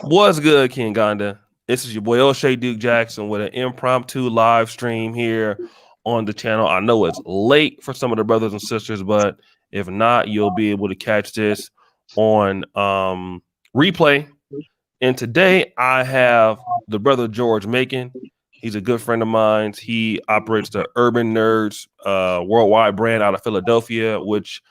What's good, King Gonda? This is your boy O'Shea Duke Jackson with an impromptu live stream here on the channel. I know it's late for some of the brothers and sisters, but if not, you'll be able to catch this on replay. And today I have the brother George Macon. He's a good friend of mine. He operates the Urban Nerds worldwide brand out of Philadelphia, which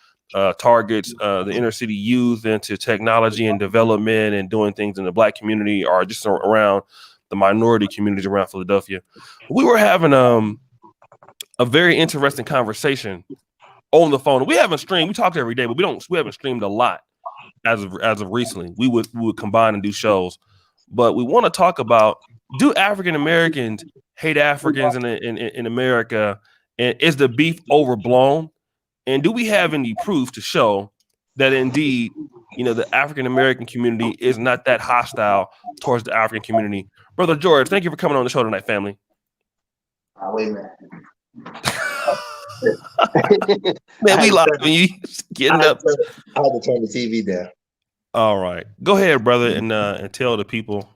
targets the inner city youth into technology and development and doing things in the Black community or just around the minority communities around Philadelphia. We were having a very interesting conversation on the phone. We haven't streamed. We talk every day, but we haven't streamed a lot as of recently. We would combine and do shows, but we want to talk about, do African Americans hate Africans in America, and is the beef overblown? And do we have any proof to show that indeed, the African American community is not that hostile towards the African community? Brother George, thank you for coming on the show tonight, family. Wait a minute. Man, we live and you getting up. I had to turn the TV down. All right. Go ahead, brother, and tell the people.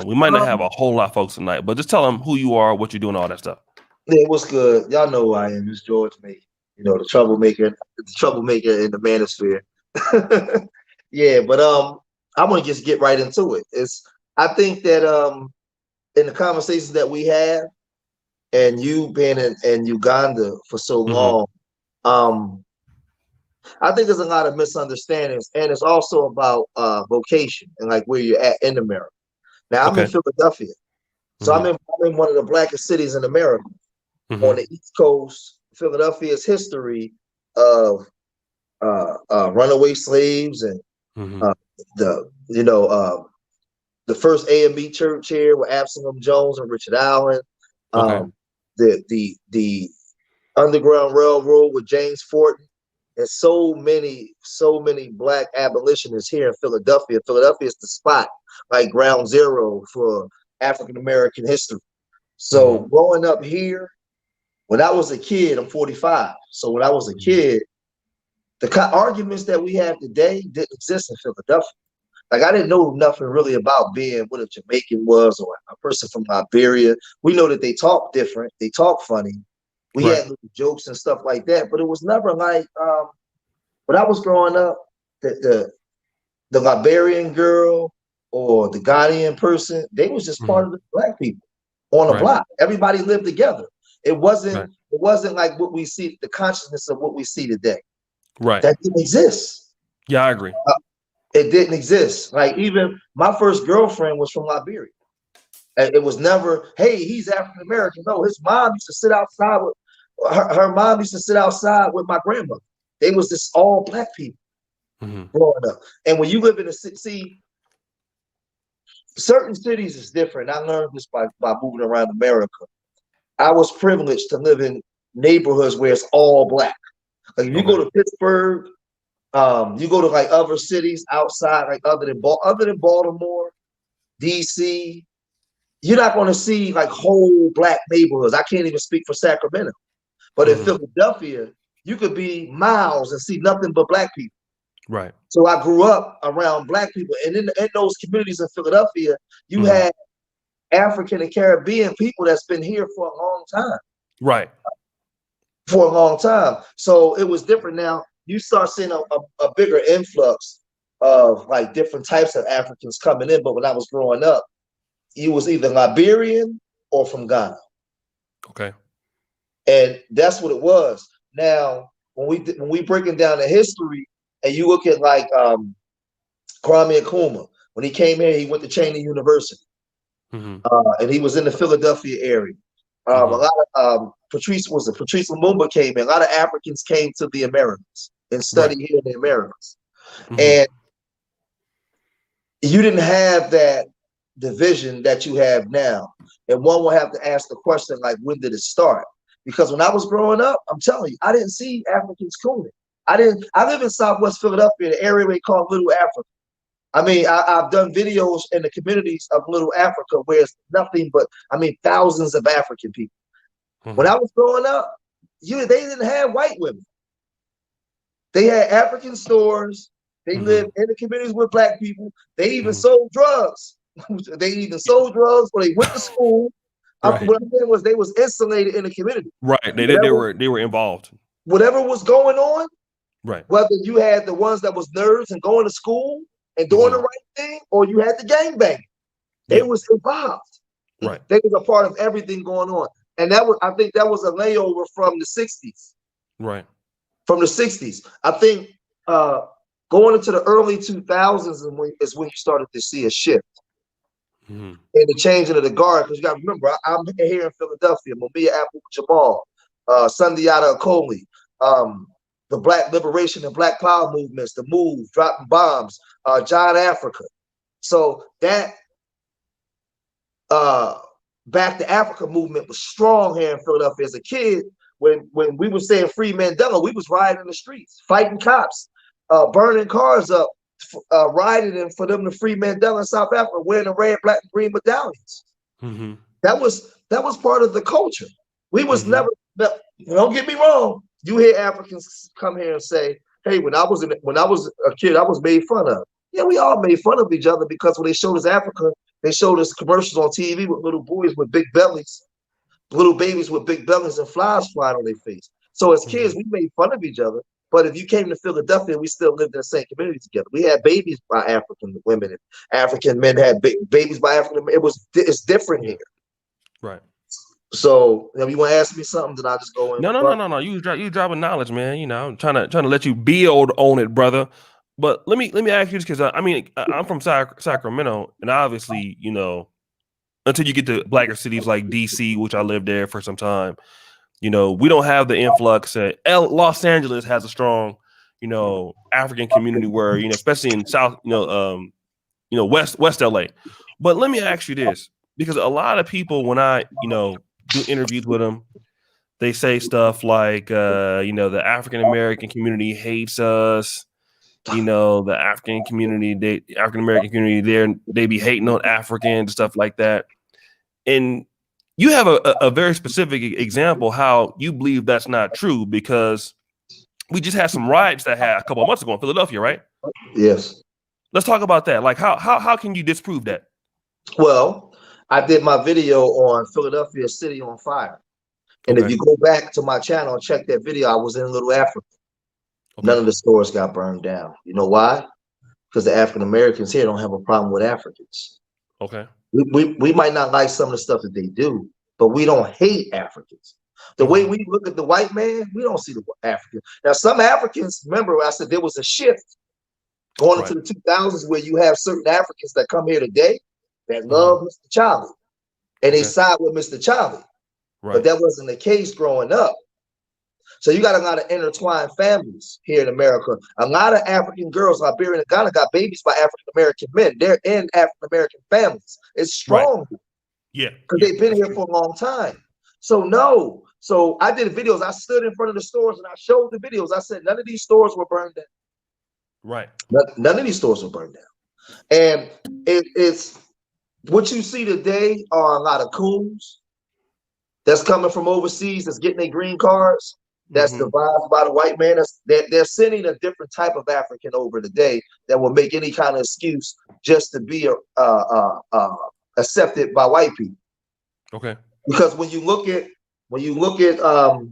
We might not have a whole lot of folks tonight, but just tell them who you are, what you're doing, all that stuff. Yeah, what's good? Y'all know who I am. It's George Macon. The troublemaker in the manosphere. Yeah, but I'm gonna just get right into it. I think that in the conversations that we have, and you being in Uganda for so long, I think there's a lot of misunderstandings, and it's also about vocation and like where you're at in America. Now I'm in Philadelphia, so I'm in one of the blackest cities in America, on the East Coast. Philadelphia's history of runaway slaves and the first A&B church here with Absalom Jones and Richard Allen, the Underground Railroad with James Fortin, and so many black abolitionists here in Philadelphia. Philadelphia is the spot, like ground zero for African American history. So growing up here, when I was a kid, I'm 45. So when I was a kid, the arguments that we have today didn't exist in Philadelphia. Like, I didn't know nothing really about being what a Jamaican was or a person from Liberia. We know that they talk different, they talk funny. We had little jokes and stuff like that, but it was never like when I was growing up, the Liberian girl or the Ghanaian person, they was just part of the black people on a block. Everybody lived together. It wasn't like what we see, the consciousness of what we see today. Right. That didn't exist. Yeah, I agree. It didn't exist. Like, even my first girlfriend was from Liberia. And it was never, hey, he's African American. No, his mom used to sit outside with her mom used to sit outside with my grandmother. They was just all black people growing up. And when you live in a city, see, certain cities is different. I learned this by moving around America. I was privileged to live in neighborhoods where it's all black. Like, if you go to Pittsburgh, you go to like other cities outside, like other than Baltimore, DC, you're not going to see like whole black neighborhoods. I can't even speak for Sacramento, but in Philadelphia, you could be miles and see nothing but black people. Right. So I grew up around black people, and in those communities in Philadelphia, you had African and Caribbean people that's been here for a long time. Right. For a long time. So it was different. Now you start seeing a bigger influx of like different types of Africans coming in. But when I was growing up, you was either Liberian or from Ghana. Okay. And that's what it was. Now, when we breaking down the history, and you look at like Kwame Nkrumah, when he came here, he went to Cheney University. And he was in the Philadelphia area. A lot of Patrice Lumumba came in. A lot of Africans came to the Americas and studied here in the Americas. And you didn't have that division that you have now. And one will have to ask the question, like, when did it start? Because when I was growing up, I'm telling you, I didn't see Africans cooning. I live in Southwest Philadelphia, the area they call Little Africa. I mean, I've done videos in the communities of Little Africa where it's nothing but, thousands of African people. When I was growing up, they didn't have white women. They had African stores, They lived in the communities with black people. They even sold drugs. They either sold drugs or they went to school. Right. What I'm saying was they was insulated in the community. Right. They were involved. Whatever was going on, right. Whether you had the ones that was nerds and going to school and doing the right thing, or you had the gangbang, they was involved. Right. They was a part of everything going on. And I think that was a layover from the 60s. Right. From the 60s. I think going into the early 2000s is when you started to see a shift. And the changing of the guard, because you got to remember, I'm here in Philadelphia, Mumia Abu-Jamal, Sundiata Acoli, the Black Liberation and Black Power movements, the Move, dropping bombs, John Africa. So that Back to Africa movement was strong here in Philadelphia. As a kid, when we were saying free Mandela, we was riding in the streets, fighting cops, burning cars up, riding in for them to free Mandela in South Africa, wearing the red, black, and green medallions. That was part of the culture. We was never. Don't get me wrong. You hear Africans come here and say, "Hey, when I was a kid, I was made fun of." Yeah, we all made fun of each other because when they showed us Africa, they showed us commercials on TV with little boys with big bellies, little babies with big bellies and flies flying on their face. So as kids, we made fun of each other. But if you came to Philadelphia, we still lived in the same community together. We had babies by African women, and African men had babies by African men. It's different here. Right. So if you want to ask me something, then I'll just go in. No. You dropping knowledge, man. You know, I'm trying to let you build on it, brother. But let me ask you this, because I mean, I'm from Sacramento, and obviously, you know, until you get to blacker cities like DC, which I lived there for some time, you know, we don't have the influx. Los Angeles has a strong, you know, African community where, you know, especially in South, West LA. But let me ask you this, because a lot of people, when I, you know, do interviews with them, they say stuff like, the African American community hates us. You know, the African American community, they be hating on Africans, stuff like that. And you have a very specific example how you believe that's not true, because we just had some riots that had a couple of months ago in Philadelphia, right? Yes. Let's talk about that. Like, how can you disprove that? Well, I did my video on Philadelphia City on Fire. And if you go back to my channel and check that video, I was in Little Africa. None of the stores got burned down. You know why? Because the African Americans here don't have a problem with Africans. Okay. We might not like some of the stuff that they do, but we don't hate Africans. The way we look at the white man, we don't see the African. Now, some Africans, remember I said there was a shift going into the 2000s where you have certain Africans that come here today that love Mr. Charlie, and they side with Mr. Charlie. Right. But that wasn't the case growing up. So you got a lot of intertwined families here in America. A lot of African girls, Liberia and Ghana, got babies by African American men. They're in African American families. It's strong. Right. Yeah. Because they've been here for a long time. So no. So I did videos. I stood in front of the stores and I showed the videos. I said none of these stores were burned down. Right. None of these stores were burned down. And it's what you see today are a lot of coons that's coming from overseas, that's getting their green cards. That's devised by the white man. They're sending a different type of African over today that will make any kind of excuse just to be accepted by white people. Okay. Because when you look at the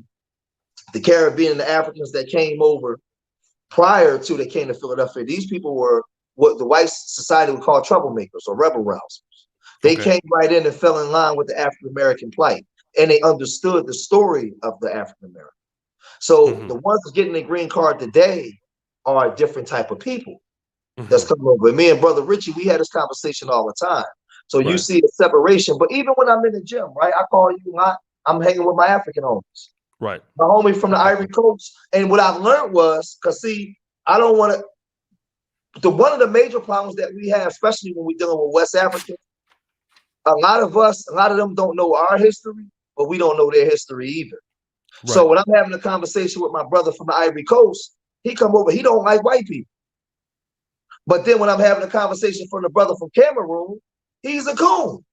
Caribbean and the Africans that came over prior to they came to Philadelphia, these people were what the white society would call troublemakers or rebel rousers. They came right in and fell in line with the African American plight, and they understood the story of the African American. So the ones getting a green card today are a different type of people that's coming over. And me and Brother Richie, we had this conversation all the time. So you see a separation. But even when I'm in the gym, right, I call you, I'm hanging with my African homies. Right. My homie from the Ivory Coast. And what I learned was, because see, I don't want to, one of the major problems that we have, especially when we're dealing with West Africans, a lot of them don't know our history, but we don't know their history either. Right. So when I'm having a conversation with my brother from the Ivory Coast, he come over, he don't like white people. But then when I'm having a conversation from the brother from Cameroon, he's a coon.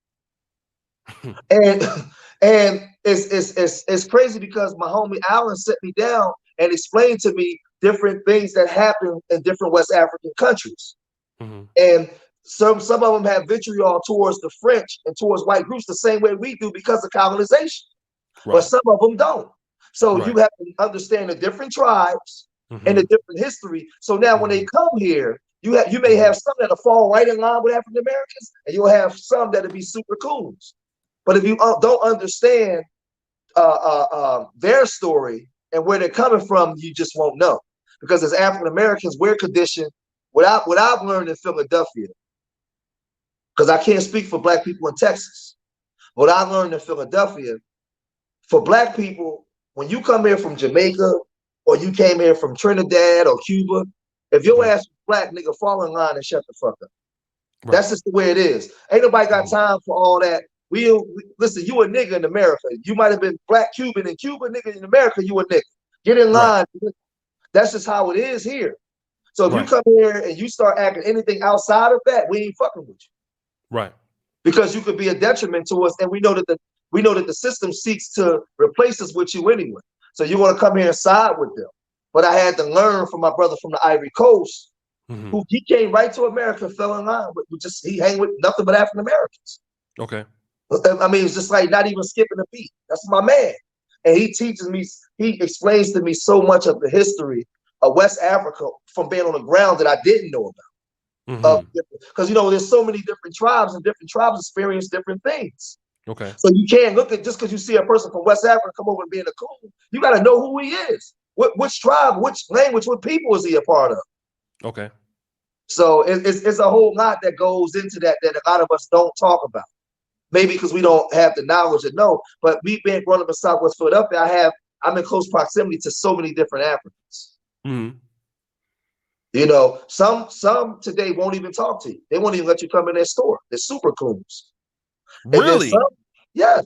and it's crazy because my homie Alan set me down and explained to me different things that happen in different West African countries. Mm-hmm. And some of them have vitriol towards the French and towards white groups the same way we do because of colonization. Right. But some of them don't. So Right. you have to understand the different tribes Mm-hmm. and the different history. So now when they come here, you may have some that'll fall right in line with African Americans, and you'll have some that'll be super coons. But if you don't understand their story and where they're coming from, you just won't know. Because as African Americans, we're conditioned. What I've learned in Philadelphia, because I can't speak for Black people in Texas. What I learned in Philadelphia, for Black people, when you come here from Jamaica or you came here from Trinidad or Cuba, if your ass is Black, nigga, fall in line and shut the fuck up. Right. That's just the way it is. Ain't nobody got time for all that. Listen, you a nigga in America. You might have been Black Cuban in Cuba, nigga. In America, you a nigga. Get in line. Right. That's just how it is here. So if you come here and you start acting anything outside of that, we ain't fucking with you. Right. Because you could be a detriment to us, and we know that the system seeks to replace us with you anyway. So you want to come here and side with them. But I had to learn from my brother from the Ivory Coast, who he came right to America, fell in line with he hang with nothing but African Americans. Okay. I mean, it's just like not even skipping a beat. That's my man. And he explains to me so much of the history of West Africa from being on the ground that I didn't know about. Because there's so many different tribes, and different tribes experience different things. Okay. So you can't look at just because you see a person from West Africa come over and being a coon, you got to know who he is. Which tribe, which language, what people is he a part of? Okay. So it's a whole lot that goes into that a lot of us don't talk about. Maybe because we don't have the knowledge to know. But me being grown up in Southwest Philadelphia, I'm in close proximity to so many different Africans. Mm-hmm. Some today won't even talk to you. They won't even let you come in their store. They're super coons. Really? Yeah,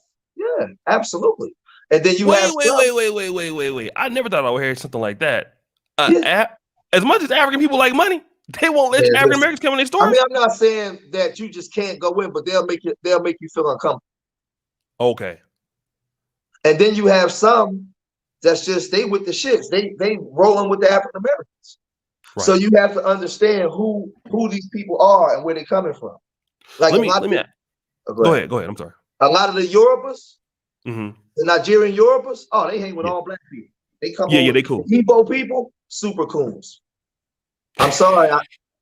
absolutely. And then you have wait. I never thought I would hear something like that. As much as African people like money, they won't let African Americans come in their store. I mean, I'm not saying that you just can't go in, but they'll make you feel uncomfortable. Okay. And then you have some that's just they with the shits. They rolling with the African Americans. Right. So you have to understand who these people are and where they're coming from. Like go ahead. I'm sorry. A lot of the Yorubas, the Nigerian Yorubas, they hang with all Black people. They come over. They cool. The Igbo people, super coons. I'm sorry,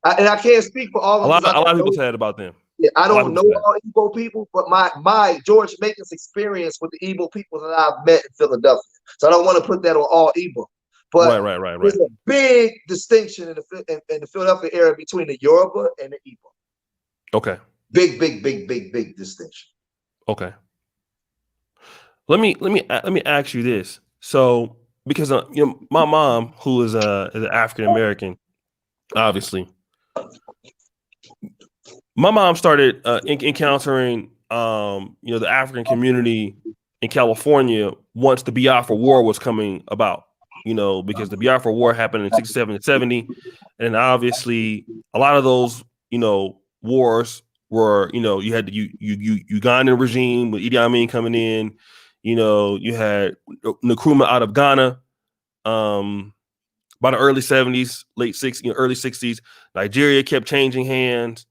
I can't speak for all of them. A lot of people said about them. Yeah, I don't know all Igbo people, but my George Macon's experience with the Igbo people that I've met in Philadelphia. So I don't want to put that on all Igbo. But right. There's a big distinction in the Philadelphia area between the Yoruba and the Igbo. Okay. Big distinction. Okay. Let me ask you this. So, because my mom, who is an African American, obviously, my mom started encountering the African community in California once the Biafra War was coming about. Because the Biafra War happened in 67 and 70, and obviously a lot of those wars were you had the Ugandan regime with Idi Amin coming in. You had Nkrumah out of Ghana by the early 70s, late 60s, early 60s. Nigeria kept changing hands.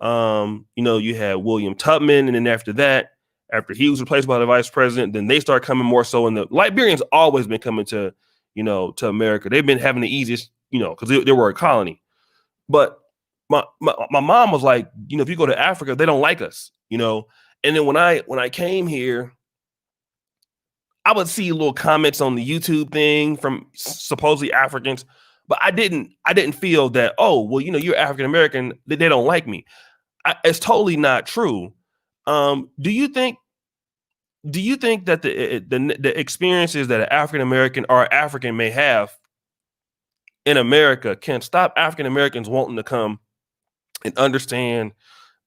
You had William Tubman, and then after that, after he was replaced by the vice president, then they start coming more so. And the Liberians always been coming to America. They've been having the easiest, because they were a colony. But my mom was like, if you go to Africa, they don't like us, And then when I came here, I would see little comments on the YouTube thing from supposedly Africans, but I didn't feel that, you're African American, they don't like me. It's totally not true. Do you think that the experiences that an African American or African may have in America can stop African Americans wanting to come and understand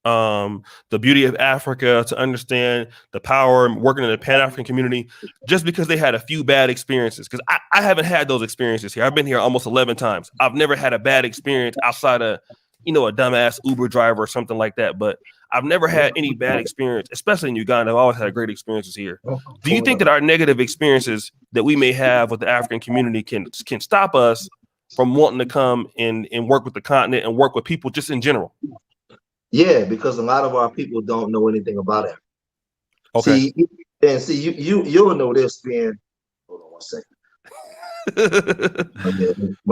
the beauty of Africa, to understand the power and working in the Pan-African community, just because they had a few bad experiences? Because I haven't had those experiences here. I've been here almost 11 times. I've never had a bad experience outside of, a dumbass Uber driver or something like that. But I've never had any bad experience, especially in Uganda. I've always had great experiences here. Do you think that our negative experiences that we may have with the African community can stop us from wanting to come and work with the continent and work with people just in general? Yeah, because a lot of our people don't know anything about it. Okay. You'll know this being. Hold on 1 second.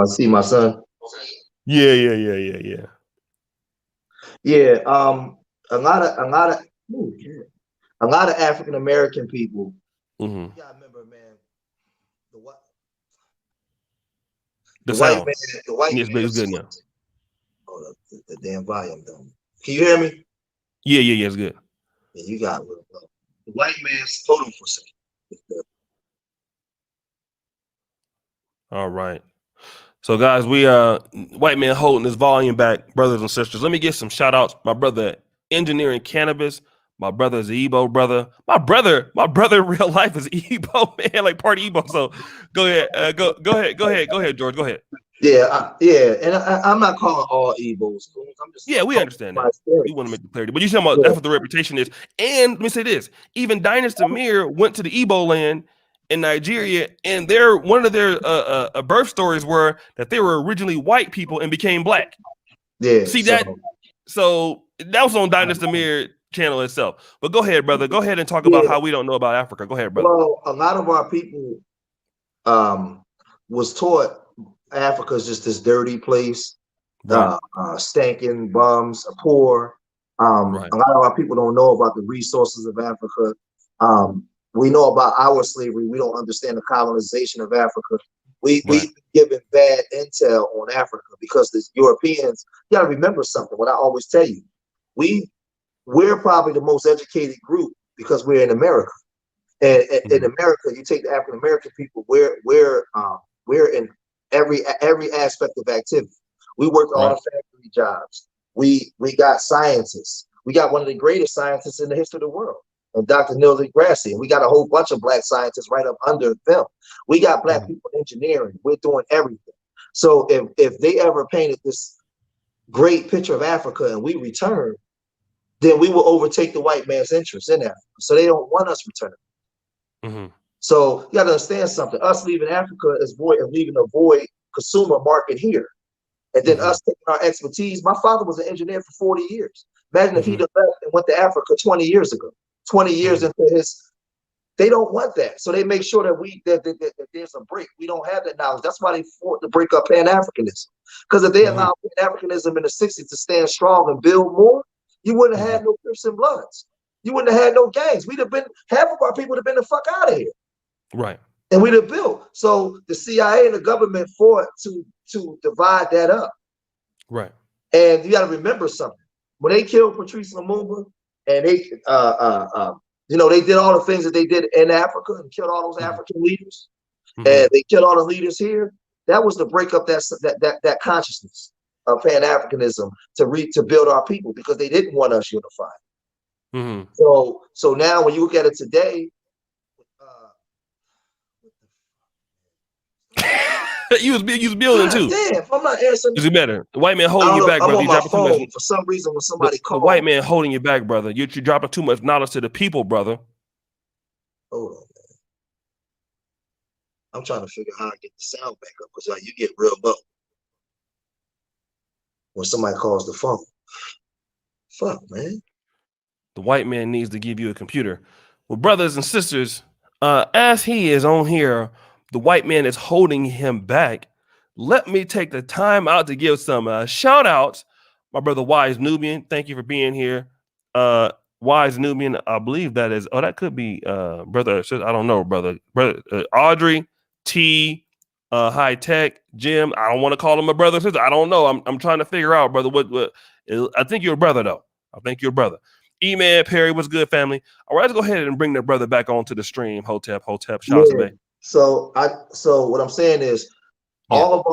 See my son. Yeah. Yeah. A lot of African American people. Mm-hmm. You gotta remember, man. The white sound. man. The white It's man. good now. Hold up, the damn volume down. Can you hear me? Yeah. It's good. Yeah, you got it. The white man's. Hold on for a second. All right. So guys, we white man holding this volume back, brothers and sisters. Let me get some shout outs. My brother engineering cannabis. My brother is Igbo brother. My brother in real life is Igbo, man, like part Igbo. So go ahead, go ahead, George. Go ahead. Yeah, and I'm not calling all Igbos. I'm just we understand that. We want to make the clarity, but you talking about that's what the reputation is. And let me say this: even Dynasty Mir went to the Igbo land in Nigeria, and one of their birth stories were that they were originally white people and became black. Yeah. See that? So that was on Dynasty Mir channel itself. But go ahead, brother. Go ahead and talk about how we don't know about Africa. Go ahead, brother. Well, a lot of our people was taught Africa is just this dirty place, right. Stinking bums, poor. Right. A lot of our people don't know about the resources of Africa. We know about our slavery. We don't understand the colonization of Africa. We given bad intel on Africa because the Europeans. You got to remember something. What I always tell you, we're probably the most educated group because we're in America. And in America, you take the African American people. We're in every aspect of activity. We worked all the factory jobs. We got scientists. We got one of the greatest scientists in the history of the world, and Dr. Neil deGrasse. And we got a whole bunch of black scientists right up under them. We got black people in engineering. We're doing everything. So if they ever painted this great picture of Africa and we return, then we will overtake the white man's interest in Africa. So they don't want us returning. So you got to understand something. Us leaving Africa is leaving a void consumer market here. And then us taking our expertise. My father was an engineer for 40 years. Imagine if he'd have left and went to Africa 20 years ago. 20 years into his, they don't want that. So they make sure that there's a break. We don't have that knowledge. That's why they fought to break up Pan-Africanism. Because if they allowed Pan-Africanism in the 60s to stand strong and build more, you wouldn't have had no Crips and Bloods. You wouldn't have had no gangs. We'd have been, half of our people would have been the fuck out of here. Right. And we'd have built. So the CIA and the government fought to divide that up. Right. And you got to remember something. When they killed Patrice Lumumba and they they did all the things that they did in Africa and killed all those African leaders, and they killed all the leaders here, that was to break up that consciousness of Pan-Africanism to build our people, because they didn't want us unified. So now when you look at it today, you was building too. Damn, I'm not answering. Is it better? The white man holding you back, brother. I'm on my phone for some reason when somebody called. The white man holding you back, brother. You're dropping too much knowledge to the people, brother. Hold on, man. I'm trying to figure out how to get the sound back up, because you get real low when somebody calls the phone. Fuck, man. The white man needs to give you a computer. Well, brothers and sisters, as he is on here, the white man is holding him back. Let me take the time out to give some shout outs. My brother Wise Nubian, thank you for being here. Wise Nubian, I believe that is, that could be brother, I don't know, brother Audrey, T, High Tech, Jim. I don't want to call him a brother, sister. I don't know. I'm trying to figure out, brother, what I think you're a brother, though. I think you're a brother. E-Man, Perry, what's good, family? All right, let's go ahead and bring that brother back onto the stream. Hotep, Shazabay. So what I'm saying is, all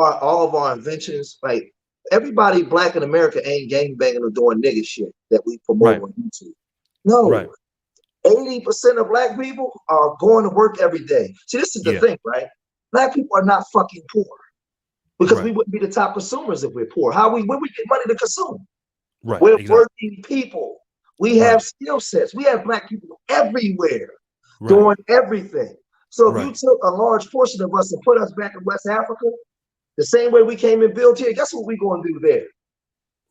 of our inventions, like everybody black in America ain't gangbanging or doing nigga shit that we promote on YouTube. No, 80% of black people are going to work every day. See, this is the thing, right? Black people are not fucking poor, because we wouldn't be the top consumers if we're poor. Where we get money to consume? Right. We're working people. We have skill sets. We have black people everywhere doing everything. So if you took a large portion of us and put us back in West Africa, The same way we came and built here, guess what we're going to do there?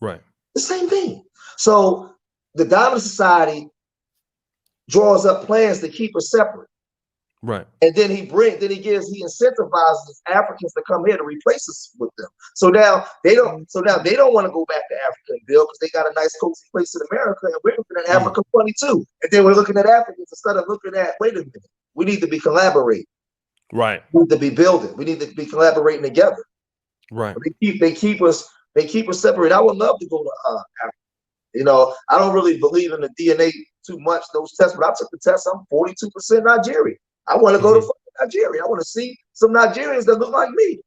Right. The same thing. So the dominant society draws up plans to keep us separate. Right. And then he incentivizes Africans to come here to replace us with them. So now they don't want to go back to Africa and build because they got a nice cozy place in America, and we're looking at Africa funny too. And then we're looking at Africans instead of looking at, wait a minute, we need to be collaborating. Right. We need to be building. We need to be collaborating together. Right. They keep us separate. I would love to go to Africa. You know, I don't really believe in the DNA too much, those tests, but I took the test. I'm 42% Nigerian. I want to go to Nigeria. I want to see some Nigerians that look like me.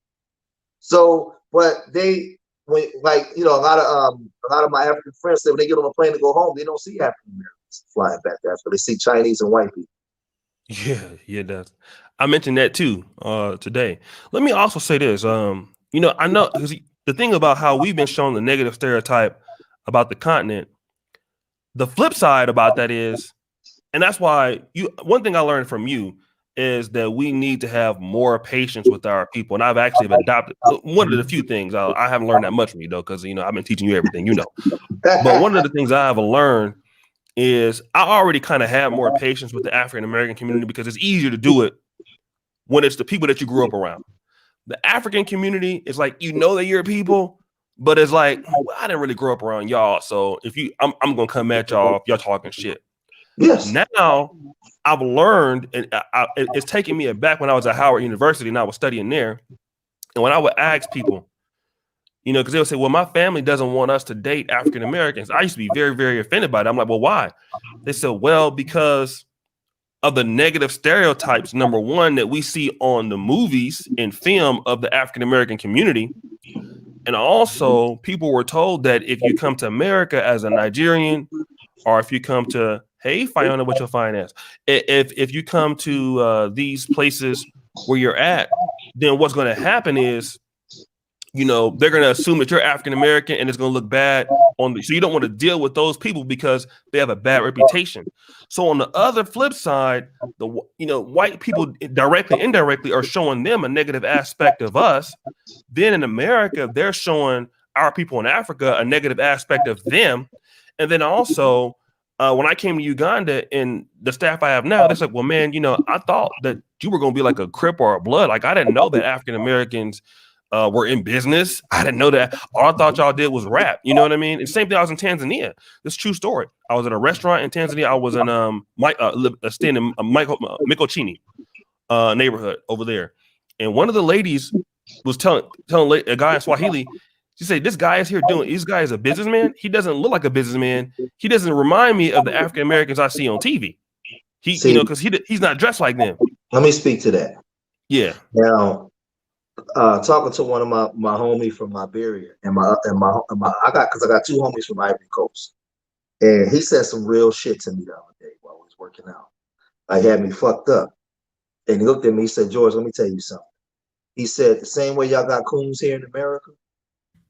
So, but a lot of my African friends say when they get on a plane to go home, they don't see African Americans flying back to Africa. They see Chinese and white people. Yeah, that's. I mentioned that too today. Let me also say this. I know because the thing about how we've been shown the negative stereotype about the continent, the flip side about that is, and that's why one thing I learned from you is that we need to have more patience with our people. And I've actually adopted one of the few things. I haven't learned that much from you though, because I've been teaching you everything, But one of the things I have learned is I already kind of have more patience with the African American community because it's easier to do it when it's the people that you grew up around. The African community is like, that you're people, but it's like, well, I didn't really grow up around y'all. So I'm gonna come at y'all if y'all talking shit. Yes. Now I've learned, and it's taking me back when I was at Howard University and I was studying there. And when I would ask people, because they would say, well, my family doesn't want us to date African Americans. I used to be very, very offended by that. I'm like, well, why? They said, well, because of the negative stereotypes, number one, that we see on the movies and film of the African American community. And also people were told that if you come to America as a Nigerian, or if you come to, hey, Fiona, what's your finance? If you come to these places where you're at, then what's going to happen is, they're going to assume that you're African American, and it's going to look bad so you don't want to deal with those people because they have a bad reputation. So on the other flip side, white people directly, indirectly are showing them a negative aspect of us. Then in America, they're showing our people in Africa a negative aspect of them. And then also, when I came to Uganda and the staff I have now, they're like, well, man, I thought that you were going to be like a Crip or a Blood. Like, I didn't know that African Americans were in business. I didn't know that. All I thought y'all did was rap. You know what I mean? And same thing, I was in Tanzania. This is a true story. I was at a restaurant in Tanzania. I was in staying in Mikochini neighborhood over there. And one of the ladies was telling a guy in Swahili, she said, this guy is a businessman. He doesn't look like a businessman. He doesn't remind me of the African Americans I see on TV. Because he's not dressed like them. Let me speak to that. Yeah. Now, talking to one of my homies from Liberia, and I got two homies from Ivory Coast, and he said some real shit to me the other day while I was working out. I had me fucked up, and he looked at me. He said, "George, let me tell you something." He said, "The same way y'all got coons here in America,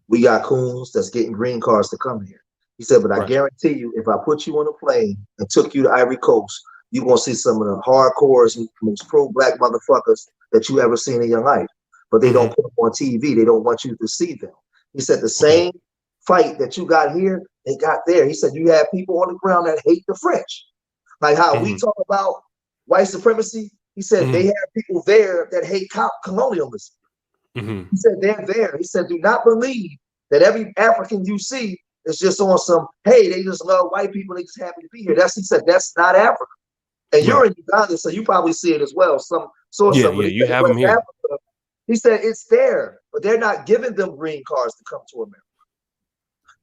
we got coons that's getting green cards to come here." He said, "But I guarantee you, if I put you on a plane and took you to Ivory Coast, you're gonna see some of the hardcores, most pro-black motherfuckers that you ever seen in your life. But they don't put them on TV. They don't want you to see them." He said, "The same fight that you got here, they got there." He said, "You have people on the ground that hate the French. Like how we talk about white supremacy." He said, "They have people there that hate colonialism." He said, "They're there." He said, "Do not believe that every African you see is just on some, hey, they just love white people. They just happy to be here." He said, "That's not Africa." And you're in Uganda, so you probably see it as well. You have them here. Africa, he said it's there, but they're not giving them green cards to come to America.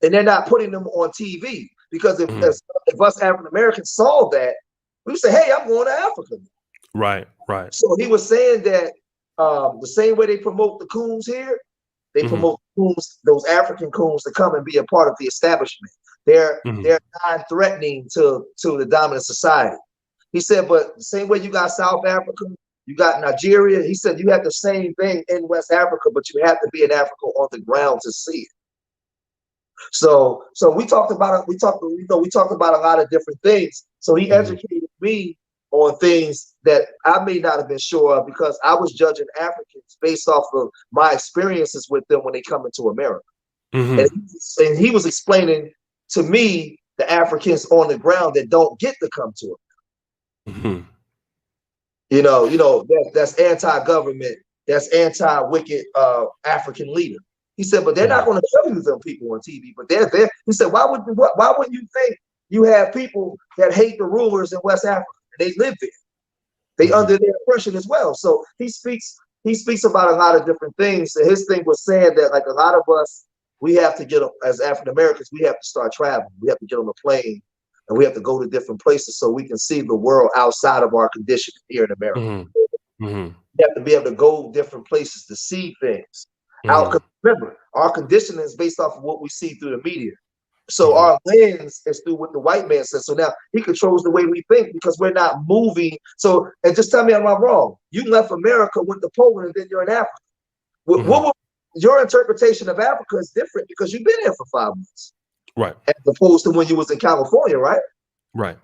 And they're not putting them on TV. Because if us African Americans saw that, we would say, hey, I'm going to Africa. Right. So he was saying that the same way they promote the coons here, they promote coons, those African coons, to come and be a part of the establishment. They're non-threatening to the dominant society. He said, but the same way you got South Africa, you got Nigeria. He said you have the same thing in West Africa, but you have to be in Africa on the ground to see it. So we talked about it. We talked about a lot of different things. So he educated me on things that I may not have been sure of because I was judging Africans based off of my experiences with them when they come into America. And he was explaining to me the Africans on the ground that don't get to come to it. That's anti-government, that's anti-wicked African leader. He said, but they're not going to show you them people on TV, but they're there. He said, why wouldn't you think you have people that hate the rulers in West Africa? And they live there. They under their oppression as well. So he speaks about a lot of different things. And his thing was saying that like a lot of us, we have to get, as African Americans, we have to start traveling. We have to get on a plane and we have to go to different places so we can see the world outside of our condition here in America. We have to be able to go different places to see things. Remember, our conditioning is based off of what we see through the media. So our lens is through what the white man says. So now he controls the way we think because we're not moving. So, and just tell me I'm wrong. You left America, went to Poland, and then you're in Africa. Your interpretation of Africa is different because you've been here for 5 months. Right. As opposed to when you was in California, right? Right.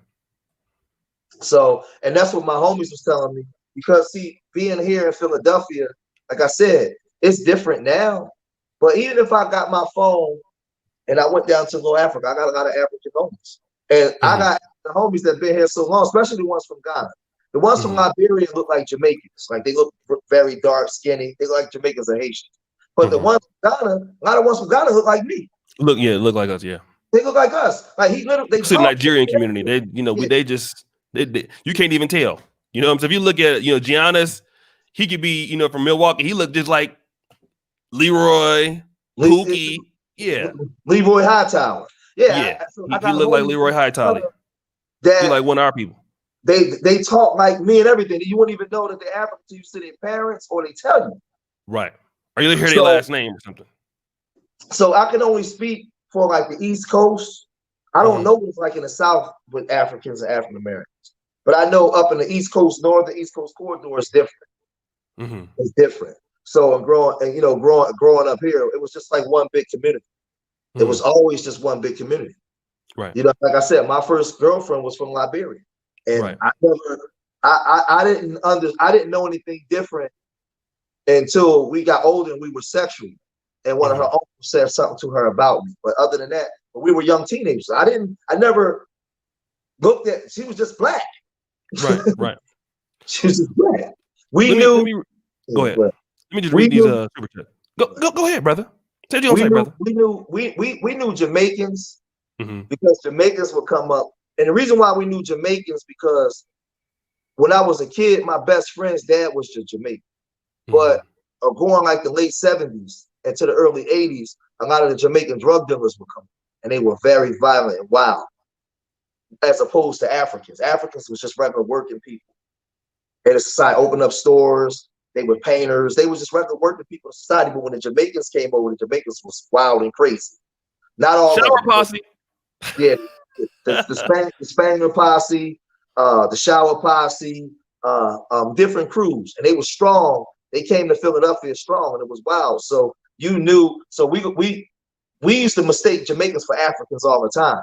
So, and that's what my homies was telling me. Because see, being here in Philadelphia, like I said, it's different now. But even if I got my phone and I went down to Lower Africa, I got a lot of African homies. And I got the homies that been here so long, especially the ones from Ghana. The ones from Liberia look like Jamaicans. Like they look very dark, skinny. They look like Jamaicans and Haitians. But the ones from Ghana, a lot of ones from Ghana look like me. Look like us, yeah. They look like us. Like he literally it's the Nigerian community. They, you can't even tell. You know what I'm saying? If you look at, Giannis, he could be, from Milwaukee. He looked just like Leroy, Pookie. Yeah. Leroy Hightower. Yeah. He looked like Leroy Hightower. He like one of our people. They talk like me and everything. You wouldn't even know that they're African until you see their parents or they tell you. Right. Or you hear their last name or something. So I can only speak for like the East Coast. I don't know what it's like in the South with Africans and African Americans. But I know up in the East Coast, Northern East Coast corridor is different. It's different. So growing up here, it was just like one big community. It was always just one big community. Right. Like I said, my first girlfriend was from Liberia. And I didn't know anything different until we got older and we were sexual. And one of her uncles said something to her about me. But other than that, we were young teenagers. I never looked at, she was just black. Right. She was just black. Go ahead. Let me just read these super chats. Go ahead, brother. Tell you what I'm saying, brother. We knew Jamaicans because Jamaicans would come up. And the reason why we knew Jamaicans because when I was a kid, my best friend's dad was Jamaican. But going like the late 70s into the early 80s, a lot of the Jamaican drug dealers would come. And they were very violent and wild. As opposed to Africans. Africans was just regular working people. And the society opened up stores. They were painters. They were just regular working people in society. But when the Jamaicans came over, the Jamaicans was wild and crazy. Not all. Shower posse. Yeah. The Spaniard posse, the shower posse, different crews. And they were strong. They came to Philadelphia strong and it was wild. So you knew. So we used to mistake Jamaicans for Africans all the time.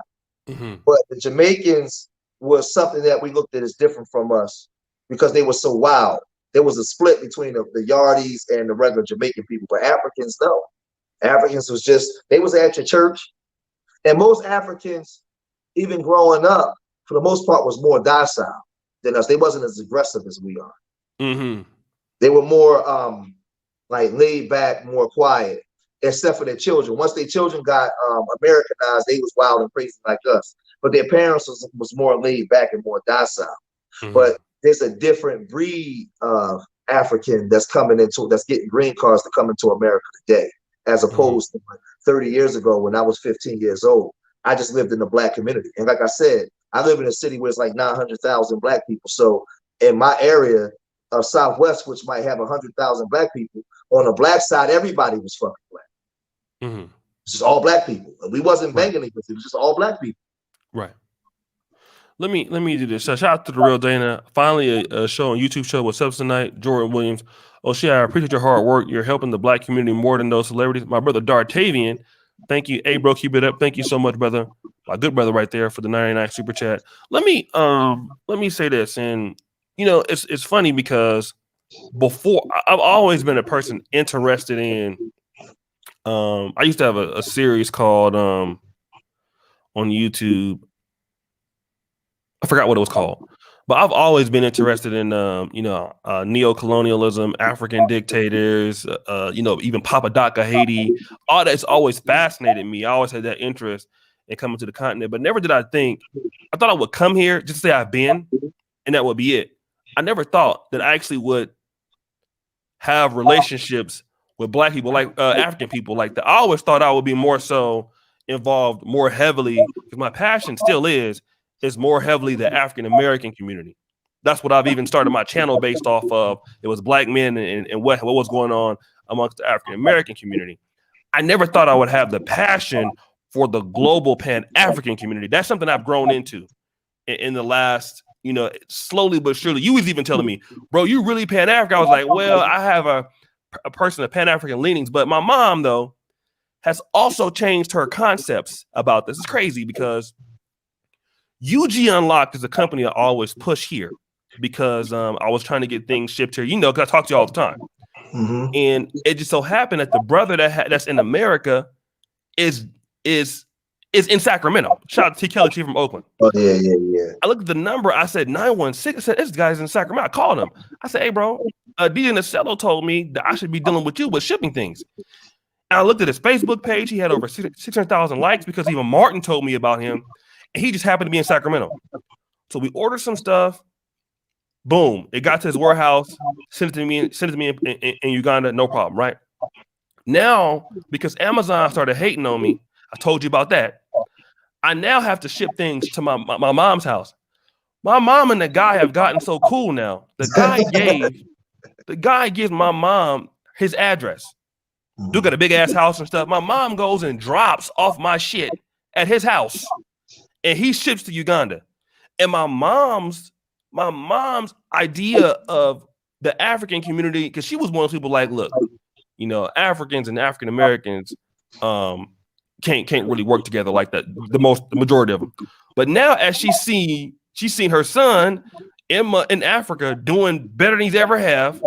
But the Jamaicans was something that we looked at as different from us because they were so wild. There was a split between the Yardies and the regular Jamaican people, but Africans, no. Africans was just, they was at your church. And most Africans, even growing up, for the most part, was more docile than us. They wasn't as aggressive as we are. They were more like laid back, more quiet. Except for their children. Once their children got Americanized, they was wild and crazy like us. But their parents was more laid back and more docile. But there's a different breed of African that's getting green cards to come into America today, as opposed to 30 years ago when I was 15 years old. I just lived in the black community. And like I said, I live in a city where it's like 900,000 black people. So in my area of Southwest, which might have 100,000 black people, on the black side, everybody was fucking black. It's just all black people. We wasn't banging it, it was just all black people. Right. Let me do this. Shout out to the real Dana. Finally, a show on YouTube show. What's up tonight? Jordan Williams. Oh shit, I appreciate your hard work. You're helping the black community more than those celebrities. My brother Dartavian. Thank you. Hey bro, keep it up. Thank you so much, brother. My good brother right there for the 99 super chat. Let me say this, and it's funny because before I've always been a person interested in. I used to have a series called on YouTube. I forgot what it was called, but I've always been interested in neo-colonialism, African dictators, even Papa Doc of Haiti. All that's always fascinated me. I always had that interest in coming to the continent, but never did I think. I thought I would come here just to say I've been, and that would be it. I never thought that I actually would have relationships with Black people, like African people, like that. I always thought I would be more so involved more heavily, because my passion still is more heavily the African American community. That's what I've even started my channel based off of. It was Black men and what was going on amongst the African American community. I never thought I would have the passion for the global Pan-African community. That's something I've grown into in the last, slowly but surely. You was even telling me, bro, you really Pan-African. I was like, well, I have a person of Pan-African leanings, but my mom, though, has also changed her concepts about this. It's crazy because UG Unlocked is a company I always push here because I was trying to get things shipped here, because I talk to you all the time. Mm-hmm. And it just so happened that the brother that's in America is in Sacramento. Shout out to T. Kelly Chief from Oakland. Oh, yeah. I looked at the number. I said 916. I said, this guy's in Sacramento. I called him. I said, hey, bro, DJ Nacello told me that I should be dealing with you with shipping things. And I looked at his Facebook page. He had over 600,000 likes because even Martin told me about him. And he just happened to be in Sacramento. So we ordered some stuff. Boom. It got to his warehouse. Sent it to me in Uganda. No problem, right? Now, because Amazon started hating on me, I told you about that. I now have to ship things to my mom's house. My mom and the guy have gotten so cool now. The guy gives my mom his address. Dude got a big ass house and stuff. My mom goes and drops off my shit at his house, and he ships to Uganda. And my mom's idea of the African community, because she was one of those people like, look, Africans and African Americans can't really work together like that. The majority of them. But now, as she's seen her son in Africa doing better than he's ever have,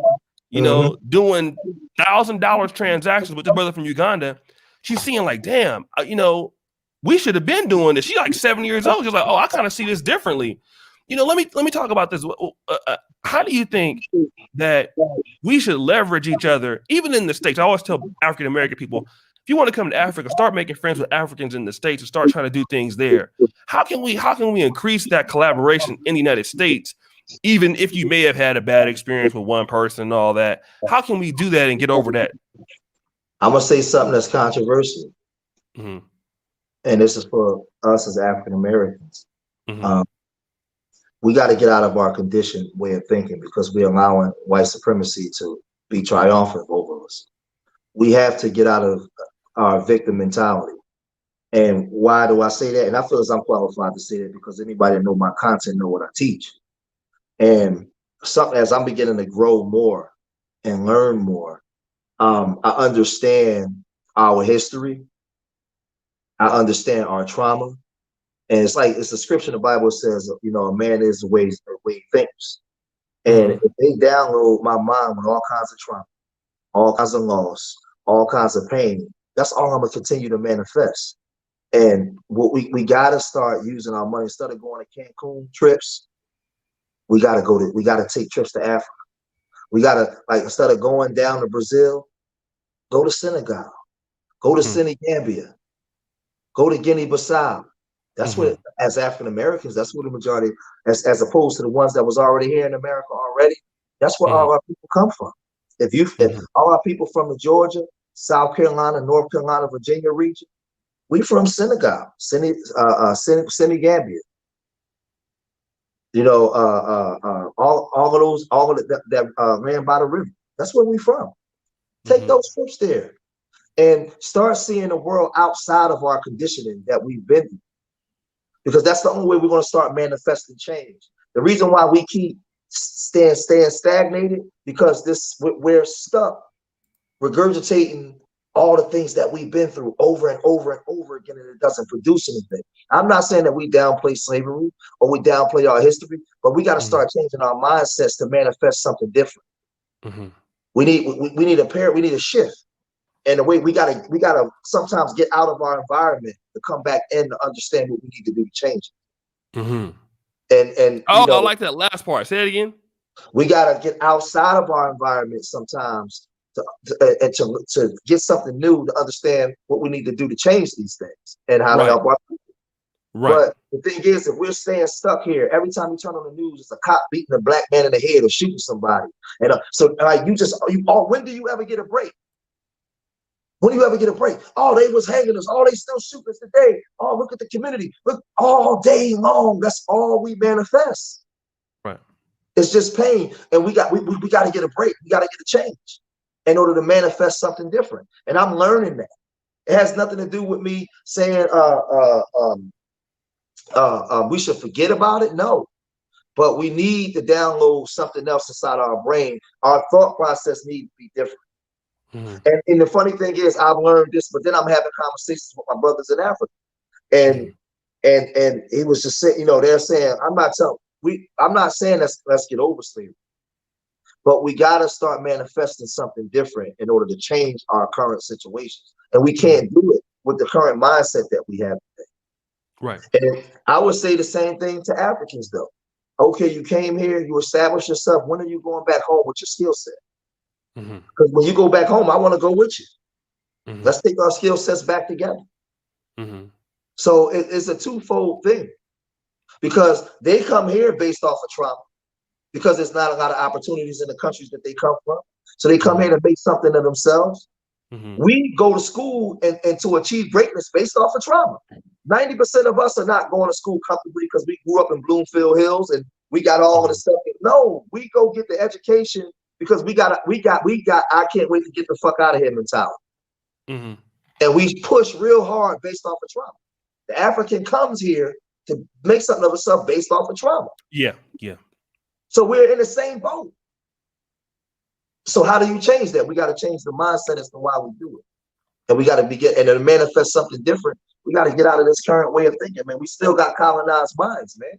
doing $1,000 transactions with his brother from Uganda, she's seeing like, damn, we should have been doing this. She's like 7 years old. She's like, oh, I kind of see this differently. Let me talk about this. How do you think that we should leverage each other, even in the States? I always tell African American people, if you want to come to Africa, start making friends with Africans in the States and start trying to do things there. How can we increase that collaboration in the United States, even if you may have had a bad experience with one person and all that? How can we do that and get over that? I'm gonna say something that's controversial, and this is for us as African Americans. We got to get out of our conditioned way of thinking because we're allowing white supremacy to be triumphant over us. We have to get out of our victim mentality. And why do I say that? And I feel as I'm qualified to say that because anybody that know my content know what I teach. And as I'm beginning to grow more and learn more, I understand our history. I understand our trauma. And it's a scripture in the Bible says, a man is the way he thinks. And if they download my mind with all kinds of trauma, all kinds of loss, all kinds of pain, that's all I'm gonna continue to manifest. And what we gotta start using our money instead of going to Cancun trips. We gotta take trips to Africa. We gotta, instead of going down to Brazil, go to Senegal, go to Senegambia, go to Guinea-Bissau. That's what, as African Americans, that's where the majority, as opposed to the ones that was already here in America already. That's where all our people come from. If all our people from the Georgia, South Carolina, North Carolina, Virginia region, we from Senegal, Senegambia. All of those, that ran by the river. That's where we from. Take those trips there and start seeing the world outside of our conditioning that we've been through. Because that's the only way we're going to start manifesting change. The reason why we keep staying stagnated, because we're stuck regurgitating all the things that we've been through over and over and over again, and it doesn't produce anything. I'm not saying that we downplay slavery or we downplay our history, but we got to start changing our mindsets to manifest something different. We need a shift. And the way we gotta sometimes get out of our environment to come back in to understand what we need to do to change it. And I like that last part. Say it again. We gotta get outside of our environment sometimes to get something new, to understand what we need to do to change these things and how to help our people. But the thing is, if we're staying stuck here, every time you turn on the news, it's a cop beating a black man in the head or shooting somebody. And so like when do you ever get a break? When do you ever get a break? Oh, they was hanging us. Oh, they still shoot us today. Oh, look at the community. Look, all day long. That's all we manifest. Right. It's just pain. And we got to get a break. We got to get a change in order to manifest something different. And I'm learning that. It has nothing to do with me saying we should forget about it. No. But we need to download something else inside our brain. Our thought process needs to be different. And the funny thing is, I've learned this, but then I'm having conversations with my brothers in Africa, and he was just saying, they're saying, I'm not saying let's get over slavery, but we got to start manifesting something different in order to change our current situations, and we can't do it with the current mindset that we have today. Right. And I would say the same thing to Africans, though. Okay, you came here, you established yourself. When are you going back home with your skill set? Because when you go back home, I want to go with you. Let's take our skill sets back together. So it's a twofold thing, because they come here based off of trauma, because there's not a lot of opportunities in the countries that they come from. So they come here to make something of themselves. We go to school and to achieve greatness based off of trauma. 90% of us are not going to school comfortably because we grew up in Bloomfield Hills and we got all of the stuff. No, we go get the education because we got I can't wait to get the fuck out of here mentality. And we push real hard based off of trauma. The African comes here to make something of himself based off of trauma. Yeah. So we're in the same boat. So how do you change that? We got to change the mindset as to why we do it. And we got to and to manifest something different, we got to get out of this current way of thinking, man. We still got colonized minds, man.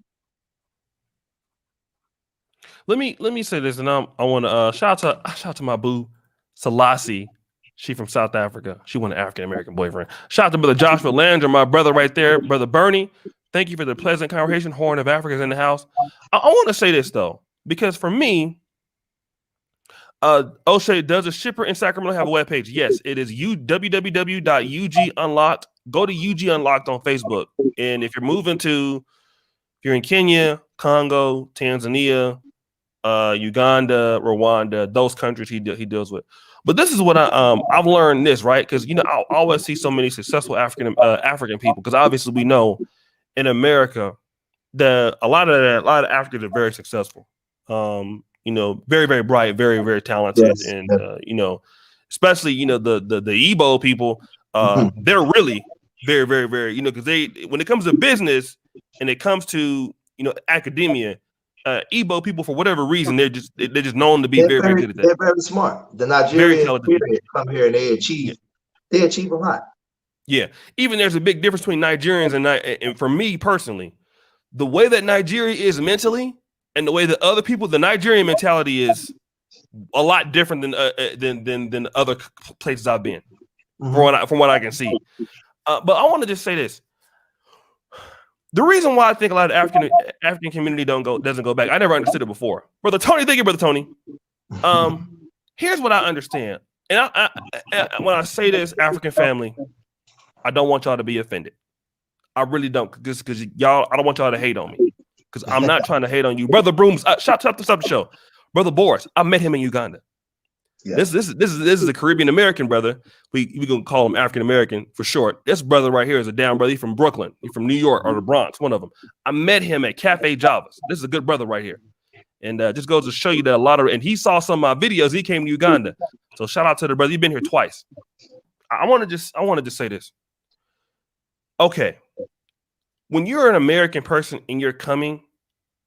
Let me say this, and I want to shout out to my boo Selassie. She from South Africa. She want an African American boyfriend. Shout out to brother Joshua Lander, my brother right there, brother Bernie. Thank you for the pleasant conversation. Horn of Africa is in the house. I want to say this though, because for me, O'Shea, does a shipper in Sacramento have a webpage? Yes, it is www.ugunlocked. Go to UG Unlocked on Facebook, and if you're in Kenya, Congo, Tanzania, Uganda, Rwanda, those countries he deals with. But this is what I've learned this, right? Because I always see so many successful African people, because obviously we know in America that a lot of Africans are very successful. Very, very bright, very, very talented, and especially the Igbo people, they're really very, very, very, because when it comes to business and it comes to academia, Igbo people, for whatever reason, they're just known to be very, very good at that. They're very smart. The Nigerians come here and they achieve a lot. Yeah, even there's a big difference between Nigerians and for me personally, the way that Nigeria is mentally and the way that other people, the Nigerian mentality is a lot different than other places I've been, from what I can see. But I want to just say this. The reason why I think a lot of African community doesn't go back, I never understood it before. Brother Tony, thank you, Brother Tony. Here's what I understand. And when I say this, African family, I don't want y'all to be offended. I really don't, because y'all, I don't want y'all to hate on me, because I'm not trying to hate on you. Brother Brooms, shout out to the show. Brother Boris, I met him in Uganda. Yeah. This is a Caribbean American brother. We gonna call him African American for short. This brother right here is a down brother. He's from Brooklyn. He's from New York or the Bronx, one of them. I met him at Cafe Javas. This is a good brother right here, and just goes to show you that and he saw some of my videos. He came to Uganda, so shout out to the brother. He's been here twice. I want to just say this. Okay, when you're an American person and you're coming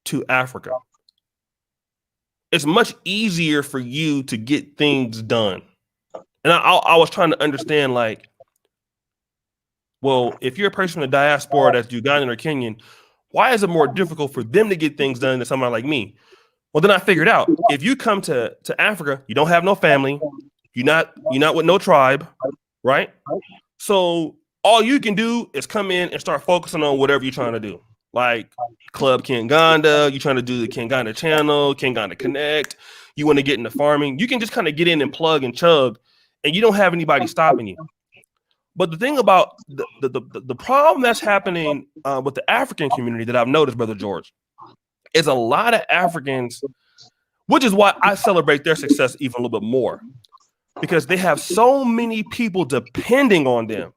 to Africa, it's much easier for you to get things done And I was trying to understand, like, well, if you're a person in the diaspora that's Ugandan or Kenyan, why is it more difficult for them to get things done than somebody like me? Well, then I figured out, if you come to Africa, you don't have no family, you're not with no tribe, right? So all you can do is come in and start focusing on whatever you're trying to do. Like Club Kinganda, you're trying to do the Kinganda channel, Kinganda Connect, you want to get into farming, you can just kind of get in and plug and chug, and you don't have anybody stopping you. But the thing about the problem that's happening with the African community that I've noticed, Brother George, is a lot of Africans, which is why I celebrate their success even a little bit more, because they have so many people depending on them.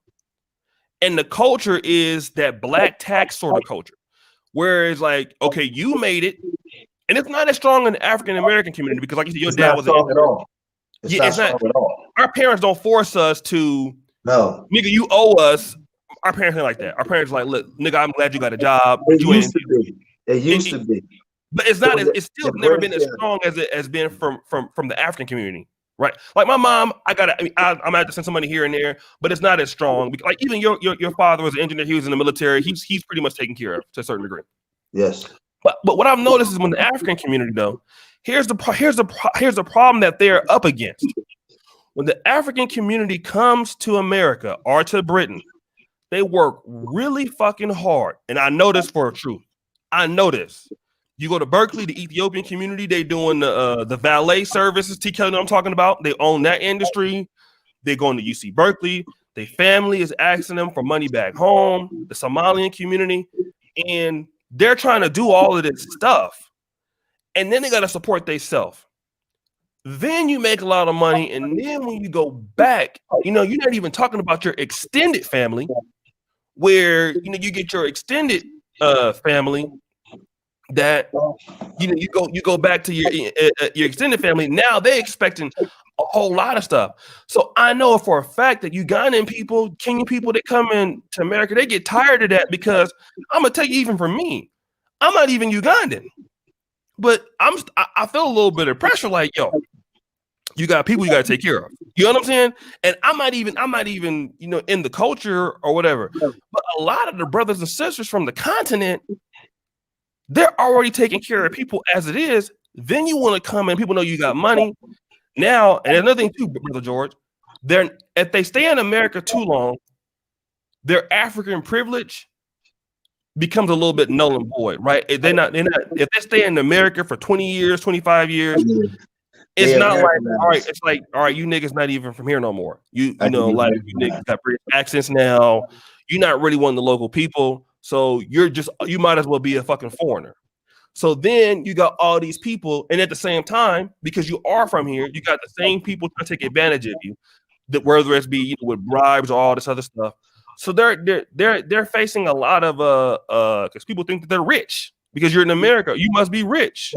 And the culture is that black tax sort of culture, where it's like, okay, you made it. And it's not as strong in the African American community because, like you said, your dad was strong at all. It's not strong at all. Our parents don't force us to, no, nigga, you owe us. Our parents ain't like that. Our parents are like, look, nigga, I'm glad you got a job. It used to be. It used to be. But it's not. It's still never been as strong as it has been from the African community, right? Like my mom, I'm gonna have to send somebody here and there, but it's not as strong. Like even your father was an engineer. He was in the military. He's pretty much taken care of to a certain degree. Yes. But what I've noticed is when the African community, though, here's the problem that they're up against. When the African community comes to America or to Britain, they work really fucking hard, and I know this for a truth. I know this. You go to Berkeley, the Ethiopian community, they doing the valet services. TK, I'm talking about. They own that industry. They going to UC Berkeley. Their family is asking them for money back home. The Somalian community, and they're trying to do all of this stuff, and then they got to support themselves. Then you make a lot of money, and then when you go back, you're not even talking about your extended family, where you get your extended family that you go back to your extended family. Now they're expecting a whole lot of stuff. So I know for a fact that Ugandan people, Kenyan people that come in to America, they get tired of that, because I'm gonna tell you, even for me, I'm not even Ugandan, but I feel a little bit of pressure. Like, yo, you got people you got to take care of. You know what I'm saying? And I'm not even in the culture or whatever. But a lot of the brothers and sisters from the continent, they're already taking care of people as it is. Then you want to come and people know you got money. Now, and there's another thing too, Brother George, if they stay in America too long, their African privilege becomes a little bit null and void, right? If they stay in America for 20 years, 25 years, it's not like, all right, it's like, all right, you niggas not even from here no more. You like, you niggas got British accents now. You're not really one of the local people. So you might as well be a fucking foreigner. So then you got all these people, and at the same time, because you are from here, you got the same people trying to take advantage of you, that whether it's be with bribes or all this other stuff. So they're facing a lot of because people think that they're rich because you're in America, you must be rich.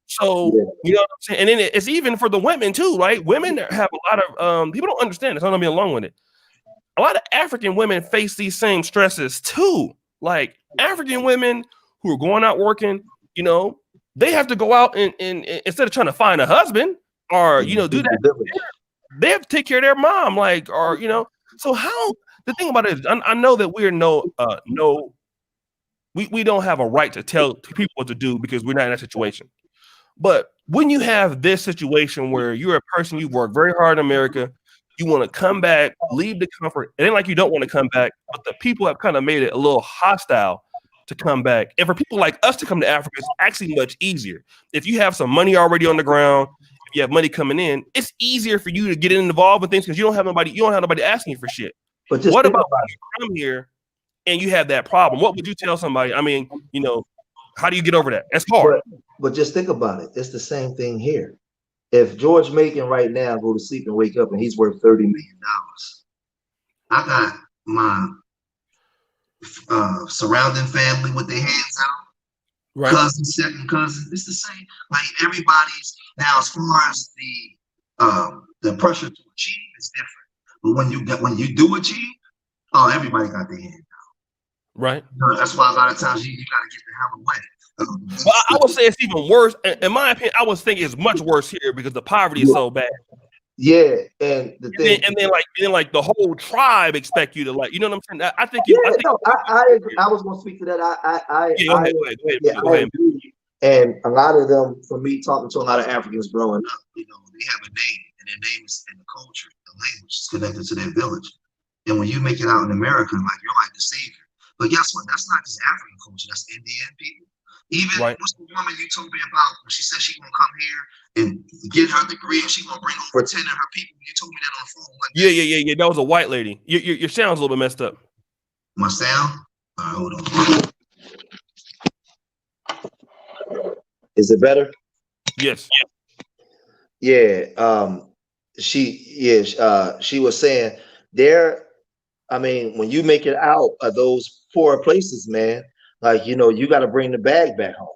So you know what I'm saying, and then it's even for the women too, right? Women have a lot of people don't understand this. I'm gonna be along with it. A lot of African women face these same stresses too. Like African women who are going out working, they have to go out and instead of trying to find a husband or do that, they have to take care of their mom, So how the thing about it is, I know that we're we don't have a right to tell people what to do because we're not in that situation. But when you have this situation where you're a person, you work very hard in America, you want to come back, leave the comfort. It ain't like you don't want to come back, but the people have kind of made it a little hostile to come back. And for people like us to come to Africa, it's actually much easier. If you have some money already on the ground, if you have money coming in, it's easier for you to get involved in things because you don't have nobody asking you for shit. But what about when you come here and you have that problem? What would you tell somebody? I mean, how do you get over that? That's hard. But just think about it. It's the same thing here. If George Macon right now go to sleep and wake up and he's worth $30 million, I got my surrounding family with their hands out, right? Cousin, second cousin. It's the same. Like everybody's now, as far as the pressure to achieve is different. But when you do achieve, everybody got their hand out. Right. That's why a lot of times you got to get the hell away. Well, I would say it's even worse. In my opinion, I would think it's much worse here because the poverty is so bad. Yeah, and the thing, And then like the whole tribe expect you to like, you know what I'm saying? I think yeah, I think no, I agree. I was going to speak to that. yeah, go ahead, go ahead, go ahead, Yeah, brother, go I ahead. agree. And a lot of them, for me, talking to a lot of Africans growing up, you know, they have a name, and their name is in the culture, the language is connected to their village. And when you make it out in America, like you're like the savior. But guess what? That's not just African culture. That's Indian people. Even Right. what's the woman you told me about when she said she gonna come here and get her degree and she gonna bring over 10 of her people? You told me that on the phone one Yeah, day. yeah, yeah, yeah. That was a white lady. Your sound's a little bit messed up. My sound? All right, hold on. Is it better? Yes. Yeah. She was saying there. I mean, when you make it out of those poor places, man, like you know, you got to bring the bag back home.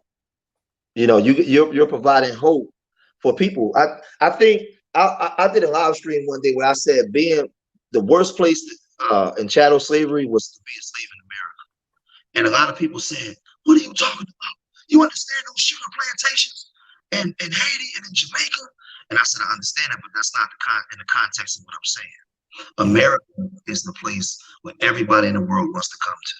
You know, you're providing hope for people. I think I did a live stream one day where I said being the worst place in chattel slavery was to be a slave in America, and a lot of people said, "What are you talking about? You understand those sugar plantations in Haiti and in Jamaica?" And I said, "I understand that, but that's not in the context of what I'm saying. America is the place where everybody in the world wants to come to.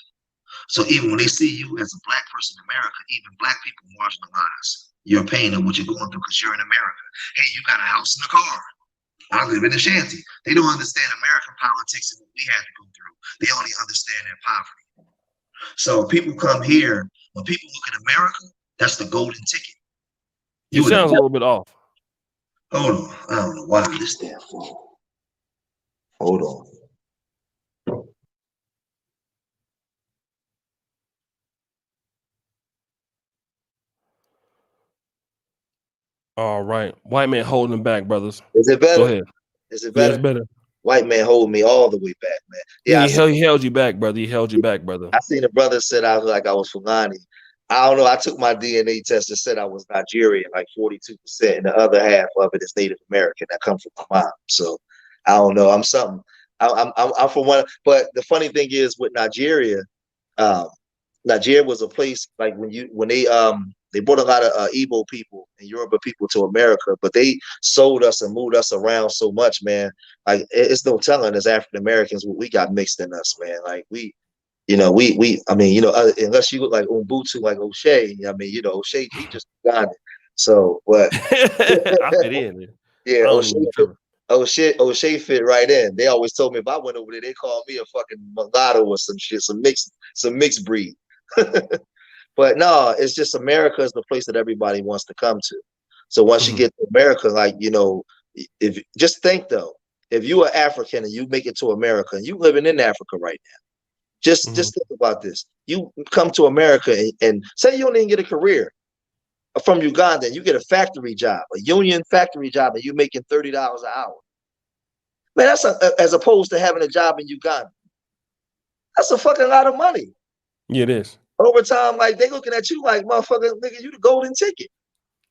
So even when they see you as a black person in America, even black people marginalize your pain and what you're going through because you're in America. Hey, you got a house and a car. I live in a shanty. They don't understand American politics and what we had to go through. They only understand their poverty. So people come here, when people look at America, that's the golden ticket. Your sound's a little bit off. Hold on. I don't know why this damn phone. Hold on. All right. White man holding back, brothers. Is it Go better? ahead. Is it Yeah, better? it's better. White man hold me all the way back, man. Yeah, Yeah, he held you back, brother. He held you back, brother. I seen a brother said I was like I was Fulani. I don't know. I took my DNA test and said I was Nigerian, like 42%, and the other half of it is Native American. That comes from my mom. So I don't know. I'm something. I'm from one. But the funny thing is with Nigeria, um, Nigeria was a place like when they brought a lot of Igbo people and Yoruba people to America, but they sold us and moved us around so much, man. Like it's no telling as African Americans what we got mixed in us, man. Like I mean, you know, unless you look like Ubuntu, like O'Shea, I mean, you know, O'Shea, he just got it. So, but I fit in, man. I yeah, don't even be tripping. O'Shea fit right in. They always told me if I went over there, they called me a fucking mulatto or some shit, some mixed breed. But no, it's just America is the place that everybody wants to come to. So once you get to America, like you know, if just think though, if you are African and you make it to America and you living in Africa right now. Just think about this. You come to America and say you don't even get a career from Uganda and you get a factory job, a union factory job, and you're making $30 an hour. Man, that's as opposed to having a job in Uganda. That's a fucking lot of money. Yeah, it is. Over time, like they looking at you like motherfucker, nigga, you the golden ticket.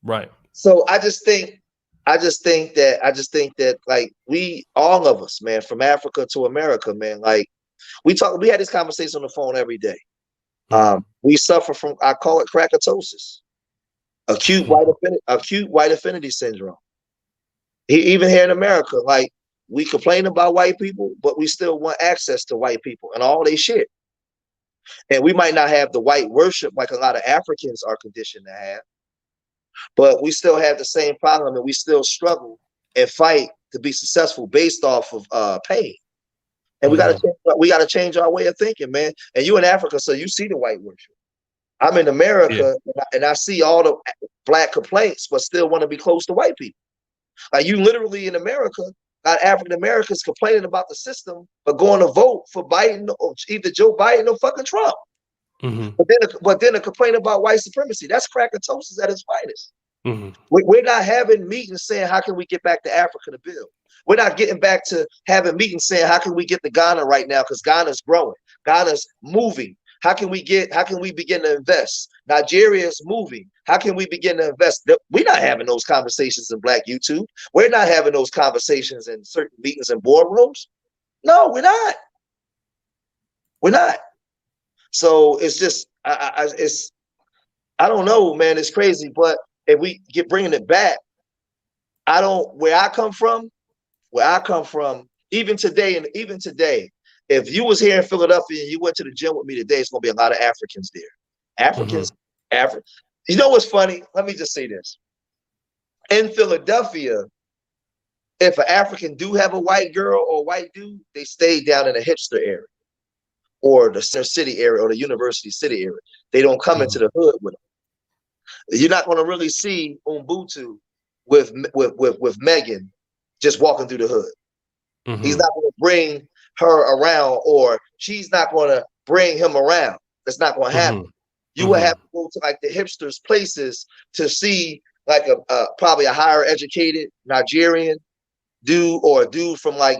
Right. So I just think that like we all of us, man, from Africa to America, man, like we had this conversation on the phone every day. We suffer from, I call it crackatosis, acute white affinity syndrome. Even here in America, like we complain about white people, but we still want access to white people and all they shit. And we might not have the white worship like a lot of Africans are conditioned to have, but we still have the same problem and we still struggle and fight to be successful based off of pain. And we gotta change our way of thinking, man. And you in Africa, so you see the white worship. I'm in America and I see all the black complaints, but still want to be close to white people. Like you literally in America, got African Americans complaining about the system, but going to vote for Biden or either Joe Biden or fucking Trump. But then a complaint about white supremacy. That's crackatosis at its finest. We're not having meetings saying how can we get back to Africa to build. We're not getting back to having meetings saying how can we get to Ghana right now because Ghana's growing, Ghana's moving. How can we begin to invest? Nigeria is moving. How can we begin to invest? We're not having those conversations in Black YouTube. We're not having those conversations in certain meetings and boardrooms. No, we're not. We're not. So it's just, I don't know, man. It's crazy. But if we get bringing it back, where I come from, where I come from, even today, if you was here in Philadelphia and you went to the gym with me today, it's gonna be a lot of Africans there. Africans, You know what's funny? Let me just say this. In Philadelphia, if an African do have a white girl or a white dude, they stay down in the hipster area or the center city area or the university city area. They don't come into the hood with them. You're not going to really see Ubuntu with Megan just walking through the hood. He's not going to bring her around, or she's not going to bring him around. That's not going to happen. You would have to go to like the hipsters places to see like probably a higher educated Nigerian dude or a dude from like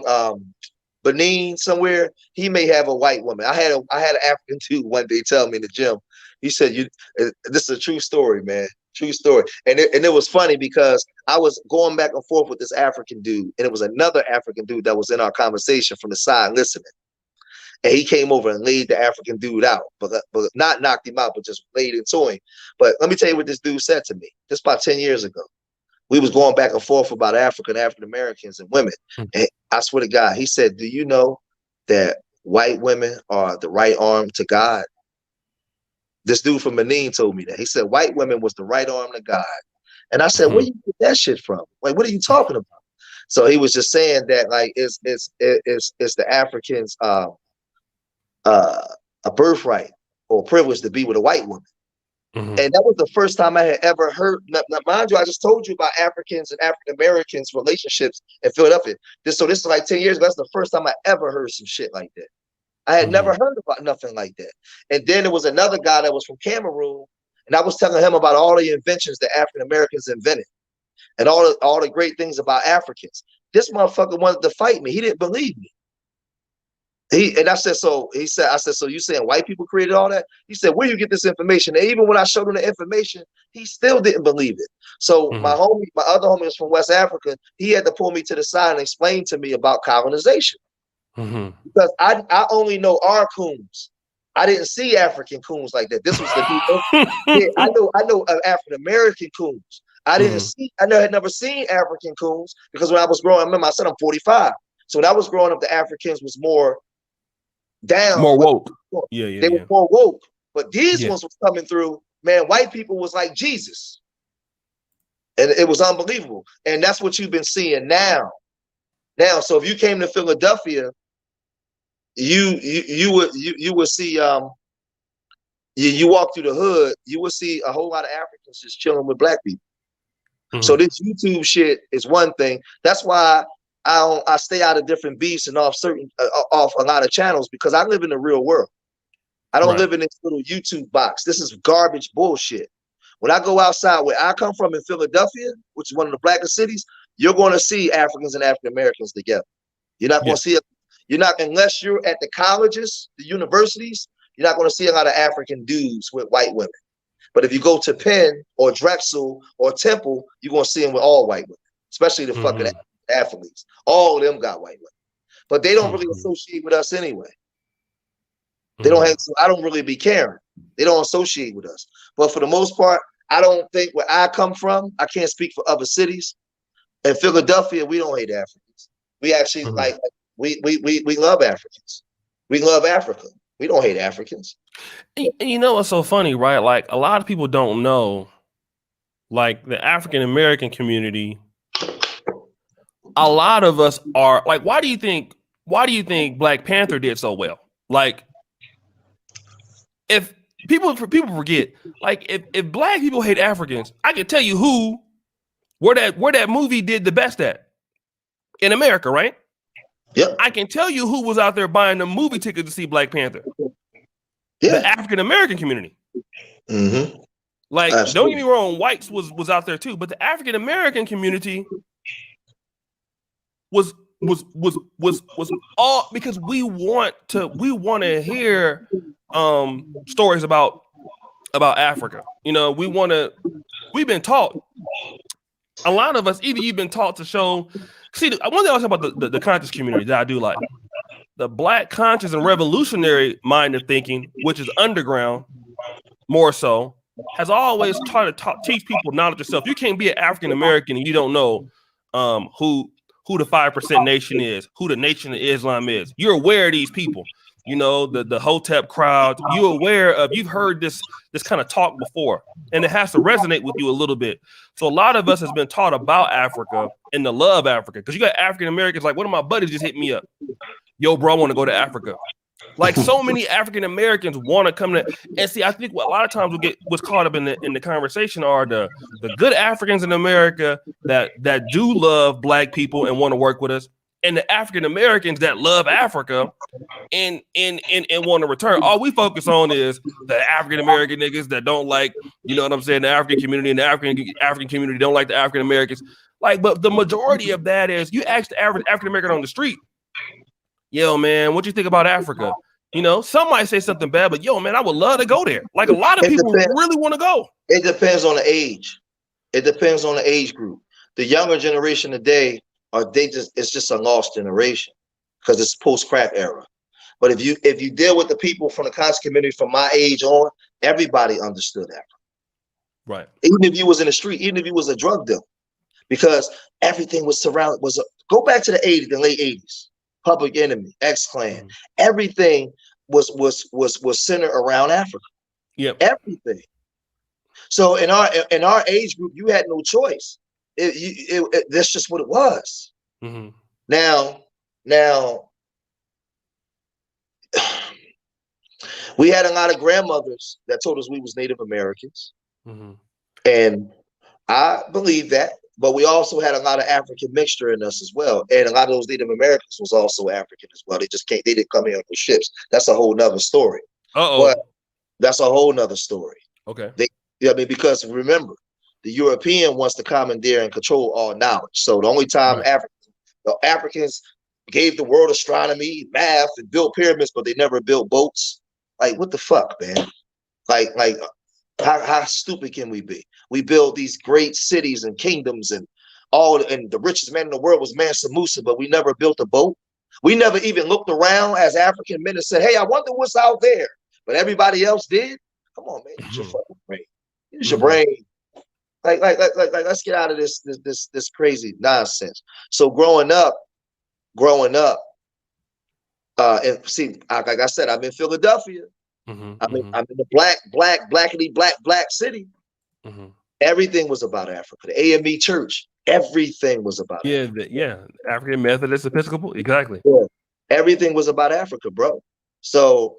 Benin somewhere. He may have a white woman. I had an African dude one day tell me in the gym. He said, this is a true story, man. True story. And it was funny because I was going back and forth with this African dude, and it was another African dude that was in our conversation from the side listening. And he came over and laid the African dude out, but not knocked him out, but just laid into him. But let me tell you what this dude said to me. Just about 10 years ago. We was going back and forth about African Americans and women. And I swear to God, he said, do you know that white women are the right arm to God? This dude from Benin told me that. He said white women was the right arm to God. And I said, where you get that shit from? Like, what are you talking about? So he was just saying that like it's the Africans a birthright or privilege to be with a white woman. And that was the first time I had ever heard. Now, mind you, I just told you about Africans and African Americans relationships in Philadelphia. This is like 10 years ago. That's the first time I ever heard some shit like that. I had never heard about nothing like that. And then there was another guy that was from Cameroon, and I was telling him about all the inventions that African Americans invented and all the great things about Africans. This motherfucker wanted to fight me. He didn't believe me. I said, so you saying white people created all that? He said, where you get this information? And even when I showed him the information, he still didn't believe it. So my other homie was from West Africa. He had to pull me to the side and explain to me about colonization. Because I only know our coons. I didn't see African coons like that. This was the I know African American coons. I had never seen African coons because when I was growing up, remember I said I'm 45. So when I was growing up, the Africans was more down, more woke. They were more woke. But these ones was coming through, man. White people was like Jesus, and it was unbelievable. And that's what you've been seeing now. So if you came to Philadelphia, you would see you walk through the hood, you would see a whole lot of Africans just chilling with black people. So this YouTube shit is one thing. That's why I stay out of different beefs and off a lot of channels, because I live in the real world. I don't live in this little YouTube box. This is garbage bullshit. When I go outside where I come from in Philadelphia, which is one of the blackest cities, you're going to see Africans and African Americans together. You're not going to see it. Unless you're at the colleges, the universities, you're not going to see a lot of African dudes with white women. But if you go to Penn or Drexel or Temple, you're going to see them with all white women, especially the fucking athletes. All of them got white women. But they don't really associate with us anyway. They don't have, so I don't really be caring. They don't associate with us. But for the most part, I don't think where I come from, I can't speak for other cities. In Philadelphia, we don't hate Africans. We actually we love Africans. We love Africa. We don't hate Africans. And you know what's so funny, right? Like a lot of people don't know, like the African American community, a lot of us are like, why do you think Black Panther did so well? Like, if people forget, like if black people hate Africans, I can tell you where that movie did the best at in America, right? Yep. I can tell you who was out there buying the movie ticket to see Black Panther. Yeah. The African American community. Like, absolutely. Don't get me wrong, whites was out there too, but the African American community was all, because we want to hear stories about Africa. You know, we've been taught, a lot of us, either you've been taught to show. See, one thing I was talking about the conscious community that I do like, the Black conscious and revolutionary mind of thinking, which is underground more so, has always tried to teach people knowledge yourself. You can't be an African American and you don't know who who the 5% nation is, who the Nation of Islam is. You're aware of these people. You know, the Hotep crowd. You're aware of, you've heard this kind of talk before, and it has to resonate with you a little bit. So a lot of us has been taught about Africa and to love Africa, because you got African Americans like, one of my buddies just hit me up. Yo, bro, I want to go to Africa. Like, so many African Americans want to come to, and see, I think what a lot of times we get what's caught up in the conversation are the good Africans in America that do love Black people and want to work with us, and the African Americans that love Africa and want to return. All we focus on is the African American niggas that don't like, you know what I'm saying, the African community, and the African community don't like the African Americans. Like, but the majority of that is, you ask the average African American on the street, yo, man, what you think about Africa? You know, some might say something bad, but yo, man, I would love to go there. Like, a lot of people really want to go. It depends on the age. It depends on the age group. The younger generation today, it's just a lost generation, because it's post-crack era. But if you deal with the people from the conscious community from my age on, everybody understood Africa. Right. Even if you was in the street, even if you was a drug dealer, because everything was surrounded. Go back to the 80s, the late 80s. Public Enemy, X-Clan, everything was centered around Africa. Yep. Everything. So in our age group, you had no choice. That's just what it was. Mm-hmm. Now, we had a lot of grandmothers that told us we was Native Americans, and I believe that. But we also had a lot of African mixture in us as well. And a lot of those Native Americans was also African as well. They didn't come here on the ships. That's a whole nother story. But that's a whole nother story. Okay. Because remember, the European wants to commandeer and control all knowledge. So the only time the Africans gave the world astronomy, math, and built pyramids, but they never built boats. Like, what the fuck, man? Like, how stupid can we be? We build these great cities and kingdoms, and the richest man in the world was Mansa Musa, but we never built a boat. We never even looked around as African men and said, hey, I wonder what's out there. But everybody else did. Come on, man. Use your fucking brain. Use your brain. Like, let's get out of this crazy nonsense. So growing up, and see, like I said, I'm in Philadelphia. I'm in the black city. Everything was about Africa. The AME Church, everything was about Africa. African Methodist Episcopal, exactly. Yeah. Everything was about Africa, bro. So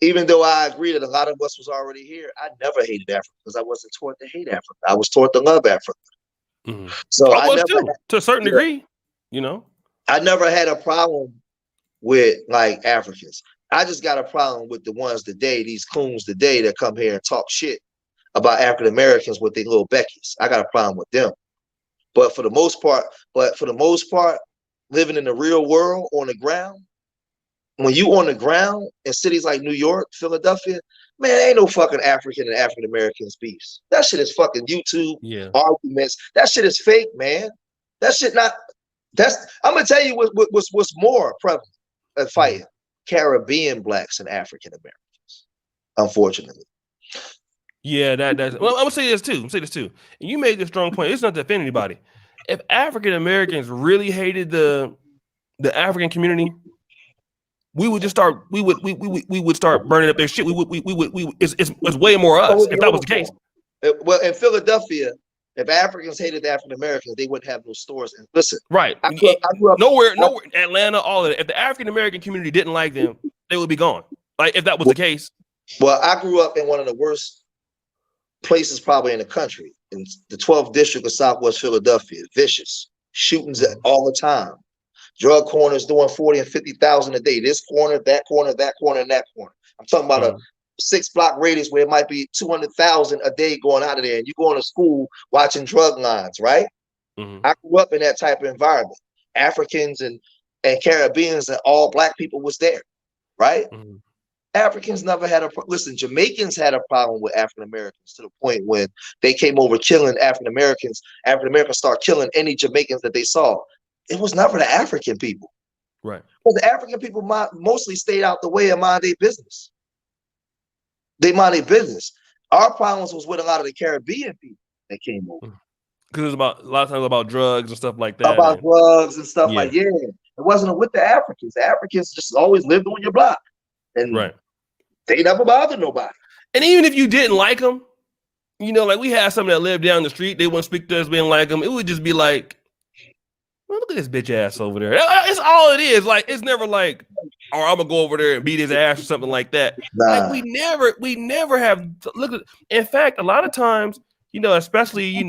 even though I agree that a lot of us was already here, I never hated Africa, because I wasn't taught to hate Africa. I was taught to love Africa. So I was too, to a certain degree, you know. I never had a problem with like Africans. I just got a problem with the ones today, these coons today that come here and talk shit about African Americans with their little Beckies. I got a problem with them. But for the most part, living in the real world on the ground, when you on the ground in cities like New York, Philadelphia, man, ain't no fucking African and African Americans beefs. That shit is fucking YouTube arguments. That shit is fake, man. That shit not. I'm gonna tell you what's more prevalent than fighting. Caribbean blacks and African Americans, unfortunately. Yeah, that's. Well, I'm gonna say this too. And you made this strong point. It's not to offend anybody. If African Americans really hated the African community, we would just start. We would start burning up their shit. It's way more us if that was the case. Well, in Philadelphia, if Africans hated the African Americans, they wouldn't have no stores. And listen, right? I grew up nowhere, Atlanta, all of it. If the African American community didn't like them, they would be gone. Like, if that was the case. Well, I grew up in one of the worst places probably in the country, in the 12th district of Southwest Philadelphia. Vicious shootings all the time. Drug corners doing 40 and 50,000 a day. This corner, that corner, that corner, and that corner. I'm talking about a 6-block radius where it might be 200,000 a day going out of there, and you going to school watching drug lines, right? I grew up in that type of environment. Africans and Caribbeans and all black people was there, right? Africans never had listen, Jamaicans had a problem with African Americans to the point when they came over killing African Americans. African Americans started killing any Jamaicans that they saw. It was never the African people, right? Because the African people mostly stayed out the way and mind their business. They mind their business. Our problems was with a lot of the Caribbean people that came over. Because it was about a lot of times about drugs and stuff like that. About And drugs and stuff yeah, like it wasn't with the Africans. The Africans just always lived on your block, and right. they never bothered nobody. And even if you didn't like them, you know, like we had some that lived down the street, they wouldn't speak to us being like them. It would just be like, well, look at this bitch ass over there. It's all it is. Like, it's never like, or I'm gonna go over there and beat his ass or something like that. Like Nah. we never have look at. In fact, a lot of times, you know, especially some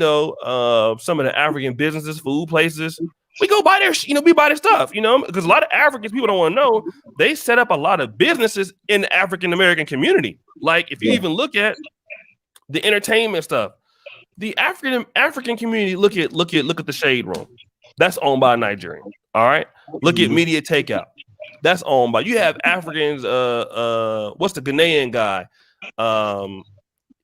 of the African businesses, food places, we go buy their, we buy their stuff, because a lot of Africans, people don't want to know, they set up a lot of businesses in the African American community. Like if you even look at the entertainment stuff, the African community, look at the Shade Room. That's owned by a Nigerian. All right. Look at Media Takeout. That's owned by, you have Africans, what's the Ghanaian guy?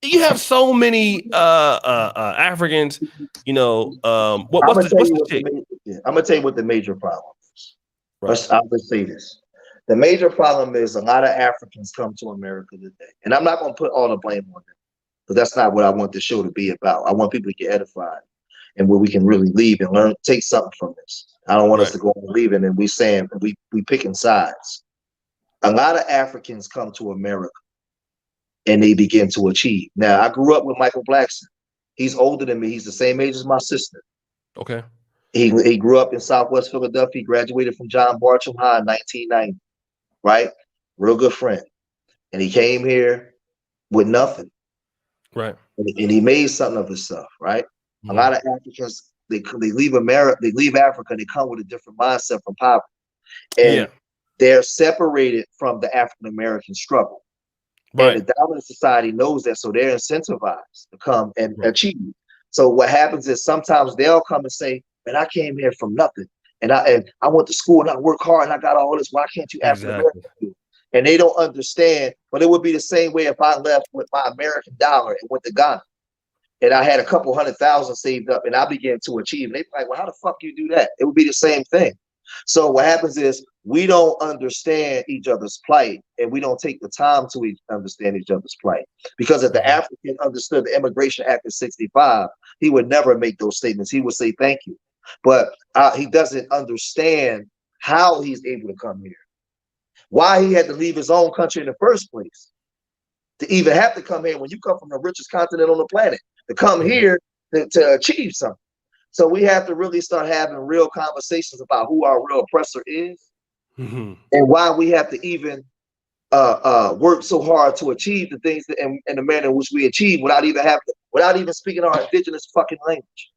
You have so many Africans, what's the chick? I'm gonna tell you what the major problem is. Right. I'll just say this. The major problem is a lot of Africans come to America today. And I'm not gonna put all the blame on them, because that's not what I want the show to be about. I want people to get edified and where we can really leave and learn, take something from this. I don't want us to go and leave and we saying we picking sides. A lot of Africans come to America and they begin to achieve. Now, I grew up with Michael Blackson. He's older than me. He's the same age as my sister. Okay. He grew up in Southwest Philadelphia. He graduated from John Bartram High in 1990. Right? Real good friend. And he came here with nothing. Right. And he made something of himself, right? Mm-hmm. A lot of Africans, they leave America, they leave Africa, they come with a different mindset from poverty. And they're separated from the African American struggle. Right. And the dominant society knows that, so they're incentivized to come and achieve. So what happens is sometimes they'll come and say, man, I came here from nothing. And I went to school and I work hard and I got all this. Why can't you African American do it? And they don't understand. But it would be the same way if I left with my American dollar and went to Ghana and I had a couple 100,000 saved up and I began to achieve. And they'd be like, well, how the fuck you do that? It would be the same thing. So what happens is we don't understand each other's plight, and we don't take the time to understand each other's plight. Because if the African understood the Immigration Act of '65, he would never make those statements. He would say thank you. But he doesn't understand how he's able to come here, why he had to leave his own country in the first place, to even have to come here when you come from the richest continent on the planet, to come here to achieve something. So we have to really start having real conversations about who our real oppressor is and why we have to even work so hard to achieve the things that, in the manner in which we achieve without even speaking our indigenous fucking language.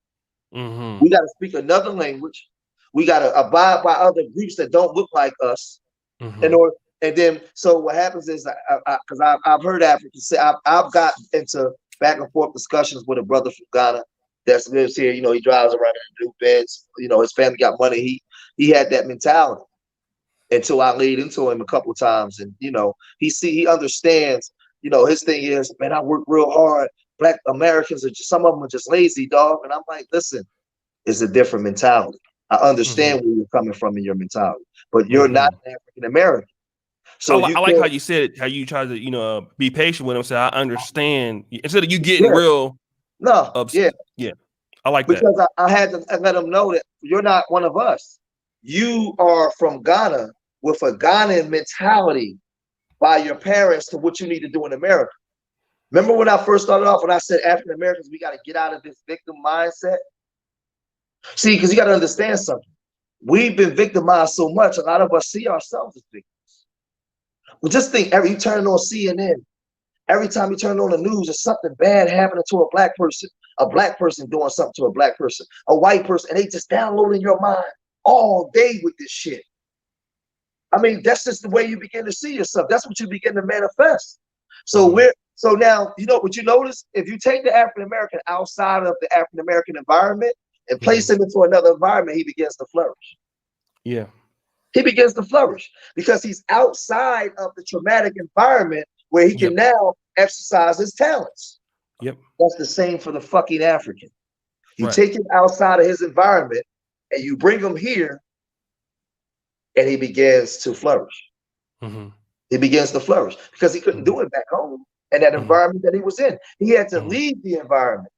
We got to speak another language. We got to abide by other groups that don't look like us. And then, so what happens is, because I've heard Africans say, I've got into back and forth discussions with a brother from Ghana that lives here. You know, he drives around in new beds. You know, his family got money. He had that mentality until I laid into him a couple of times, and you know, he understands. You know, his thing is, man, I work real hard. Black Americans are just, some of them are just lazy, dog. And I'm like, listen, it's a different mentality. I understand where you're coming from in your mentality, but you're not African American. So I like how you said it, how you try to, be patient with him. Say, I understand, instead of you getting real. Yeah. I like that. Because I had to let them know that you're not one of us. You are from Ghana with a Ghanaian mentality by your parents to what you need to do in America. Remember when I first started off, when I said African Americans, we got to get out of this victim mindset? See, because you got to understand something. We've been victimized so much, a lot of us see ourselves as victims. Well, just think, you turn on CNN, every time you turn on the news, there's something bad happening to a black person doing something to a black person, a white person, and they just downloading your mind all day with this shit. I mean, that's just the way you begin to see yourself. That's what you begin to manifest. So so now, you know what you notice? If you take the African American outside of the African American environment and place him into another environment, he begins to flourish. Yeah. He begins to flourish because he's outside of the traumatic environment where he can now exercise his talents. That's the same for the fucking African. You take him outside of his environment and you bring him here and he begins to flourish. He begins to flourish because he couldn't do it back home in that environment that he was in. He had to leave the environment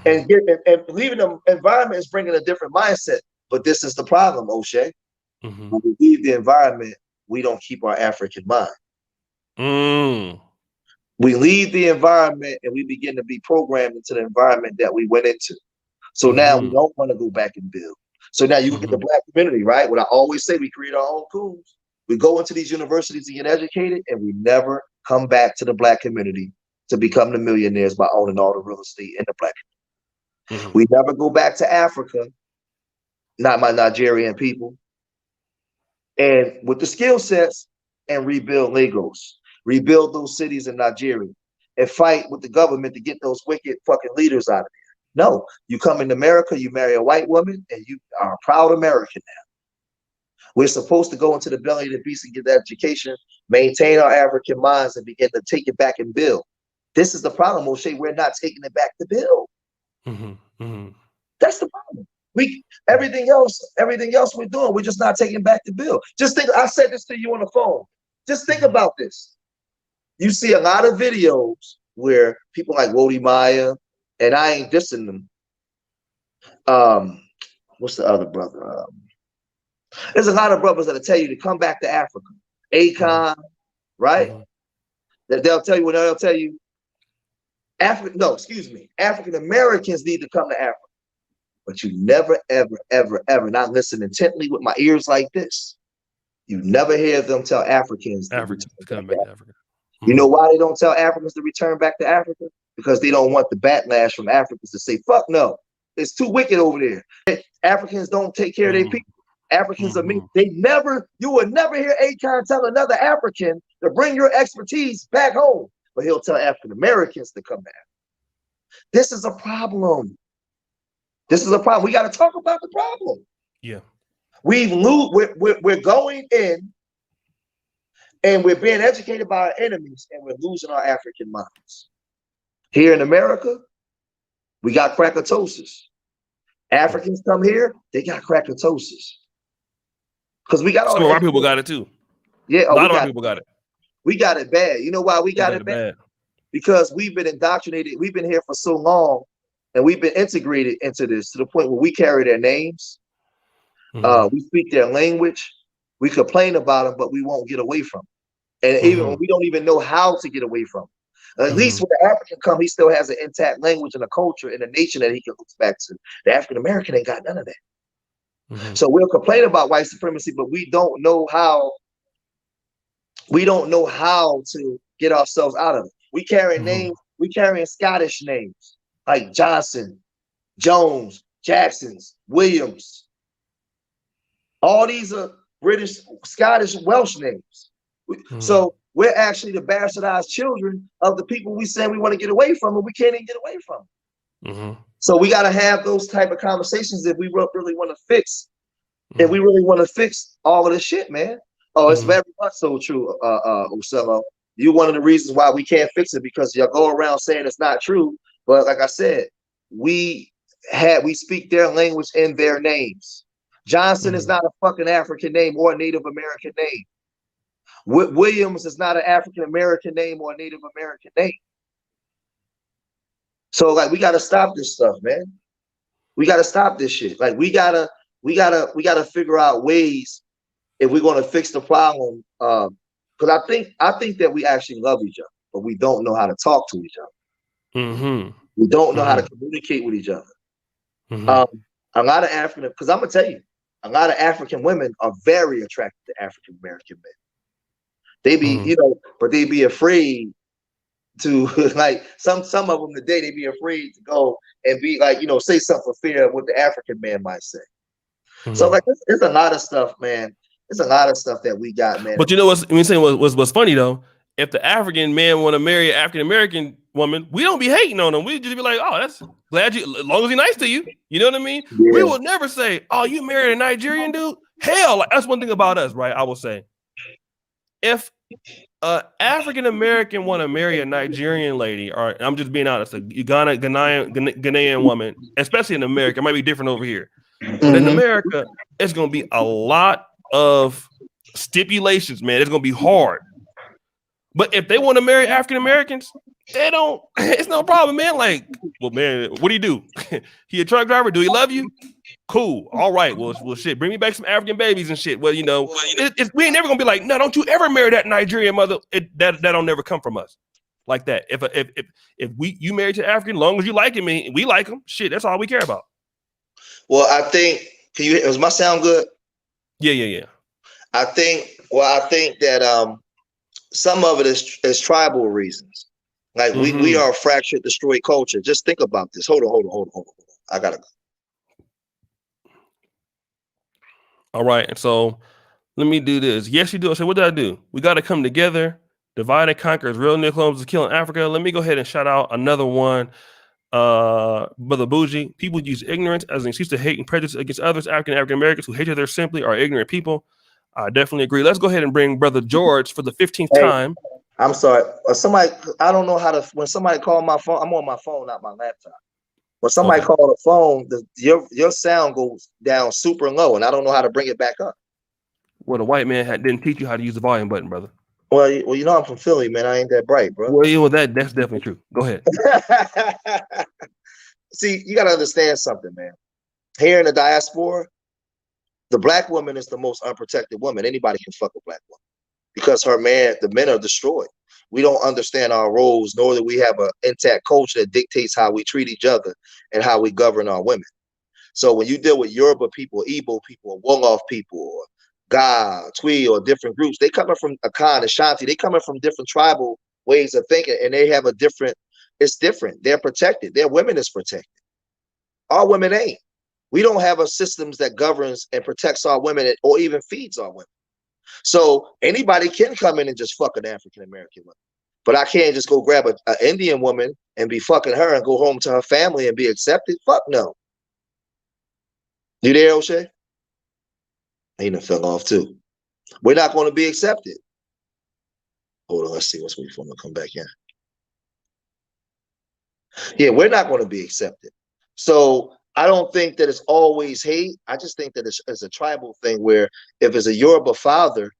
and leaving the environment is bringing a different mindset. But this is the problem, O'Shea. When we leave the environment, we don't keep our African mind. We leave the environment and we begin to be programmed into the environment that we went into. So now we don't want to go back and build. So now you look at the Black community, right? What I always say, we create our own schools. We go into these universities to get educated, and we never come back to the Black community to become the millionaires by owning all the real estate in the Black community. We never go back to Africa, not my Nigerian people, and with the skill sets and rebuild Lagos, rebuild those cities in Nigeria, and fight with the government to get those wicked fucking leaders out of there. No, you come in America, you marry a white woman, and you are a proud American now. We're supposed to go into the belly of the beast and get that education, maintain our African minds, and begin to take it back and build. This is the problem, O'Shea. We're not taking it back to build. That's the problem. Everything else we're doing, we're just not taking back to build. Just think, I said this to you on the phone. Just think about this. You see a lot of videos where people like Wody Maya, and I ain't dissing them. What's the other brother? There's a lot of brothers that'll tell you to come back to Africa. Akon, right? That they'll tell you African Americans need to come to Africa. But you never, ever, ever, ever, not listen intently with my ears like this. You never hear them tell Africans to come back to Africa. You know why they don't tell Africans to return back to Africa? Because they don't want the backlash from Africans to say, fuck no, it's too wicked over there. Africans don't take care of their people. Africans are mean. You will never hear Akon tell another African to bring your expertise back home, but he'll tell African Americans to come back. This is a problem. This is a problem. We got to talk about the problem. Yeah. We're going in and we're being educated by our enemies, and we're losing our African minds. Here in America, we got crackatosis. Africans come here, they got crackatosis. Because we got all some of our people got it too. Yeah, a lot of our people got it. We got it bad. You know why we got it bad? Because we've been indoctrinated. We've been here for so long, and we've been integrated into this to the point where we carry their names. We speak their language. We complain about them, but we won't get away from them. And even when we don't even know how to get away from them. At least when the African come, he still has an intact language and a culture and a nation that he can look back to. The African American ain't got none of that. So we'll complain about white supremacy, but we don't know how. We don't know how to get ourselves out of it. We carry names. We carrying Scottish names like Johnson, Jones, Jacksons, Williams. All these are British, Scottish, Welsh names. So we're actually the bastardized children of the people we say we want to get away from, and we can't even get away from. So we got to have those type of conversations if we really want to fix. If we really want to fix all of this shit, man. Oh, it's very much so true, Ocello. You one of the reasons why we can't fix it, because y'all go around saying it's not true. But like I said, we speak their language in their names. Johnson is not a fucking African name or a Native American name. Williams is not an African American name or a Native American name. So like we gotta stop this stuff, man. We gotta stop this shit. Like we gotta figure out ways if we're gonna fix the problem. Because I think that we actually love each other, but we don't know how to talk to each other. We don't know how to communicate with each other. A lot of African, because I'm gonna tell you, a lot of African women are very attracted to African American men. They be, but they be afraid to like some of them today. They be afraid to go and be like, say something for fear of what the African man might say. So like, there's a lot of stuff, man. There's a lot of stuff that we got, man. But what's funny though? If the African man want to marry an African American woman, we don't be hating on them. We just be like, oh, that's glad you, as long as he's nice to you. You know what I mean? Yeah. We will never say, oh, you married a Nigerian dude? Hell, like, that's one thing about us, right? I will say, if an African American want to marry a Nigerian lady, or I'm just being honest, a Ghanaian woman, especially in America, it might be different over here. But in America, it's going to be a lot of stipulations, man. It's going to be hard. But if they want to marry African Americans, They don't. It's no problem, man. Like, well, man, what do you do? He a truck driver? Do he love you? Cool. All right. Well, shit. Bring me back some African babies and shit. Well, you know, we ain't never gonna be like, no, don't you ever marry that Nigerian mother. That don't never come from us like that. If you married to African, as long as you like him and we like him, shit, that's all we care about. Well, I think. Does my sound good? Yeah. I think that some of it is tribal reasons. Like we are a fractured, destroyed culture. Just think about this. Hold on. I gotta go. All right. And so let me do this. Yes, you do. I said, what did I do? We got to come together. Divide and conquer is real Nicholas is killing Africa. Let me go ahead and shout out another one. Brother Bougie. People use ignorance as an excuse to hate and prejudice against others. African Americans who hate others simply are ignorant people. I definitely agree. Let's go ahead and bring Brother George for the 15th time. I'm sorry. Somebody, I don't know how to. When somebody called my phone, I'm on my phone, not my laptop. When somebody called the phone, your sound goes down super low, and I don't know how to bring it back up. Well, the white man didn't teach you how to use the volume button, brother. Well, you know I'm from Philly, man. I ain't that bright, bro. Well, that's definitely true. Go ahead. See, you got to understand something, man. Here in the diaspora, the black woman is the most unprotected woman. Anybody can fuck a black woman because the men are destroyed. We don't understand our roles, nor do we have an intact culture that dictates how we treat each other and how we govern our women. So when you deal with Yoruba people, Igbo people, or Wolof people, or Ga, Twi, or different groups, they coming from Akan, Ashanti, they coming from different tribal ways of thinking, and they have it's different. They're protected. Their women is protected. Our women ain't. We don't have a systems that governs and protects our women or even feeds our women. So anybody can come in and just fuck an African American woman. But I can't just go grab an Indian woman and be fucking her and go home to her family and be accepted. Fuck no. You there, O'Shea? He done fell off too. We're not going to be accepted. Hold on, let's see what's we want to come back in. Yeah, we're not going to be accepted. So I don't think that it's always hate. I just think that it's a tribal thing where if it's a Yoruba father,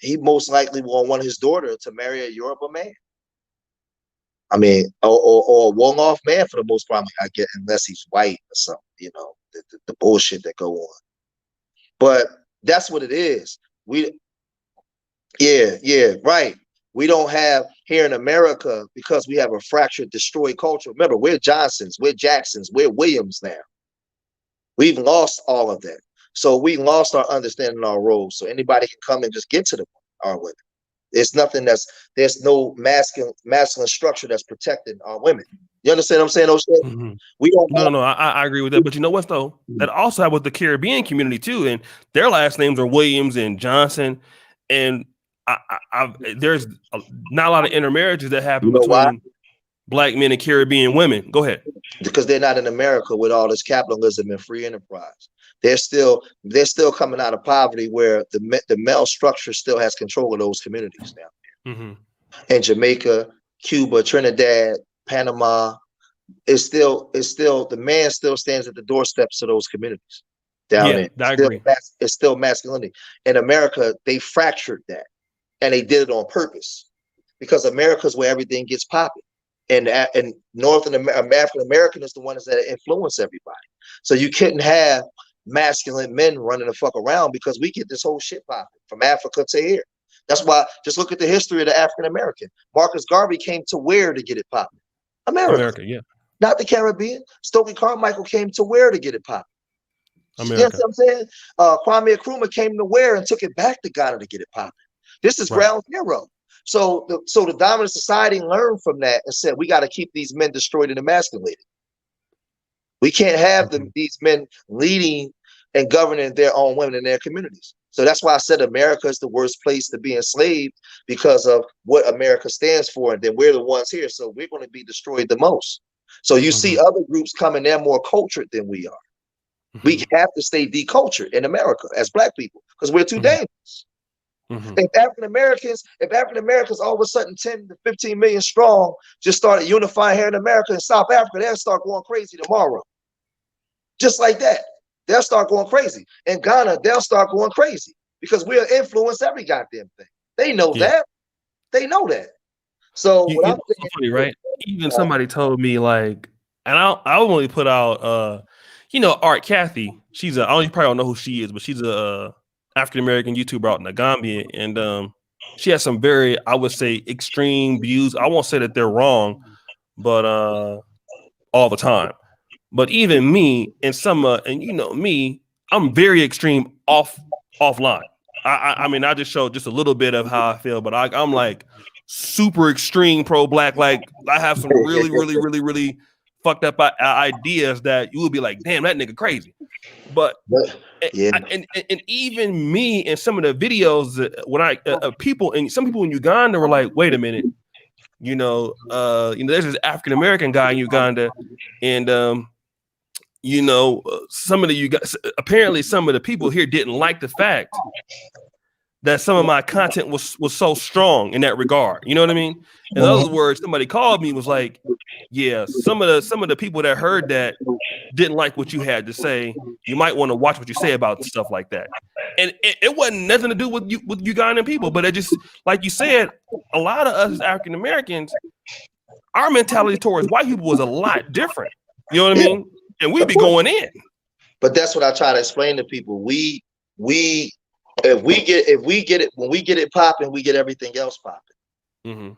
he most likely will want his daughter to marry a Yoruba man. I mean, or a one-off man for the most part. I get, unless he's white or something, you know, the bullshit that go on. But that's what it is. Right. We don't have here in America, because we have a fractured, destroyed culture. Remember, we're Johnsons, we're Jacksons, we're Williams now. We've lost all of that. So we lost our understanding of our roles. So anybody can come and just get to our women. There's no masculine structure that's protecting our women. You understand what I'm saying, O'Shea? Mm-hmm. We don't. No, I agree with that. But you know what, though? That also happened with the Caribbean community too, and their last names are Williams and Johnson, and there's not a lot of intermarriages that happen between black men and Caribbean women. Go ahead. Because they're not in America with all this capitalism and free enterprise. They're still coming out of poverty where the male structure still has control of those communities now. Mm-hmm. In Jamaica, Cuba, Trinidad, Panama, it's still the man still stands at the doorsteps of those communities down there. I agree. It's still masculinity. In America, they fractured that, and they did it on purpose because America's where everything gets popping. And North and African American is the ones that influence everybody. So you couldn't have masculine men running the fuck around because we get this whole shit popping from Africa to here. That's why just look at the history of the African American. Marcus Garvey came to where to get it popping? America, yeah. Not the Caribbean. Stokely Carmichael came to where to get it popping? America. You know what I'm saying? Kwame Nkrumah came to where and took it back to Ghana to get it popping. This is ground zero. So the dominant society learned from that and said, we got to keep these men destroyed and emasculated. We can't have these men leading and governing their own women in their communities. So that's why I said America is the worst place to be enslaved, because of what America stands for. And then we're the ones here. So we're going to be destroyed the most. So you see other groups coming, they're more cultured than we are. We have to stay decultured in America as black people because we're too dangerous. If African Americans all of a sudden 10 to 15 million strong just started unifying here in America and South Africa, they'll start going crazy tomorrow. Just like that. They'll start going crazy. In Ghana, they'll start going crazy because we'll influence every goddamn thing. They know that. They know that. So what You I'm know, it's so saying funny, is, right? Even somebody told me like, and I only put out, Art Kathy. She's I don't you probably don't know who she is, but she's a African American YouTuber out in the Gambia, and she has some very, I would say, extreme views. I won't say that they're wrong, but all the time. But even me and and me, I'm very extreme offline. I mean, I just showed just a little bit of how I feel, but I'm like super extreme pro black. Like I have some really, really, really, really fucked up ideas that you would be like, damn, that nigga crazy. But yeah, and even me and some of the videos when people and some people in Uganda were like, wait a minute, there's this African American guy in Uganda, and some of apparently some of the people here didn't like the fact that some of my content was so strong in that regard. You know what I mean? In other words, somebody called me, was like, yeah, some of the people that heard that didn't like what you had to say. You might want to watch what you say about stuff like that. And it wasn't nothing to do with Ugandan people, but it just, like you said, a lot of us as African Americans, our mentality towards white people was a lot different. You know what I yeah, mean? And we'd of be course. going in. But that's what I try to explain to people. We if we get it when we get it popping, we get everything else popping. Mm-hmm.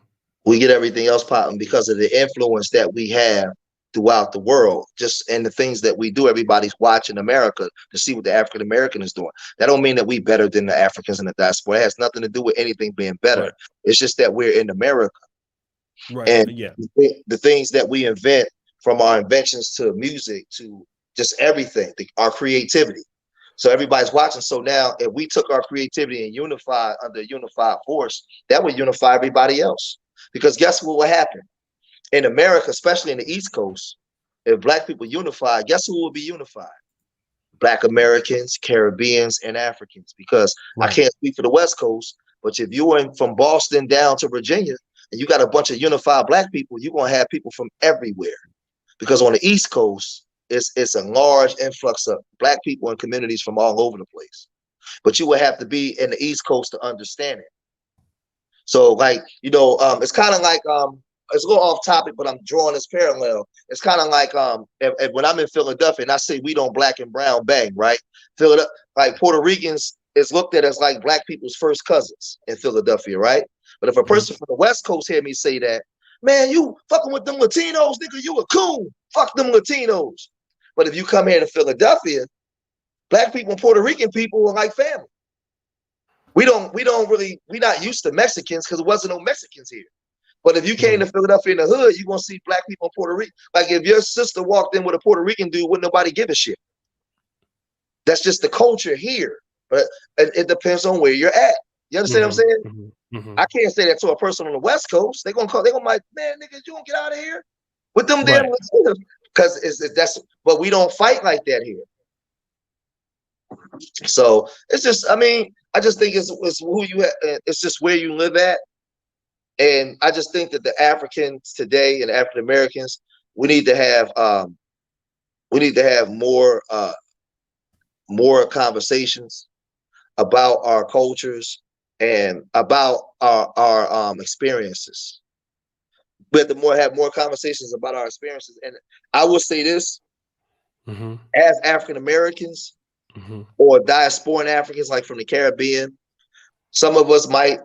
We get everything else popping because of the influence that we have throughout the world, just and the things that we do. Everybody's watching America to see what the African American is doing. That don't mean that we better than the Africans in the diaspora. It has nothing to do with anything being better. Right. It's just that we're in America, Right. and Yeah. the things that we invent, from our inventions to music to just everything, our creativity. So everybody's watching. So now, if we took our creativity and unified under a unified force, that would unify everybody else. Because guess what will happen in America, especially in the East Coast? If Black people unify, guess who will be unified? Black Americans, Caribbeans, and Africans. Because I Right. can't speak for the West Coast, but if you went from Boston down to Virginia and you got a bunch of unified Black people, you're gonna have people from everywhere. Because on the East Coast, it's a large influx of Black people and communities from all over the place. But you would have to be in the East Coast to understand it. So, like, it's kind of like it's a little off topic, but I'm drawing this parallel. It's kind of like if when I'm in Philadelphia and I say we don't black and brown bang, right? Philadelphia, like Puerto Ricans is looked at as like Black people's first cousins in Philadelphia, right? But if a person from the West Coast hear me say that, man, you fucking with them Latinos, nigga, you a coon. Fuck them Latinos. But if you come here to Philadelphia, Black people and Puerto Rican people are like family. We're not used to Mexicans because there wasn't no Mexicans here. But if you came to Philadelphia in the hood, you're gonna see Black people in Puerto Rico. Like if your sister walked in with a Puerto Rican dude, wouldn't nobody give a shit. That's just the culture here. But it depends on where you're at. You understand what I'm saying? I can't say that to a person on the West Coast. They're gonna like, man, nigga, you gonna get out of here with them damn Latinos. Because but we don't fight like that here. So it's just, I mean, I just think it's who you it's just where you live at. And I just think that the Africans today and African Americans, we need to have more conversations about our cultures and about our experiences. We have to have more conversations about our experiences. And I will say this, as African Americans or diasporan Africans, like from the Caribbean, some of us might,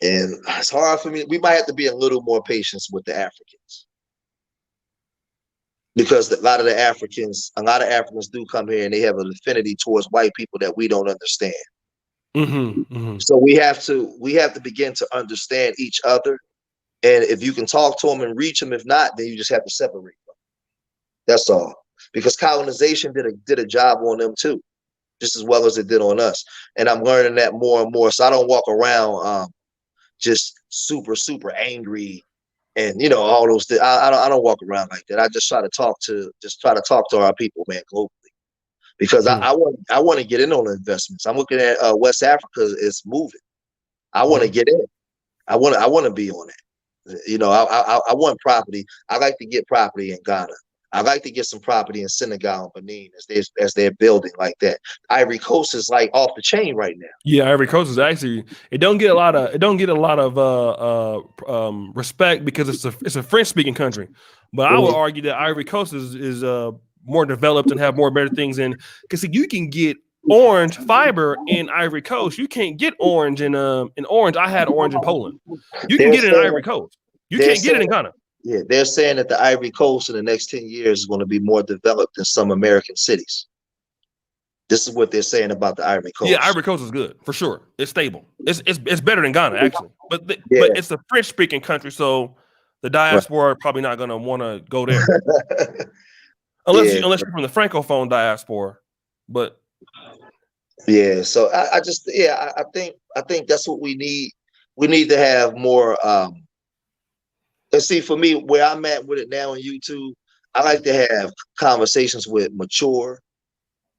and it's hard for me, we might have to be a little more patient with the Africans. Because a lot of Africans do come here and they have an affinity towards white people that we don't understand. So we have to begin to understand each other. And if you can talk to them and reach them, if not, then you just have to separate them. That's all. Because colonization did a job on them too, just as well as it did on us. And I'm learning that more and more. So I don't walk around just super, super angry and all those things. I don't walk around like that. I just try to talk to our people, man, globally. Because I want to get in on the investments. I'm looking at West Africa is moving. I want to get in. I want to be on it. I want property. I like to get property in Ghana. I'd like to get some property in Senegal and Benin as they're building like that. Ivory Coast is like off the chain right now. Yeah, Ivory Coast is actually it don't get a lot of respect because it's a French speaking country. But I would argue that Ivory Coast is more developed and have more better things in because you can get orange fiber in Ivory Coast. You can't get orange in orange. I had orange in Poland. You can get it in Ivory Coast. You can't get it in Ghana. Yeah, they're saying that the Ivory Coast in the next 10 years is going to be more developed than some American cities. This is what they're saying about the Ivory Coast. Yeah, Ivory Coast is good for sure. It's stable. It's better than Ghana actually, but it's a French speaking country, so the diaspora are probably not going to want to go there unless you're from the francophone diaspora. But yeah, so I think that's what we need. We need to have more. And see, for me, where I'm at with it now on YouTube, I like to have conversations with mature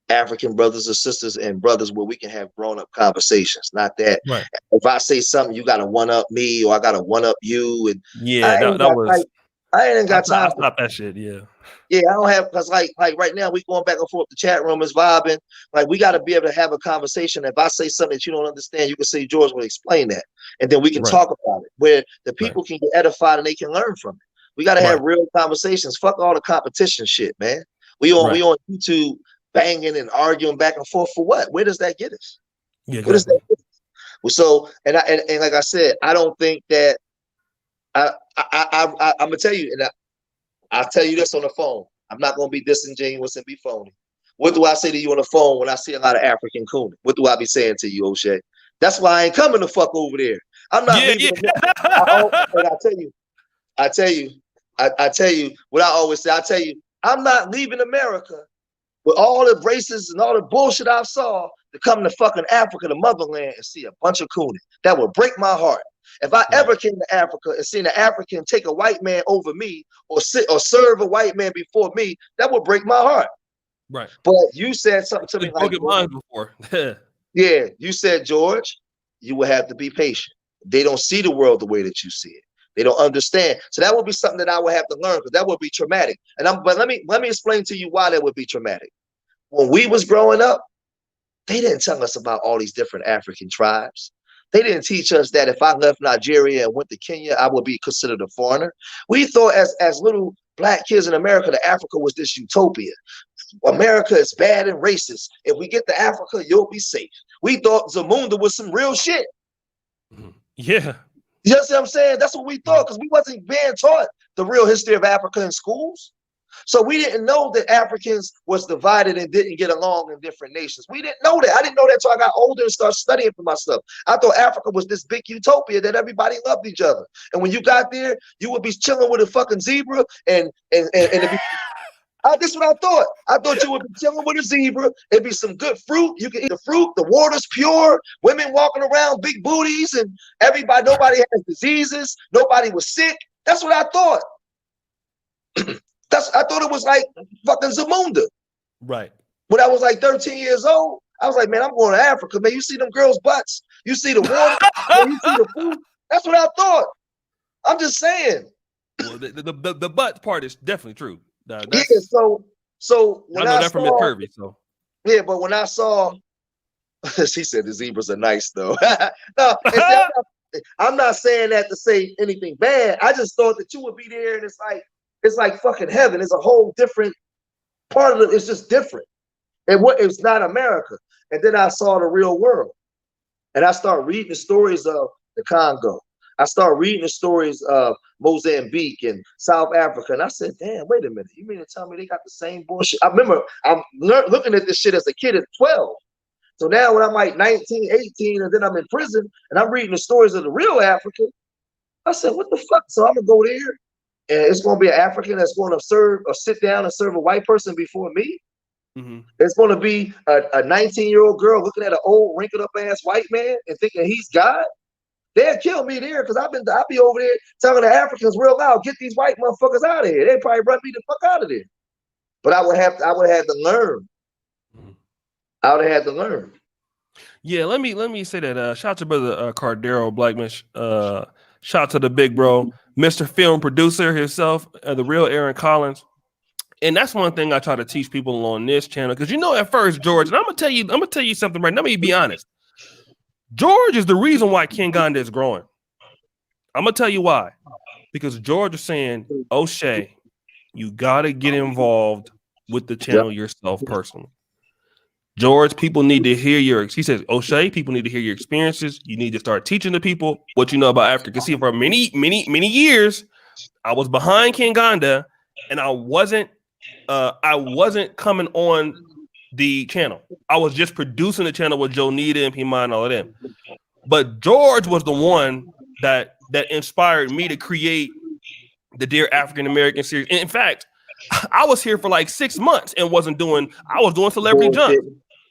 African brothers and sisters and brothers where we can have grown-up conversations. Not that if I say something, you got to one-up me or I got to one-up you. And yeah, I ain't got time. Stop that shit. Yeah. Yeah, I don't have because like right now we going back and forth. The chat room is vibing. Like we got to be able to have a conversation. If I say something that you don't understand, you can say George will explain that, and then we can talk about it where the people can get edified and they can learn from it. We got to have real conversations. Fuck all the competition shit, man. We on YouTube banging and arguing back and forth for what? Where does that get us? Yeah, Where does that get us? So and like I said, I don't think that I'm gonna tell you and. I'll tell you this on the phone. I'm not going to be disingenuous and be phony. What do I say to you on the phone when I see a lot of African cooning? What do I be saying to you, O'Shea? That's why I ain't coming the fuck over there. I'm not leaving. I tell you what I always say. I tell you, I'm not leaving America with all the races and all the bullshit I saw to come to fucking Africa, the motherland, and see a bunch of cooning. That would break my heart. If I ever came to Africa and seen an African take a white man over me or serve a white man before me, that would break my heart. Right. But you said something to me like mine before. Yeah, you said, George, you will have to be patient. They don't see the world the way that you see it. They don't understand. So that would be something that I would have to learn because that would be traumatic. But let me explain to you why that would be traumatic. When we was growing up, they didn't tell us about all these different African tribes. They didn't teach us that if I left Nigeria and went to Kenya, I would be considered a foreigner. We thought as little black kids in America that Africa was this utopia. America is bad and racist. If we get to Africa, you'll be safe. We thought Zamunda was some real shit. Yeah. You know what I'm saying? That's what we thought because we wasn't being taught the real history of Africa in schools. So we didn't know that Africans was divided and didn't get along in different nations. We didn't know that. I didn't know that until I got older and started studying for myself. I thought Africa was this big utopia that everybody loved each other. And when you got there, you would be chilling with a fucking zebra and this is what I thought. I thought you would be chilling with a zebra. It'd be some good fruit. You can eat the fruit. The water's pure. Women walking around, big booties, and nobody has diseases. Nobody was sick. That's what I thought. I thought it was like fucking Zamunda. Right. When I was like 13 years old, I was like, man, I'm going to Africa, man. You see them girls' butts. You see the water. Man, you see the food. That's what I thought. I'm just saying. Well, the butt part is definitely true. Yeah, so when I saw, from the curvy, so yeah, but when I saw, she said the zebras are nice though. No, I'm not saying that to say anything bad. I just thought that you would be there, and it's like fucking heaven. It's a whole different part of it. It's just different. It's not America. And then I saw the real world, and I started reading the stories of the Congo. I started reading the stories of Mozambique and South Africa, and I said, damn, wait a minute. You mean to tell me they got the same bullshit? I remember I'm looking at this shit as a kid at 12. So now when I'm like 19, 18, and then I'm in prison, and I'm reading the stories of the real Africa, I said, what the fuck? So I'm going to go there, and it's going to be an African that's going to serve or sit down and serve a white person before me. Mm-hmm. It's going to be a 19-year-old girl looking at an old, wrinkled-up ass white man and thinking he's God. They'll kill me there because I'll be over there telling the Africans real loud, get these white motherfuckers out of here. They'd probably run me the fuck out of there. But I would have had to learn. I would have had to learn. Yeah, let me say that. Shout out to brother Cardero Blackman. Shout out to the big bro, Mr. Film Producer himself, the real Aaron Collins. And that's one thing I try to teach people on this channel. Because at first, George, and I'm gonna tell you something right now. Let me be honest. George is the reason why King Ganda is growing. I'm gonna tell you why. Because George is saying, O'Shea, you gotta get involved with the channel yourself personally. George, people need to hear he says, O'Shea, people need to hear your experiences. You need to start teaching the people what you know about Africa. Because see, for many, many, many years, I was behind King Ganda, and I wasn't coming on the channel. I was just producing the channel with Joe Nita and Pima and all of them. But George was the one that inspired me to create the Dear African American series. And in fact, I was here for like 6 months and I was doing Celebrity Jump.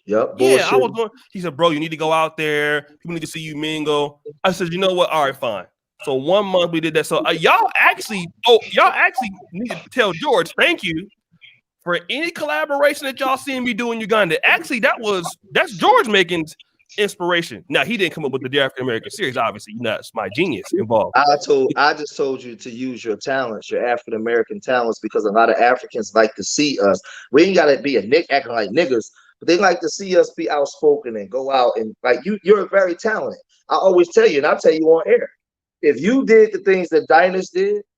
Yep. Yeah, I was doing. He said, bro, you need to go out there. People need to see you mingle. I said, you know what? All right, fine. So 1 month we did that. So y'all actually need to tell George, thank you for any collaboration that y'all seen me do in Uganda. Actually, that's George Macon's inspiration. Now, he didn't come up with the African American series, obviously. That's my genius involved. I just told you to use your talents, your African American talents, because a lot of Africans like to see us. We ain't gotta be acting like niggas, but they like to see us be outspoken and go out and like you're very talented. I always tell you, and I'll tell you on air. If you did the things that Dynas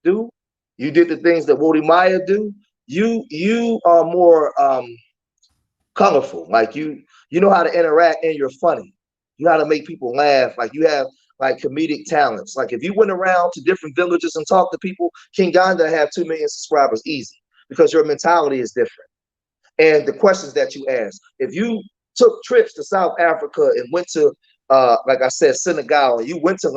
do, you did the things that Wody Maya do, you are more colorful. Like you know how to interact and you're funny. You know how to make people laugh. Like you have like comedic talents. Like if you went around to different villages and talked to people, King Ganda have 2 million subscribers easy because your mentality is different. And the questions that you ask, if you took trips to South Africa and went to like I said, Senegal, and you went to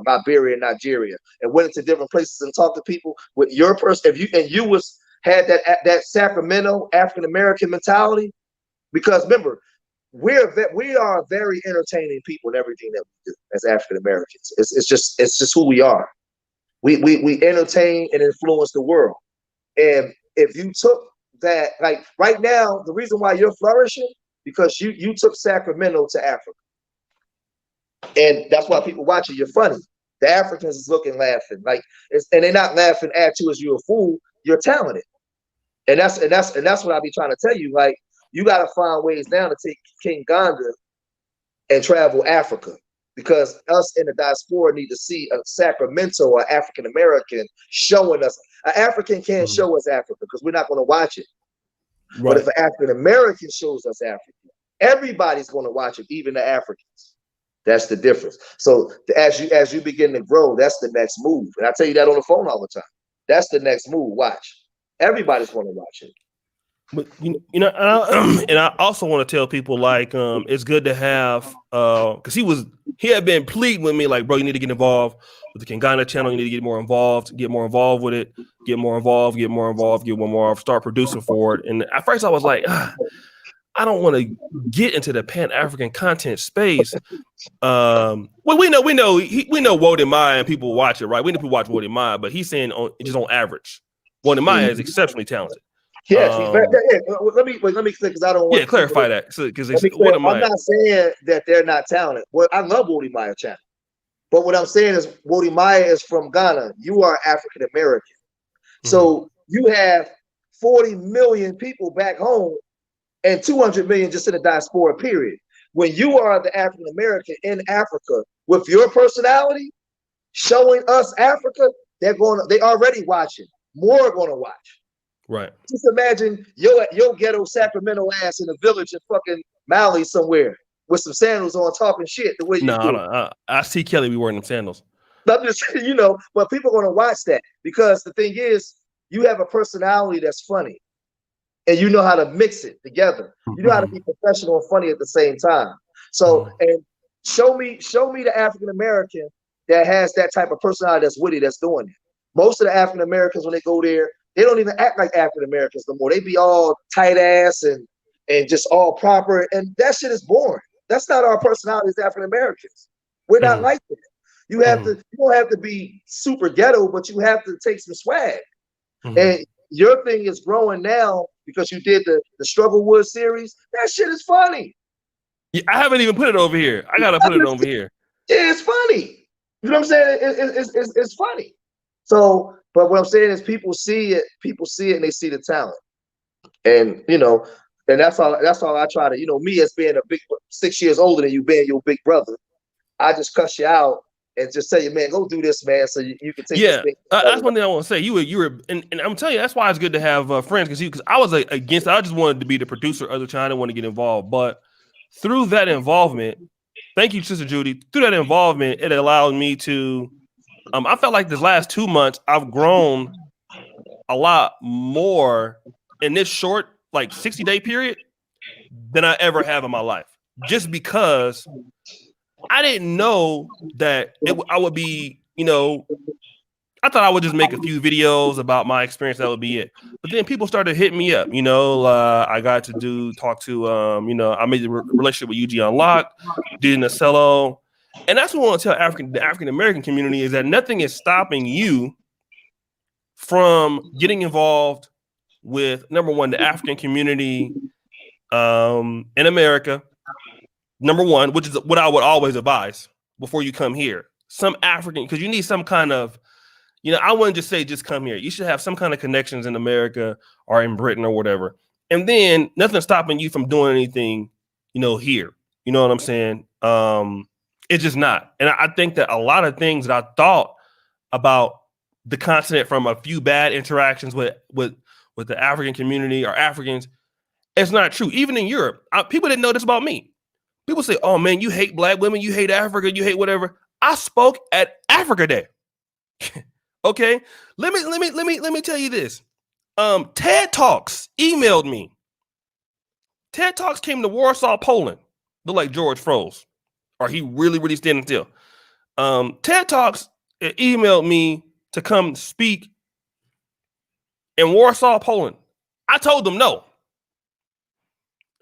Liberia, Nigeria, and went into different places and talked to people with your person, had that Sacramento African American mentality, because remember, we are very entertaining people in everything that we do as African Americans. It's just who we are. We entertain and influence the world. And if you took that, like right now, the reason why you're flourishing because you took Sacramento to Africa. And that's why people watch it. You're funny. The Africans is looking, laughing, and they're not laughing at you as you're a fool. You're talented, and that's what I be trying to tell you. Like you got to find ways now to take King Ganda and travel Africa, because us in the diaspora need to see a Sacramento or African American showing us. An African can't show us Africa because we're not going to watch it. Right. But if an African American shows us Africa, everybody's going to watch it, even the Africans. That's the difference. So as you begin to grow, that's the next move. And I tell you that on the phone all the time. That's the next move. Watch. Everybody's going to watch it. But and I also want to tell people it's good to have because he had been pleading with me like, bro, you need to get involved with the King Ganda channel. You need to get more involved with it, get more involved, start producing for it. And at first I was like, I don't want to get into the Pan-African content space. Well, we know Wody Maya and people watch it, right? We know people watch Wody Maya, but he's saying just on average, Wody Maya is exceptionally talented. Yes, let me because I don't want to clarify that because I'm not saying that they're not talented. Well, I love Wody Maya channel, but what I'm saying is Wody Maya is from Ghana. You are African American, so you have 40 million people back home and 200 million just in the diaspora. Period. When you are the African American in Africa with your personality, showing us Africa, they already watching. More are going to watch. Right. Just imagine your ghetto Sacramento ass in a village in fucking Mali somewhere with some sandals on, talking shit the way you do. I see Kelly be wearing them sandals. I'm just but people are going to watch that because the thing is, you have a personality that's funny. And you know how to mix it together. You know how to be professional and funny at the same time. So, and show me the African American that has that type of personality that's witty, that's doing it. Most of the African Americans, when they go there, they don't even act like African Americans no more. They be all tight ass and just all proper, and that shit is boring. That's not our personality as African Americans. We're not like that. You don't have to be super ghetto, but you have to take some swag. And your thing is growing now because you did the Struggle Wood series. That shit is funny. Yeah, I haven't even put it over here. I gotta put it over here. Yeah, it's funny. You know what I'm saying? It's funny. So, but what I'm saying is people see it and they see the talent. And and that's all I try to, me as being a big 6 years older than you, being your big brother, I just cuss you out and just tell you, man, go do this, man, so you can take this thing. That's one thing I want to say. You were, and I'm telling you, that's why it's good to have friends, because I was against. I just wanted to be the producer of the channel. I didn't want to get involved, but through that involvement, thank you, Sister Judy. Through that involvement, it allowed me to. I felt like this last 2 months, I've grown a lot more in this short, like 60-day period than I ever have in my life, just because I didn't know that I would be, I thought I would just make a few videos about my experience. That would be it. But then people started hitting me up. I got to talk to, I made a relationship with UG Unlocked, did an Cello. And that's what I want to tell the African-American community is that nothing is stopping you from getting involved with, number one, the African community in America. Number one, which is what I would always advise before you come here. Some African, because you need some kind of, I wouldn't just say just come here. You should have some kind of connections in America or in Britain or whatever. And then nothing's stopping you from doing anything, here. You know what I'm saying? It's just not. And I think that a lot of things that I thought about the continent from a few bad interactions with the African community or Africans, it's not true. Even in Europe, people didn't know this about me. People say, "Oh man, you hate Black women, you hate Africa, you hate whatever." I spoke at Africa Day. Okay, let me tell you this. TED Talks emailed me. TED Talks came to Warsaw, Poland. Look like George froze, or he really standing still. TED Talks emailed me to come speak in Warsaw, Poland. I told them no.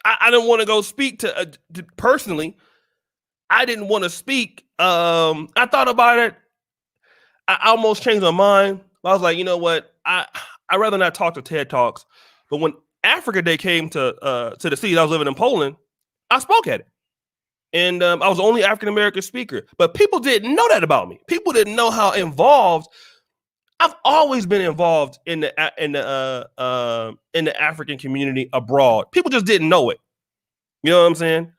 I didn't want to go speak to personally. I didn't want to speak. I thought about it. I almost changed my mind. I was like, you know what? I'd rather not talk to TED Talks. But when Africa Day came to the city I was living in Poland, I spoke at it. And I was the only African-American speaker. But people didn't know that about me. People didn't know how involved. I've always been involved in the African community abroad. People just didn't know it. You know what I'm saying?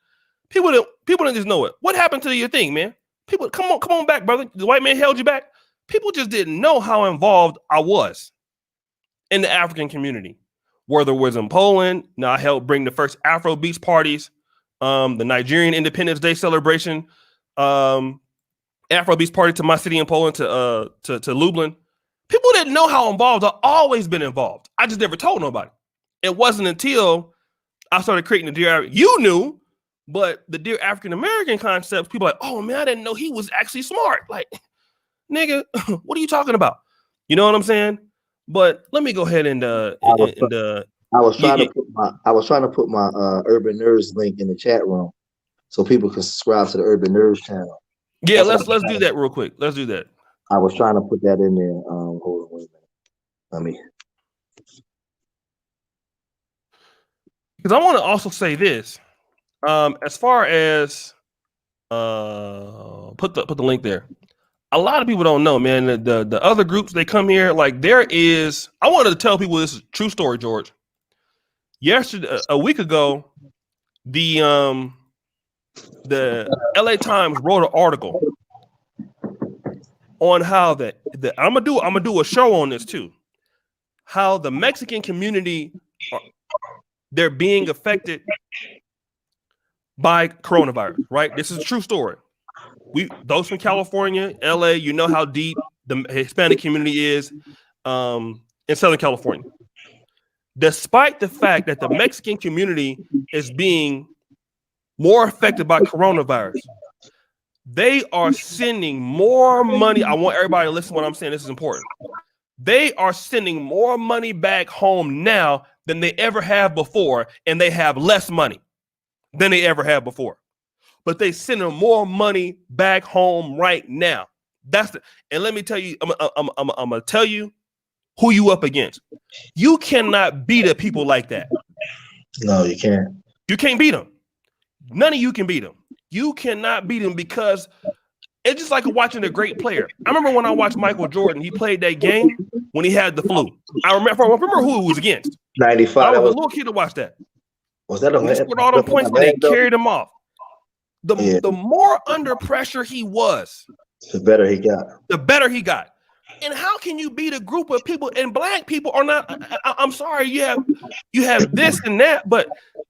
People didn't just know it. What happened to your thing, man? People, come on back, brother. The white man held you back. People just didn't know how involved I was in the African community. Whether it was in Poland, now I helped bring the first Afro Beats parties, the Nigerian Independence Day celebration, Afro Beats party to my city in Poland, to Lublin. People didn't know how involved I've always been involved. I just never told nobody. It wasn't until I started creating the Dear you knew, but the Dear African American concepts, people are like, oh man, I didn't know he was actually smart. Like, nigga, what are you talking about? You know what I'm saying? But let me go ahead and I was trying to put my Urban Nerds link in the chat room so people can subscribe to the Urban Nerds channel. Yeah, let's do that real quick. Let's do that. I was trying to put that in there. Hold on, wait a minute. Because I want to also say this. As far as put the link there. A lot of people don't know, man. The other groups, they come here, like there is. I wanted to tell people this is a true story, George. Yesterday, a week ago, the LA Times wrote an article on how I'm gonna do a show on this too. How the Mexican community they're being affected by coronavirus, right? This is a true story. Those from California, LA, you know how deep the Hispanic community is in Southern California. Despite the fact that the Mexican community is being more affected by coronavirus, they are sending more money. I want everybody to listen to what I'm saying. This is important. They are sending more money back home now than they ever have before, and they have less money than they ever have before. But they sending more money back home right now. And let me tell you, I'm gonna tell you who you up against. You cannot beat a people like that. No, you can't. You can't beat them. None of you can beat them. You cannot beat them because it's just like watching a great player. I remember when I watched Michael Jordan, he played that game. when he had the flu. I remember who he was against. 95. I was That a was little kid to watch that. that When he scored all them points and they carried him off. The more under pressure he was, the better he got. The better he got. And how can you beat a group of people, and black people are not, I'm sorry, you have this and that, but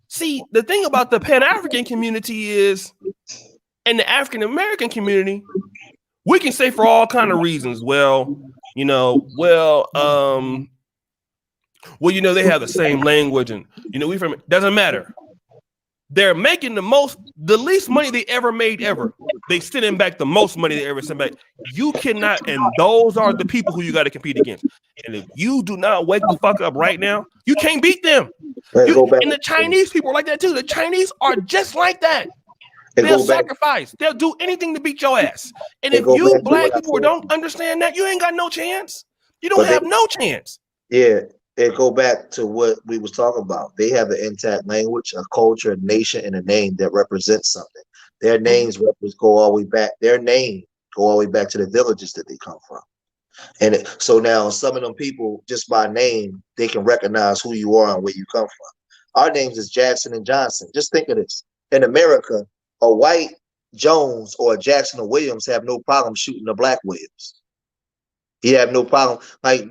see, the thing about the Pan-African community is, and the African-American community, we can say for all kind of reasons, well, they have the same language, and doesn't matter. They're making the least money they ever made ever. They sending back the most money they ever sent back. You cannot, and those are the people who you got to compete against. And if you do not wake the fuck up right now, you can't beat them. And the Chinese people are like that too. The Chinese are just like that. They'll sacrifice. They'll do anything to beat your ass. And if you black people don't understand that, you ain't got no chance. You don't have no chance. Yeah. It go back to what we was talking about. They have an intact language, a culture, a nation, and a name that represents something. Their names go all the way back. Their name go all the way back to the villages that they come from. And so now some of them people, just by name, they can recognize who you are and where you come from. Our names is Jackson and Johnson. Just think of this. In America, a white Jones or a Jackson or Williams have no problem shooting a black Williams. He have no problem. Like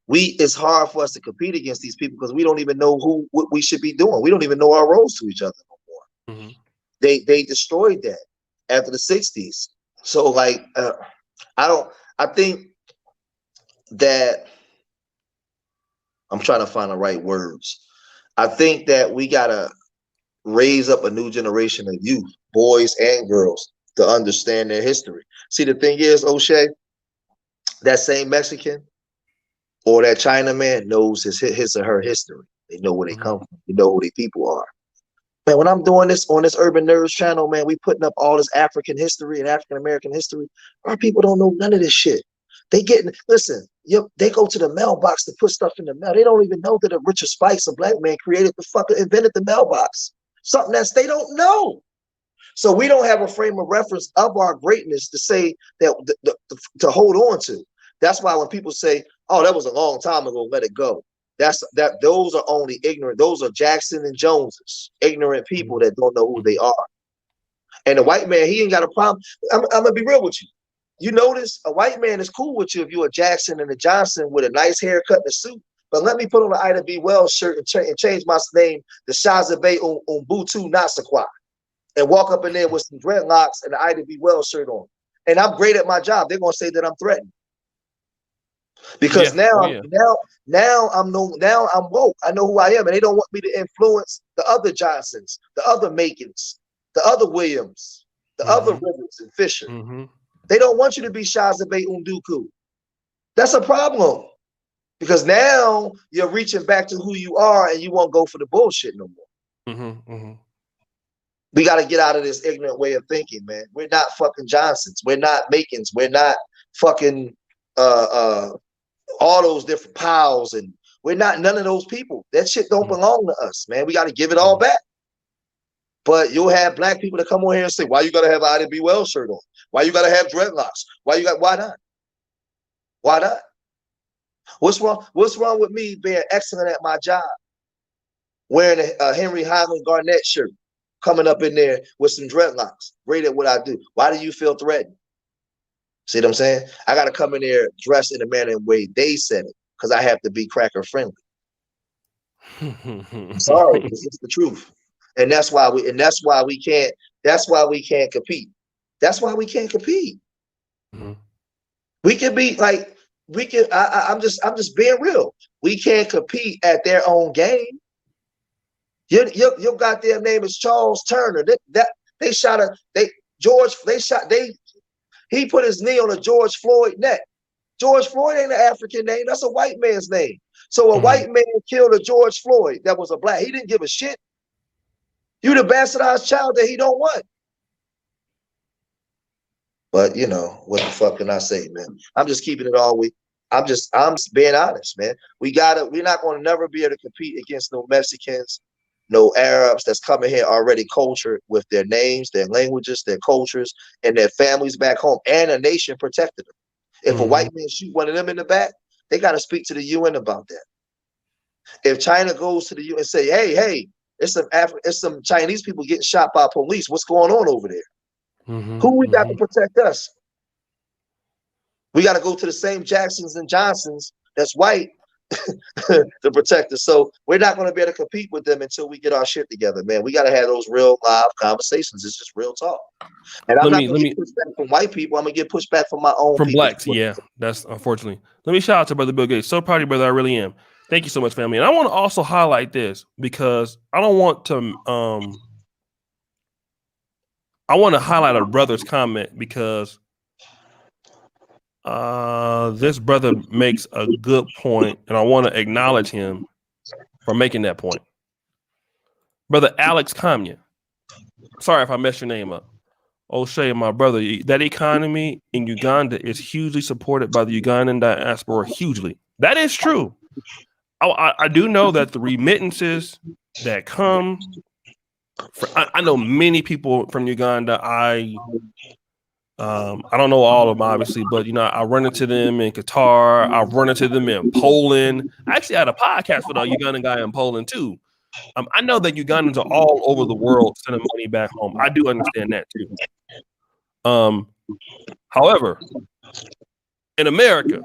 it's hard for us to compete against these people because we don't even know what we should be doing. We don't even know our roles to each other no more. They destroyed that after the 60s. So like, I think that I'm trying to find the right words. I think that we gotta raise up a new generation of youth, boys and girls, to understand their history. See, the thing is, O'Shea, that same Mexican or that Chinaman knows his or her history. They know where they come from. They know who they people are. Man, when I'm doing this on this Urban Nerds channel, man, we putting up all this African history and African American history. Our people don't know none of this shit. They they go to the mailbox to put stuff in the mail. They don't even know that Richard Spikes, a black man, invented the mailbox. Something that they don't know. So we don't have a frame of reference of our greatness to say that to hold on to. That's why when people say, "Oh, that was a long time ago, let it go," those are only ignorant. Those are Jackson and Joneses, ignorant people that don't know who they are. And the white man, he ain't got a problem. I'm gonna be real with you. You notice a white man is cool with you if you're a Jackson and a Johnson with a nice haircut and a suit. But let me put on an Ida B. Wells shirt and change my name to Shazabe Umbutu Nasakwa and walk up in there with some dreadlocks and an Ida B. Wells shirt on. And I'm great at my job. They're gonna say that I'm threatened. Because now I'm woke. I know who I am, and they don't want me to influence the other Johnsons, the other Macons, the other Williams, the other Rivers and Fisher. They don't want you to be Shazabe Unduku. That's a problem. Because now you're reaching back to who you are and you won't go for the bullshit no more. We got to get out of this ignorant way of thinking, man. We're not fucking Johnsons. We're not Macons. We're not fucking all those different Powells, and we're not none of those people. That shit don't belong to us, man. We got to give it all back. But you'll have black people that come on here and say, "Why you gotta have an Ida B. Wells shirt on? Why you gotta have dreadlocks? Why not? Why not? What's wrong? What's wrong with me being excellent at my job, wearing a Henry Highland Garnett shirt, coming up in there with some dreadlocks, great at what I do? Why do you feel threatened? See what I'm saying? I got to come in there dressed in a manner and way they said it because I have to be cracker friendly. I'm sorry, this is the truth, and that's why we can't. That's why we can't compete. That's why we can't compete. We can be like we can. I'm just being real. We can't compete at their own game. Your goddamn name is Charles Turner. He put his knee on a George Floyd neck. George Floyd ain't an African name. That's a white man's name. So a white man killed a George Floyd that was a black. He didn't give a shit. You the bastardized child that he don't want. But you know, what the fuck can I say, man? I'm just keeping it all week. I'm just being honest, man. We're not going to never be able to compete against no Mexicans, no Arabs that's coming here already cultured with their names, their languages, their cultures, and their families back home, and a nation protected them. If a white man shoot one of them in the back, they got to speak to the UN about that. If China goes to the UN and say, hey, it's some Chinese people getting shot by police. What's going on over there? Who we got to protect us? We got to go to the same Jacksons and Johnsons that's white to protect us. So we're not going to be able to compete with them until we get our shit together, man. We got to have those real live conversations. It's just real talk. And I'm not going to get pushback from white people. I'm going to get pushback from my own from people. blacks. Yeah, that's unfortunately. Let me shout out to Brother Bill Gates. So proud of you, brother. I really am. Thank you so much, family. And I want to also highlight this because I don't want to I want to highlight a brother's comment because this brother makes a good point, and I want to acknowledge him for making that point. Brother Alex Kamya. Sorry if I messed your name up. O'Shea, my brother, that economy in Uganda is hugely supported by the Ugandan diaspora, hugely. That is true. I do know that the remittances that come, I know many people from Uganda. I don't know all of them, obviously, but I run into them in Qatar. I've run into them in Poland. I actually had a podcast with a Ugandan guy in Poland too. I know that Ugandans are all over the world sending money back home. I do understand that too. However, in America,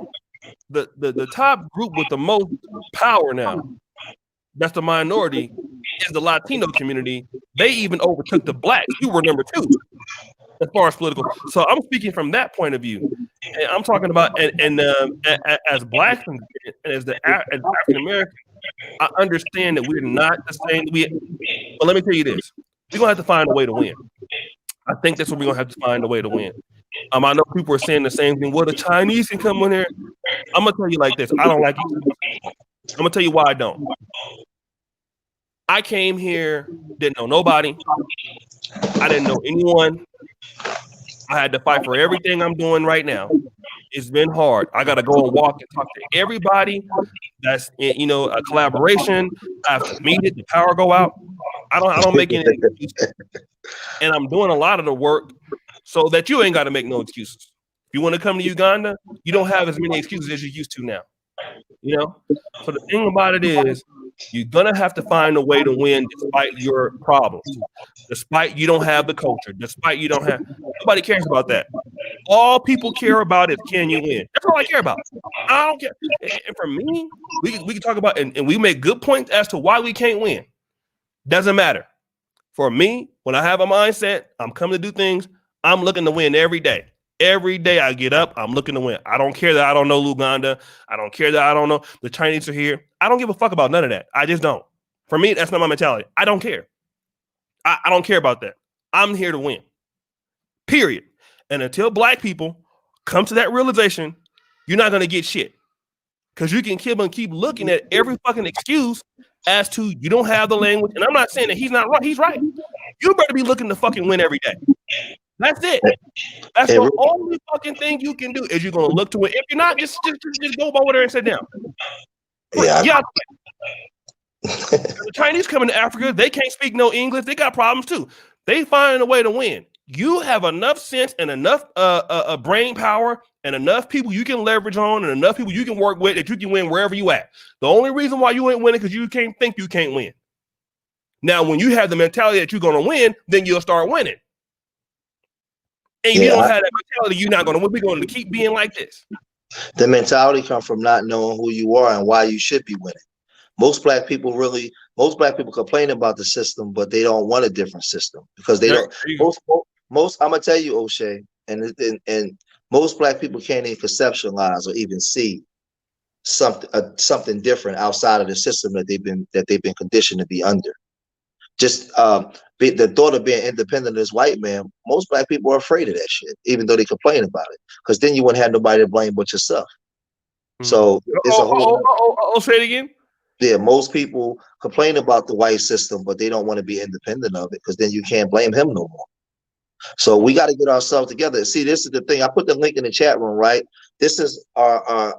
the top group with the most power now, that's the minority, is the Latino community. They even overtook the blacks. You were number 2 as far as political. So I'm speaking from that point of view. And I'm talking about as blacks and as African American, I understand that we're not the same. But let me tell you this: we're gonna have to find a way to win. I think that's what we're gonna have to find a way to win. I know people are saying the same thing. Well, the Chinese can come in here. I'm gonna tell you like this: I don't like it. I'm gonna tell you why I don't. I came here, didn't know nobody. I didn't know anyone. I had to fight for everything I'm doing right now. It's been hard. I got to go and walk and talk to everybody. That's a collaboration. I have to meet it. The power go out. I don't make any excuses. And I'm doing a lot of the work so that you ain't got to make no excuses. If you want to come to Uganda, you don't have as many excuses as you used to now. So the thing about it is, you're gonna have to find a way to win despite your problems, despite you don't have the culture, despite you don't have. Nobody cares about that. All people care about is, can you win? That's all I care about. I don't care. And for me, we can talk about and we make good points as to why we can't win. Doesn't matter. For me, when I have a mindset, I'm coming to do things. I'm looking to win every day. Every day I get up, I'm looking to win. I don't care that I don't know Uganda. I don't care that I don't know the Chinese are here. I don't give a fuck about none of that. I just don't. For me, that's not my mentality. I don't care. I don't care about that. I'm here to win. Period. And until black people come to that realization, you're not going to get shit. Because you can keep looking at every fucking excuse as to you don't have the language. And I'm not saying that he's not right. He's right. You better be looking to fucking win every day. That's it. That's the only fucking thing you can do is you're gonna look to it. If you're not, just go over there and sit down. Yeah. The Chinese coming to Africa, they can't speak no English. They got problems too. They find a way to win. You have enough sense and enough brain power and enough people you can leverage on and enough people you can work with that you can win wherever you at. The only reason why you ain't winning because you can't think you can't win. Now, when you have the mentality that you're gonna win, then you'll start winning. And you don't have that mentality, you're not going to win. We're going to keep being like this. The mentality comes from not knowing who you are and why you should be winning. Most black people complain about the system, but they don't want a different system because they don't. Most I'm gonna tell you, O'Shea, and most black people can't even conceptualize or even see something different outside of the system that they've been conditioned to be under. Just the thought of being independent as white man, most black people are afraid of that shit, even though they complain about it. Because then you wouldn't have nobody to blame but yourself. So it's a whole. Say it again. Yeah, most people complain about the white system, but they don't want to be independent of it because then you can't blame him no more. So we got to get ourselves together. See, this is the thing. I put the link in the chat room, right? This is our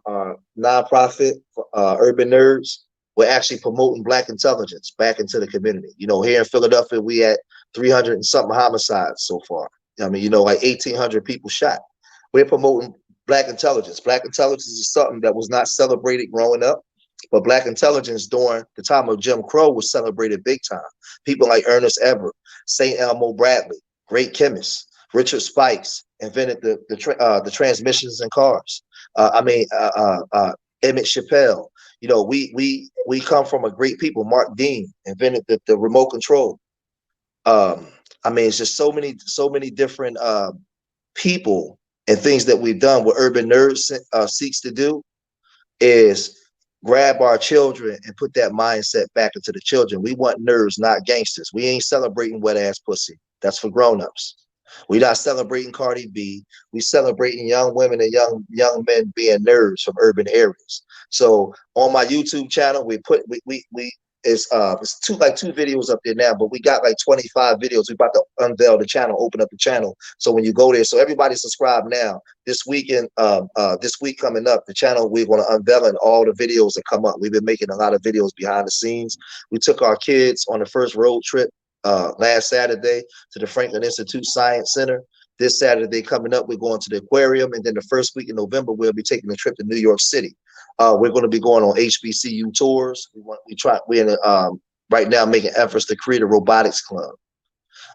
nonprofit, Urban Nerds. We're actually promoting Black intelligence back into the community. Here in Philadelphia, we at 300 and something homicides so far. I mean, like 1,800 people shot. We're promoting Black intelligence. Black intelligence is something that was not celebrated growing up, but black intelligence during the time of Jim Crow was celebrated big time. People like Ernest Everett, St. Elmo Bradley, great chemists, Richard Spikes invented the transmissions in cars. Emmett Chappelle. You know, we come from a great people. Mark Dean invented the remote control. It's just so many different people and things that we've done. What Urban Nerds seeks to do is grab our children and put that mindset back into the children. We want nerds, not gangsters. We ain't celebrating wet ass pussy. That's for grown-ups. We not celebrating Cardi B. We celebrating young women and young men being nerds from urban areas. So on my YouTube channel, we it's two videos up there now, but we got like 25 videos. We about to unveil the channel, open up the channel. So when you go there, so everybody subscribe now. This weekend, this week coming up, the channel we're going to unveil and all the videos that come up. We've been making a lot of videos behind the scenes. We took our kids on the first road trip last Saturday to the Franklin Institute Science Center. This Saturday coming up, we're going to the aquarium, and then the first week in November, we'll be taking a trip to New York City. We're going to be going on HBCU tours. We're right now making efforts to create a robotics club.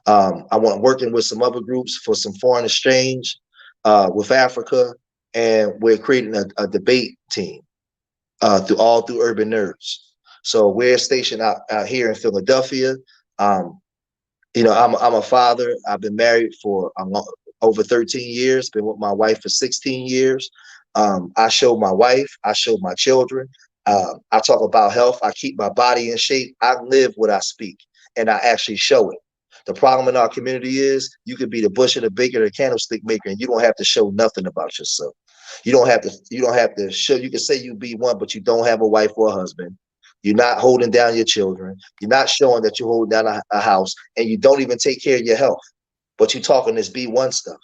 Working with some other groups for some foreign exchange with Africa, and we're creating a debate team through Urban Nerds. So we're stationed out here in Philadelphia. I'm a father. I've been married for over 13 years, been with my wife for 16 years. I show my wife, I show my children. I talk about health. I keep my body in shape. I live what I speak, and I actually show it. The problem in our community is you could be the butcher, the baker, the candlestick maker, and you don't have to show nothing about yourself. You don't have to show. You can say you be one, but you don't have a wife or a husband. You're not holding down your children. You're not showing that you're holding down a house, and you don't even take care of your health. But you're talking this B1 stuff.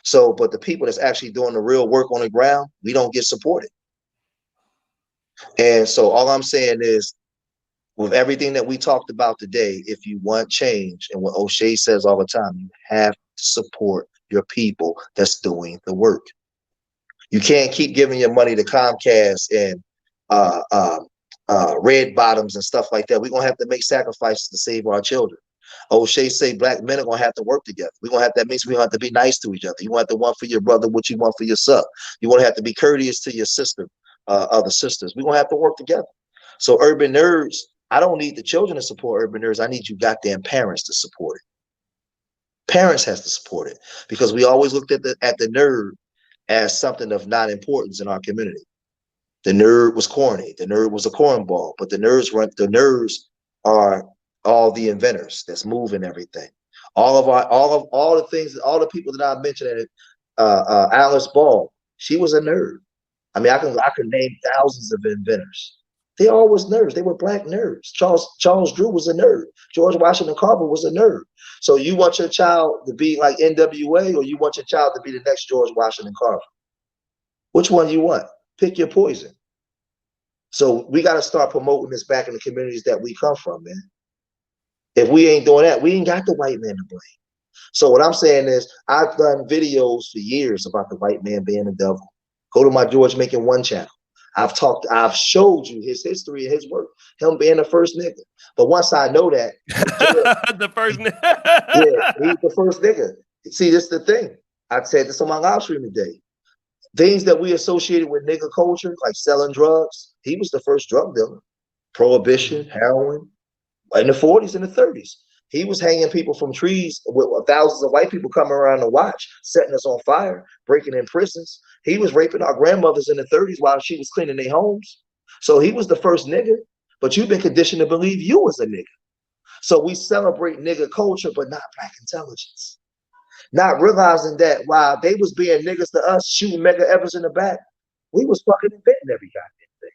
So, but the people that's actually doing the real work on the ground, we don't get supported. And so all I'm saying is, with everything that we talked about today, if you want change, and what O'Shea says all the time, you have to support your people that's doing the work. You can't keep giving your money to Comcast and red bottoms and stuff like that. We're gonna have to make sacrifices to save our children. O'Shea say black men are gonna have to work together. That means we're gonna have to be nice to each other. You want to want for your brother what you want for yourself. You're gonna have to be courteous to your sister, other sisters. We're gonna have to work together. So Urban Nerds, I don't need the children to support Urban Nerds. I need you goddamn parents to support it. Parents has to support it, because we always looked at the nerd as something of not importance in our community. The nerd was corny. The nerd was a cornball. But the nerds are all the inventors that's moving everything. All the things, all the people that I mentioned, Alice Ball, she was a nerd. I mean, I can name thousands of inventors. They all was nerds. They were black nerds. Charles Drew was a nerd. George Washington Carver was a nerd. So you want your child to be like NWA, or you want your child to be the next George Washington Carver? Which one you want? Pick your poison. So we got to start promoting this back in the communities that we come from, man. If we ain't doing that, we ain't got the white man to blame. So what I'm saying is, I've done videos for years about the white man being the devil. Go to my George Macon 1 channel. I've showed you his history and his work, him being the first nigga. But once I know that, the first nigga. Yeah, he's the first nigga. See, this is the thing. I said this on my live stream today. Things that we associated with nigga culture, like selling drugs, he was the first drug dealer. Prohibition, heroin, in the 40s and the 30s. He was hanging people from trees with thousands of white people coming around to watch, setting us on fire, breaking in prisons. He was raping our grandmothers in the 30s while she was cleaning their homes. So he was the first nigga, but you've been conditioned to believe you was a nigga. So we celebrate nigga culture, but not black intelligence. Not realizing that while they was being niggas to us, shooting Mega Evers in the back, we was fucking inventing every goddamn thing.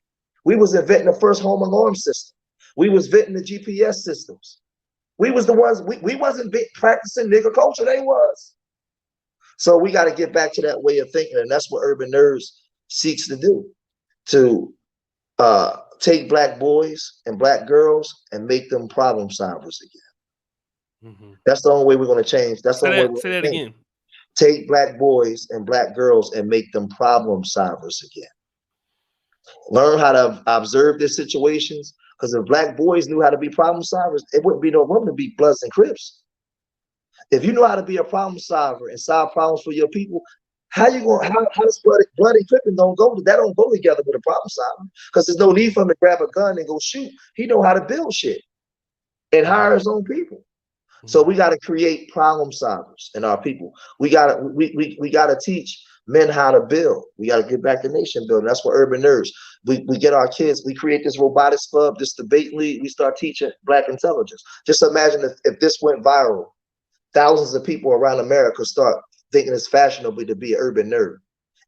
We was inventing the first home alarm system. We was inventing the GPS systems. We was the ones, we wasn't practicing nigga culture, they was. So we got to get back to that way of thinking, and that's what Urban Nerds seeks to do, to take black boys and black girls and make them problem solvers again. Mm-hmm. That's the only way we're going to change. That's the only way. Say that again. Take black boys and black girls and make them problem solvers again. Learn how to observe their situations. Because if black boys knew how to be problem solvers, it wouldn't be no room to be Bloods and Crips. If you know how to be a problem solver and solve problems for your people, how you going? How does blood and Cripping don't go? That don't go together with a problem solver. Because there's no need for him to grab a gun and go shoot. He know how to build shit and hire his own people. So we got to create problem solvers in our people. We got to teach men how to build. We got to get back to nation building. That's what urban nerds. We get our kids. We create this robotics club, this debate league. We start teaching black intelligence. Just imagine if this went viral, thousands of people around America start thinking it's fashionable to be an urban nerd.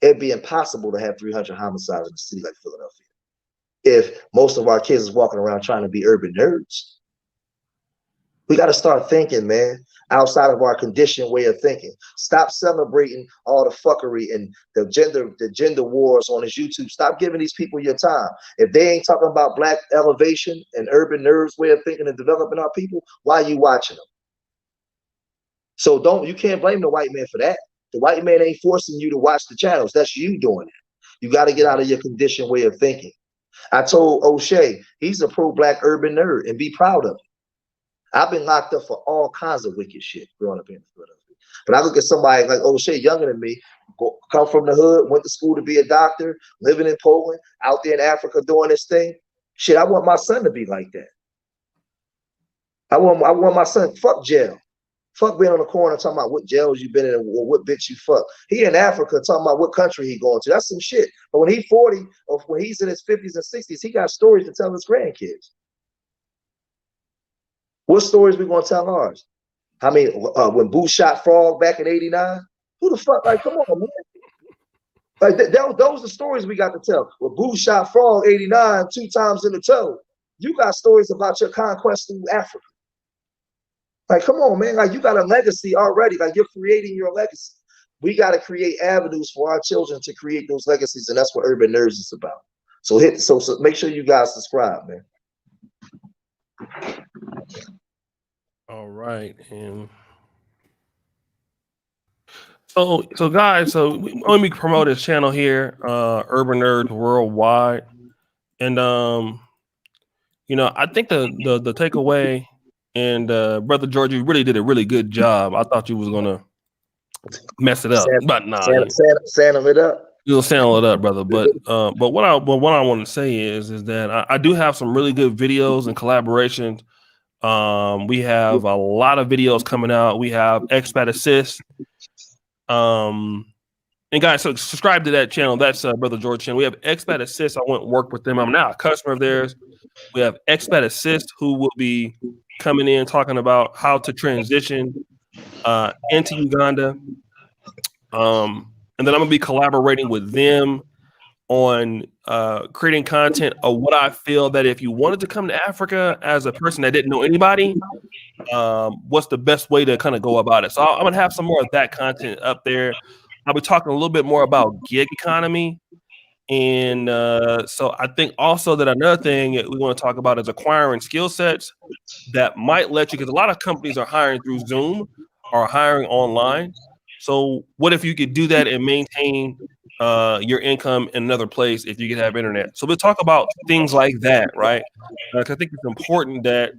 It'd be impossible to have 300 homicides in a city like Philadelphia if most of our kids is walking around trying to be urban nerds. We got to start thinking, man, outside of our conditioned way of thinking. Stop celebrating all the fuckery and the gender wars on this YouTube. Stop giving these people your time. If they ain't talking about black elevation and urban nerds way of thinking and developing our people, why are you watching them? So you can't blame the white man for that. The white man ain't forcing you to watch the channels. That's you doing it. You got to get out of your conditioned way of thinking. I told O'Shea, he's a pro-black urban nerd, and be proud of it. I've been locked up for all kinds of wicked shit growing up in Philadelphia. But I look at somebody like O'Shea, younger than me, come from the hood, went to school to be a doctor, living in Poland, out there in Africa doing this thing. Shit, I want my son to be like that. I want my son, fuck jail. Fuck being on the corner talking about what jails you been in or what bitch you fuck. He in Africa talking about what country he going to. That's some shit. But when he's 40 or when he's in his 50s and 60s, he got stories to tell his grandkids. What stories we gonna tell ours? I mean, when Boo shot Frog back in '89, who the fuck? Like, come on, man. Like those are the stories we got to tell. When Boo shot Frog '89 2 times in the toe, you got stories about your conquest through Africa. Like, come on, man. Like, you got a legacy already. Like, you're creating your legacy. We got to create avenues for our children to create those legacies, and that's what Urban Nerds is about. So make sure you guys subscribe, man. All right, and so guys, let me promote this channel here, Urban Nerds Worldwide, and I think the takeaway, and Brother George, you really did a really good job. I thought you was gonna mess it up, but nah, sandal it up. You'll sandal it up, brother. But what I want to say is that I do have some really good videos and collaborations. We have a lot of videos coming out. We have Expat Assist. And guys, so subscribe to that channel. That's Brother George channel. We have Expat Assist. I went and work with them. I'm now a customer of theirs. We have Expat Assist, who will be coming in talking about how to transition into Uganda. And then I'm gonna be collaborating with them on creating content of what I feel that if you wanted to come to Africa as a person that didn't know anybody, what's the best way to kind of go about it. So I'm gonna have some more of that content up there. I'll be talking a little bit more about gig economy. And so I think also that another thing that we want to talk about is acquiring skill sets that might let you, because a lot of companies are hiring through Zoom or hiring online. So what if you could do that and maintain your income in another place if you could have internet? So we'll talk about things like that, right? I think it's important that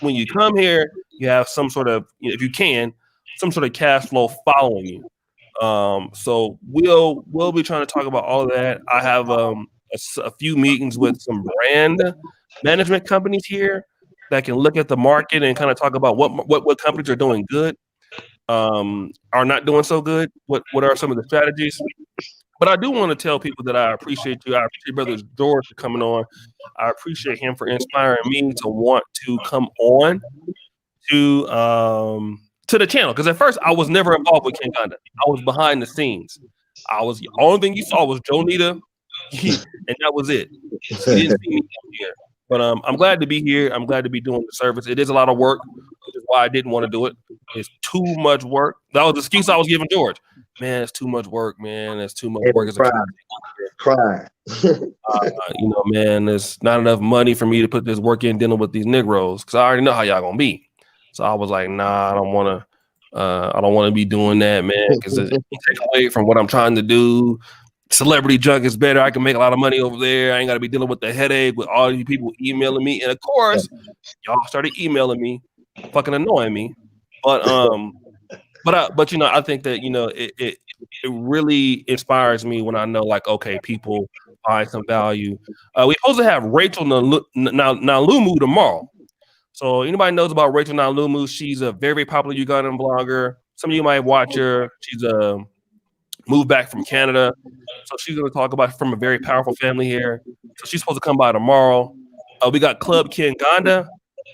when you come here, you have some sort of, if you can, some sort of cash flow following you. So we'll be trying to talk about all of that. I have a few meetings with some brand management companies here that can look at the market and kind of talk about what companies are doing good, are not doing so good. What are some of the strategies? But I do want to tell people that I appreciate you. I appreciate Brother George for coming on. I appreciate him for inspiring me to want to come on to the channel, because at first I was never involved with Kinganda. I was behind the scenes. The only thing you saw was Joe Nita, and that was it. So you didn't see me here. But I'm glad to be here. I'm glad to be doing the service. It is a lot of work, which is why I didn't want to do it. It's too much work. That was the excuse I was giving George. Man, it's too much work, man. It's too much work. Crying. Man, there's not enough money for me to put this work in dealing with these Negroes, because I already know how y'all gonna be. So I was like, nah, I don't want to I don't want to be doing that, man, because it take away from what I'm trying to do. Celebrity junk is better. I can make a lot of money over there. I ain't got to be dealing with the headache with all these people emailing me. And of course, y'all started emailing me, fucking annoying me. But but you know, I think that, you know, it really inspires me when I know, like, okay, people find some value. We supposed to have Rachel Nalumu tomorrow. So anybody knows about Rachel Nalumu? She's a very popular Ugandan blogger. Some of you might watch her. She's moved back from Canada. So she's going to talk about from a very powerful family here. So she's supposed to come by tomorrow. We got Club Kinganda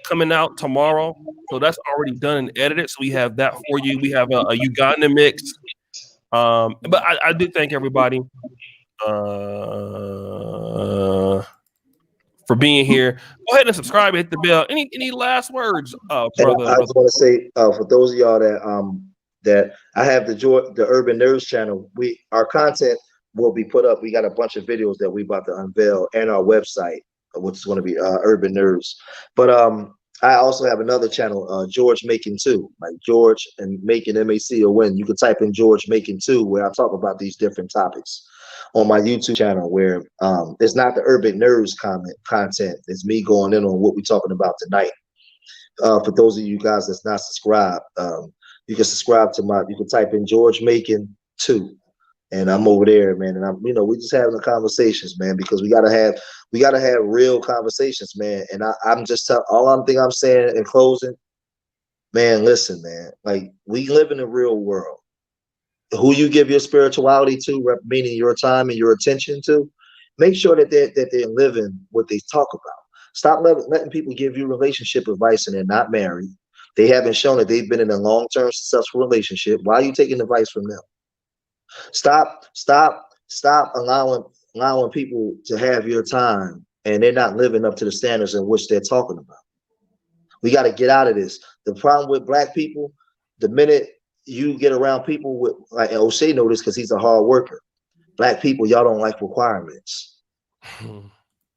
coming out tomorrow. So that's already done and edited. So we have that for you. We have a Uganda mix. But I do thank everybody for being here. Go ahead and subscribe, hit the bell. Any last words, brother? I just want to say for those of y'all that I have the Urban Nerds channel. Our content will be put up. We got a bunch of videos that we about to unveil, and our website, which is going to be Urban Nerds. But I also have another channel, George Macon 2, like George and Macon, Macon. You can type in George Macon 2, where I talk about these different topics on my YouTube channel, where it's not the Urban Nerds content. It's me going in on what we're talking about tonight. For those of you guys that's not subscribed, you can subscribe to you can type in George Macon 2. And I'm over there, man. And we're just having the conversations, man, because we gotta have real conversations, man. And I'm just all I'm saying in closing, man, listen, man, like, we live in a real world. Who you give your spirituality to, meaning your time and your attention to, make sure that they're living what they talk about. Stop letting people give you relationship advice and they're not married. They haven't shown that they've been in a long-term successful relationship. Why are you taking advice from them? Stop allowing people to have your time and they're not living up to the standards in which they're talking about. We got to get out of this. The problem with black people, the minute you get around people with, like O'Shea noticed, because he's a hard worker. Black people, y'all don't like requirements. Y'all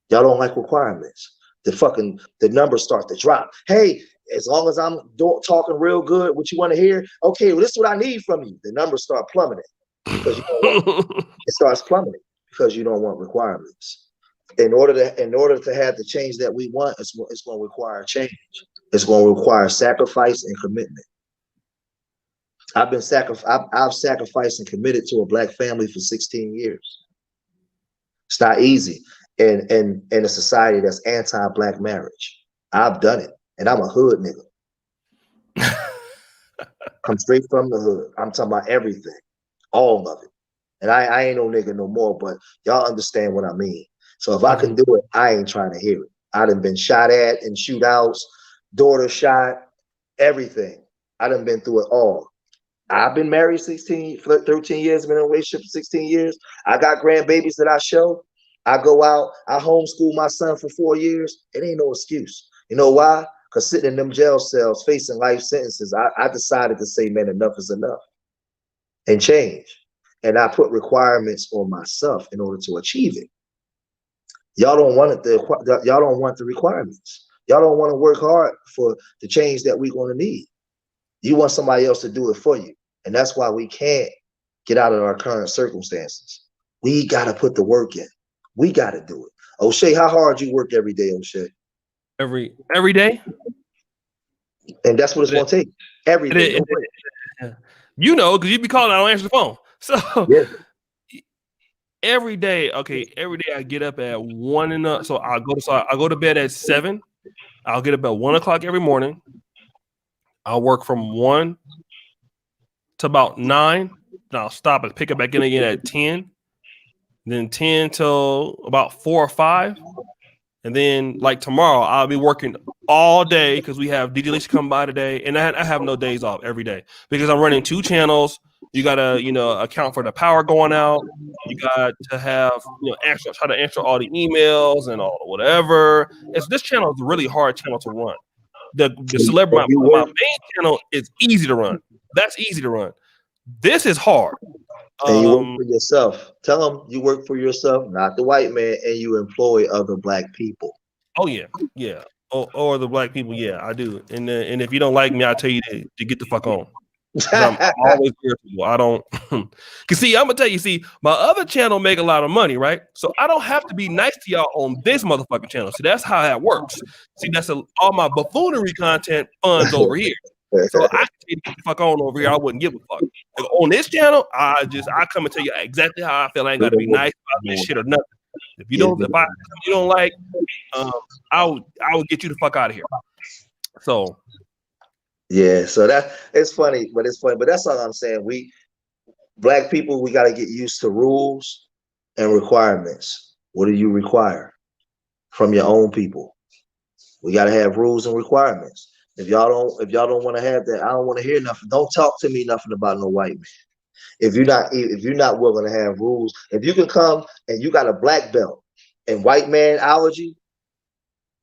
don't like requirements. The numbers start to drop. Hey, as long as I'm talking real good, what you want to hear? Okay, well, this is what I need from you. The numbers start plummeting because it starts plummeting because you don't want requirements. In order to have the change that we want, it's going to require change. It's going to require sacrifice and commitment. I've sacrificed and committed to a black family for 16 years. It's not easy in a society that's anti-black marriage. I've done it, and I'm a hood nigga. Come straight from the hood. I'm talking about everything, all of it. And I ain't no nigga no more, but y'all understand what I mean. So if I can do it, I ain't trying to hear it. I done been shot at in shootouts, daughter shot, everything. I done been through it all. I've been married 13 years, been in a relationship for 16 years. I got grandbabies that I show. I go out, I homeschool my son for 4 years. It ain't no excuse. You know why? Because sitting in them jail cells facing life sentences, I decided to say, man, enough is enough and change. And I put requirements on myself in order to achieve it. Y'all don't want y'all don't want the requirements. Y'all don't want to work hard for the change that we're going to need. You want somebody else to do it for you. And that's why we can't get out of our current circumstances. We got to put the work in. We got to do it. O'Shea, how hard you work every day, O'Shea? Every day? And that's what it's going to take. Every day. You know, because you be calling, I don't answer the phone. So yeah. Every day I get up at 1 so I go to bed at 7. I'll get up at 1 o'clock every morning. I'll work from 1 to about 9. Then I'll stop and pick it back in again at 10. Then 10 till about 4 or 5. And then, like, tomorrow, I'll be working all day because we have DJ Lisa come by today. And I have no days off every day because I'm running 2 channels. You got to, account for the power going out. You got to have, try to answer all the emails and all the whatever. This channel is a really hard channel to run. The celebrity, my main channel is easy to run. That's easy to run. This is hard. And you work for yourself. Tell them you work for yourself, not the white man, and you employ other black people. Oh yeah, yeah. Or the black people, yeah, I do. And if you don't like me, I'll tell you to get the fuck on. I'm always irritable. I don't, cause see, I'm gonna tell you, see, my other channel make a lot of money, right? So I don't have to be nice to y'all on this motherfucking channel. See, that's how that works. See, all my buffoonery content funds over here. So I can get the fuck on over here. I wouldn't give a fuck. Like, on this channel, I come and tell you exactly how I feel. I ain't got to be nice about this shit or nothing. If you don't like, I would get you the fuck out of here. So. Yeah, so it's funny. But that's all I'm saying. We Black people, we got to get used to rules and requirements. What do you require from your own people? We got to have rules and requirements. If y'all don't want to have that, I don't want to hear nothing. Don't talk to me nothing about no white man. If you're not willing to have rules, if you can come and you got a black belt and white man allergy,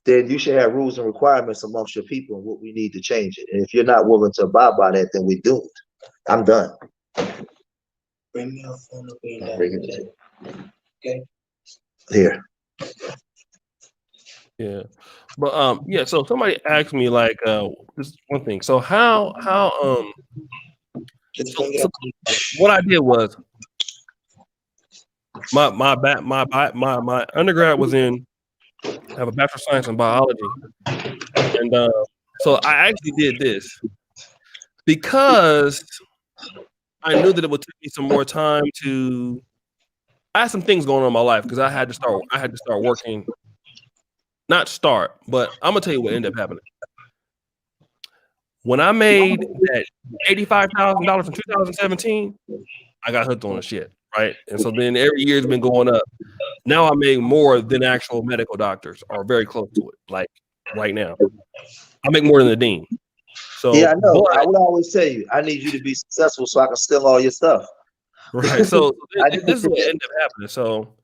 then you should have rules and requirements amongst your people and what we need to change it. And if you're not willing to abide by that, then we do it. I'm done. Bring me your phone up here. Bring it in. Okay. Here. Yeah. But yeah, so somebody asked me like this is one thing. So how what I did was my undergrad was in, I have a Bachelor of Science in biology. And so I actually did this because I knew that it would take me some more time I had some things going on in my life because I had to start working. Not start, but I'm gonna tell you what ended up happening. When I made that $85,000 in 2017, I got hooked on the shit, right? And so then every year it's been going up. Now I make more than actual medical doctors, or very close to it. Like right now, I make more than the dean. So yeah, I know. I would always tell you, I need you to be successful so I can steal all your stuff. Right. So this is what ended up happening. So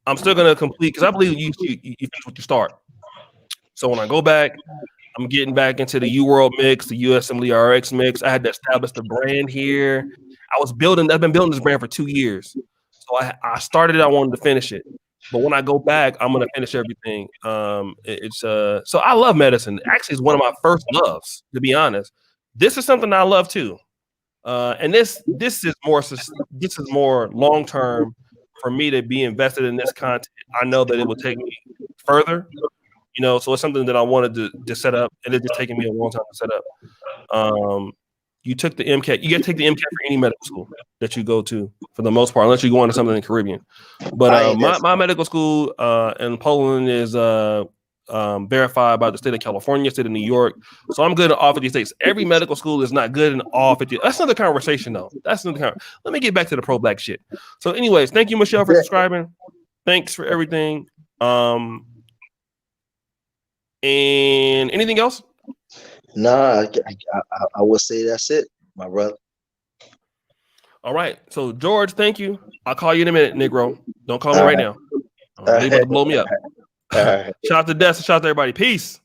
I'm still gonna complete because I believe you finish what you start. So when I go back, I'm getting back into the UWorld mix, the USMLE RX mix. I had to establish the brand here. I've been building this brand for 2 years. So I started it, I wanted to finish it. But when I go back, I'm gonna finish everything. So I love medicine. Actually, it's one of my first loves, to be honest. This is something I love too. And this is more long term for me to be invested in this content. I know that it will take me further, so it's something that I wanted to set up, and it's just taking me a long time to set up. You took the MCAT. You got to take the MCAT for any medical school that you go to, for the most part, unless you go into something in the Caribbean. But my medical school in Poland is verified by the state of California, state of New York. So I'm good in all 50 states. Every medical school is not good in all 50. That's another conversation, though. Let me get back to the pro-black shit. So anyways, thank you, Michelle, for subscribing. Thanks for everything. And anything else? Nah, I would say that's it, my brother. All right. So George, thank you. I'll call you in a minute, Negro. Don't call me right now. You're about to blow me up. Shout out to Des and shout out to everybody. Peace.